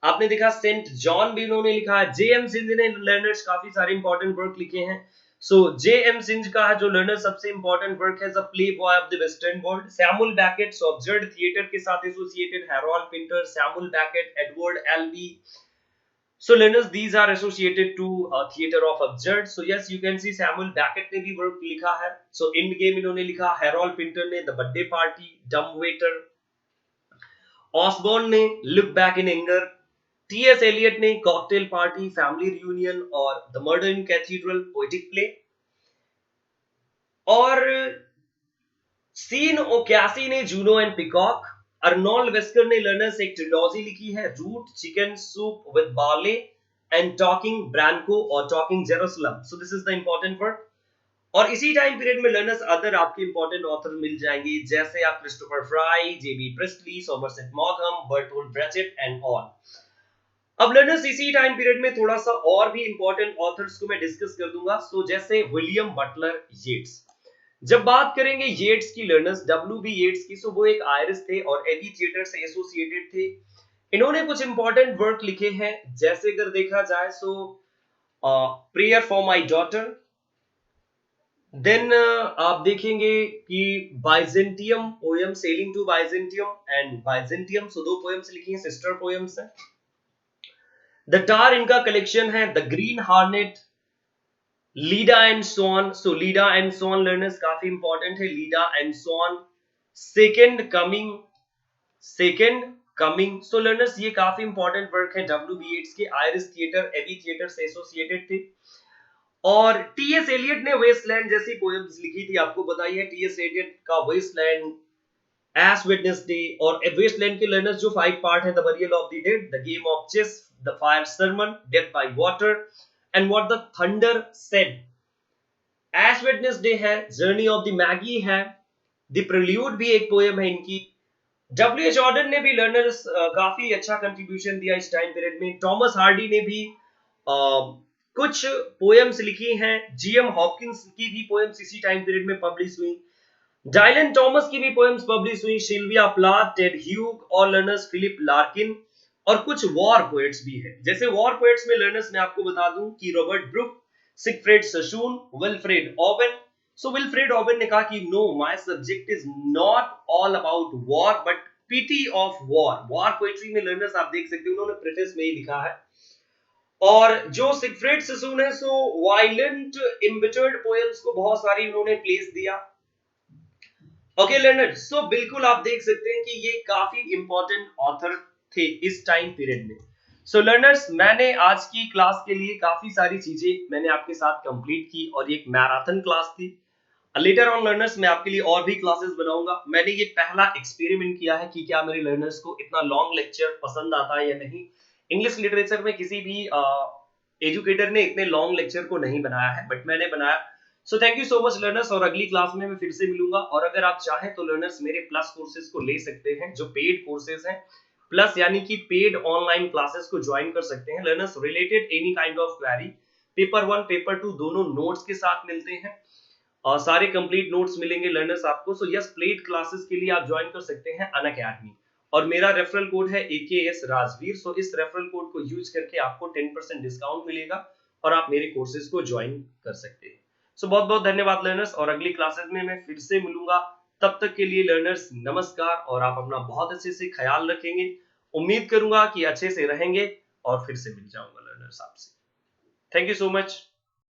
आपने देखा सेंट जॉन भी उन्होंने लिखा है। जे एम सिंध ने लर्नर्स काफी सारे इंपॉर्टेंट वर्क लिखे हैं। सो जे एम सिंध का जो लर्नर सबसे इंपॉर्टेंट वर्क है the play boy of the western world. Samuel Beckett observe theatre के साथ associated, Harold Pinter, Samuel Beckett, Edward Elby. So learners, these are associated to theater of absurd. So yes, you can see Samuel Beckett ने भी work लिखा है। So End Game इन्होंने लिखा, Harold Pinter ने the birthday party, dumb waiter, Osborne ने look back in anger, TS Eliot ने cocktail party, family reunion और the murder in cathedral poetic play, और सीन ओक्यासी ने Juno and peacock, Arnold Wesker ने learners एक trilogy लिखी है, root chicken soup with barley and talking bronco और talking Jerusalem. So this is the important work. और इसी time period में लर्नर्स अदर आपके इंपॉर्टेंट ऑथर मिल जाएंगे, जैसे आप Christopher Fry, JB Priestley, Somerset मॉगम, बर्टोल्ड ब्रेचेट एंड ऑल। अब लर्नर्स इसी टाइम पीरियड में थोड़ा सा और भी इंपॉर्टेंट ऑथर्स को मैं डिस्कस कर दूंगा। सो जैसे विलियम बटलर येट्स। जब बात करेंगे येट्स की लर्नर्स, डब्ल्यू बी येट्स की, सो वो एक आयरिश थे और एबी थिएटर से एसोसिएटेड थे। इन्होंने कुछ इंपॉर्टेंट वर्क लिखे हैं, जैसे अगर देखा जाए so prayer for my daughter, then आप देखेंगे कि Byzantium poem, sailing to Byzantium and Byzantium, so दो पोएम्स लिखी हैं, सिस्टर पोएम्स हैं। द टार इनका कलेक्शन है, the green hornet, Leda and swan. So Leda and swan learners काफी इंपॉर्टेंट है, Leda and swan, second coming, second coming. So learners ये काफी इंपॉर्टेंट वर्क है डब्ल्यू बी येट्स के, Irish theatre, Abbey theatre से associated थे। और TS Eliot ने वेस्टलैंड जैसी पोएम्स लिखी थी, आपको बताइए है टीएस एलियट का वेस्टलैंड, एश वेडनेसडे, और वेस्टलैंड के लर्नर्स जो 5 पार्ट है, the burial of the dead, the game of chess, the fire sermon, death by water and what the thunder said. Ash Wednesday है, जर्नी ऑफ द मैगी है, the prelude भी एक poem है इनकी। W H Auden ने भी learners काफी अच्छा कंट्रीब्यूशन दिया इस टाइम पीरियड में। टॉमस हार्डी ने भी कुछ पोएम्स लिखी हैं, जीएम हॉकिंस की भी पोएम्स इसी टाइम पीरियड में पब्लिश हुई, डायलन थॉमस की भी पोएम्स पब्लिश हुई, सिल्विया प्लाथ, टेड ह्यूग और लर्नर्स फिलिप लार्किन, और कुछ वॉर पोएट्स भी हैं। जैसे वॉर पोएट्स में लर्नर्स मैं आपको बता दूं कि Robert Brooke, Siegfried Sassoon, Wilfred Owen. So Wilfred Owen ने कहा कि no, my subject is not all about war but pity of war. War poetry में लर्नर्स आप देख सकते हैं उन्होंने प्रेफेस में ही लिखा है। और जो सिगफ्रेड सशून है सो वायलेंट एम्बिटर्ड पोएम्स को बहुत सारी उन्होंने प्लेस दिया। ओके लर्नर्स, सो बिल्कुल आप देख सकते हैं कि ये काफी इंपॉर्टेंट ऑथर थे इस टाइम पीरियड में। सो लर्नर्स, मैंने आज की क्लास के लिए काफी सारी चीजें मैंने आपके साथ कंप्लीट की और ये एक मैराथन क्लास थी। लेटर ऑन लर्नर्स मैं आपके लिए और भी क्लासेस बनाऊंगा। मैंने ये पहला एक्सपेरिमेंट किया है कि क्या मेरे लर्नर्स को इतना लॉन्ग लेक्चर पसंद आता है या नहीं। इंग्लिश लिटरेचर में किसी भी एजुकेटर ने इतने लॉन्ग लेक्चर को नहीं बनाया है, बट मैंने बनाया। So thank you so much learners, और अगली क्लास में मैं फिर से मिलूंगा। और अगर आप चाहें तो लर्नर्स मेरे प्लस कोर्सेज को ले सकते हैं, जो पेड कोर्सेज हैं, प्लस यानी कि पेड ऑनलाइन क्लासेस को ज्वाइन कर सकते हैं learners, related any kind of query. Paper 1 paper 2 दोनों नोट्स के साथ मिलते हैं और सारे कंप्लीट नोट्स मिलेंगे लर्नर्स आपको। सो यस, पेड क्लासेस के लिए आप ज्वाइन कर सकते हैं अनअकैडमी, और मेरा रेफरल कोड है AKS राजवीर। सो इस रेफरल कोड को यूज करके आपको 10% डिस्काउंट मिलेगा और आप मेरे कोर्सेज को ज्वाइन कर सकते हैं। सो बहुत बहुत धन्यवाद लर्नर्स, और अगली क्लासेस में मैं फिर से मिलूंगा। तब तक के लिए लर्नर्स नमस्कार, और आप अपना बहुत अच्छे से ख्याल रखेंगे। उम्मीद करूंगा कि अच्छे से रहेंगे और फिर से मिल जाऊंगा लर्नर्स आपसे। Thank you so much.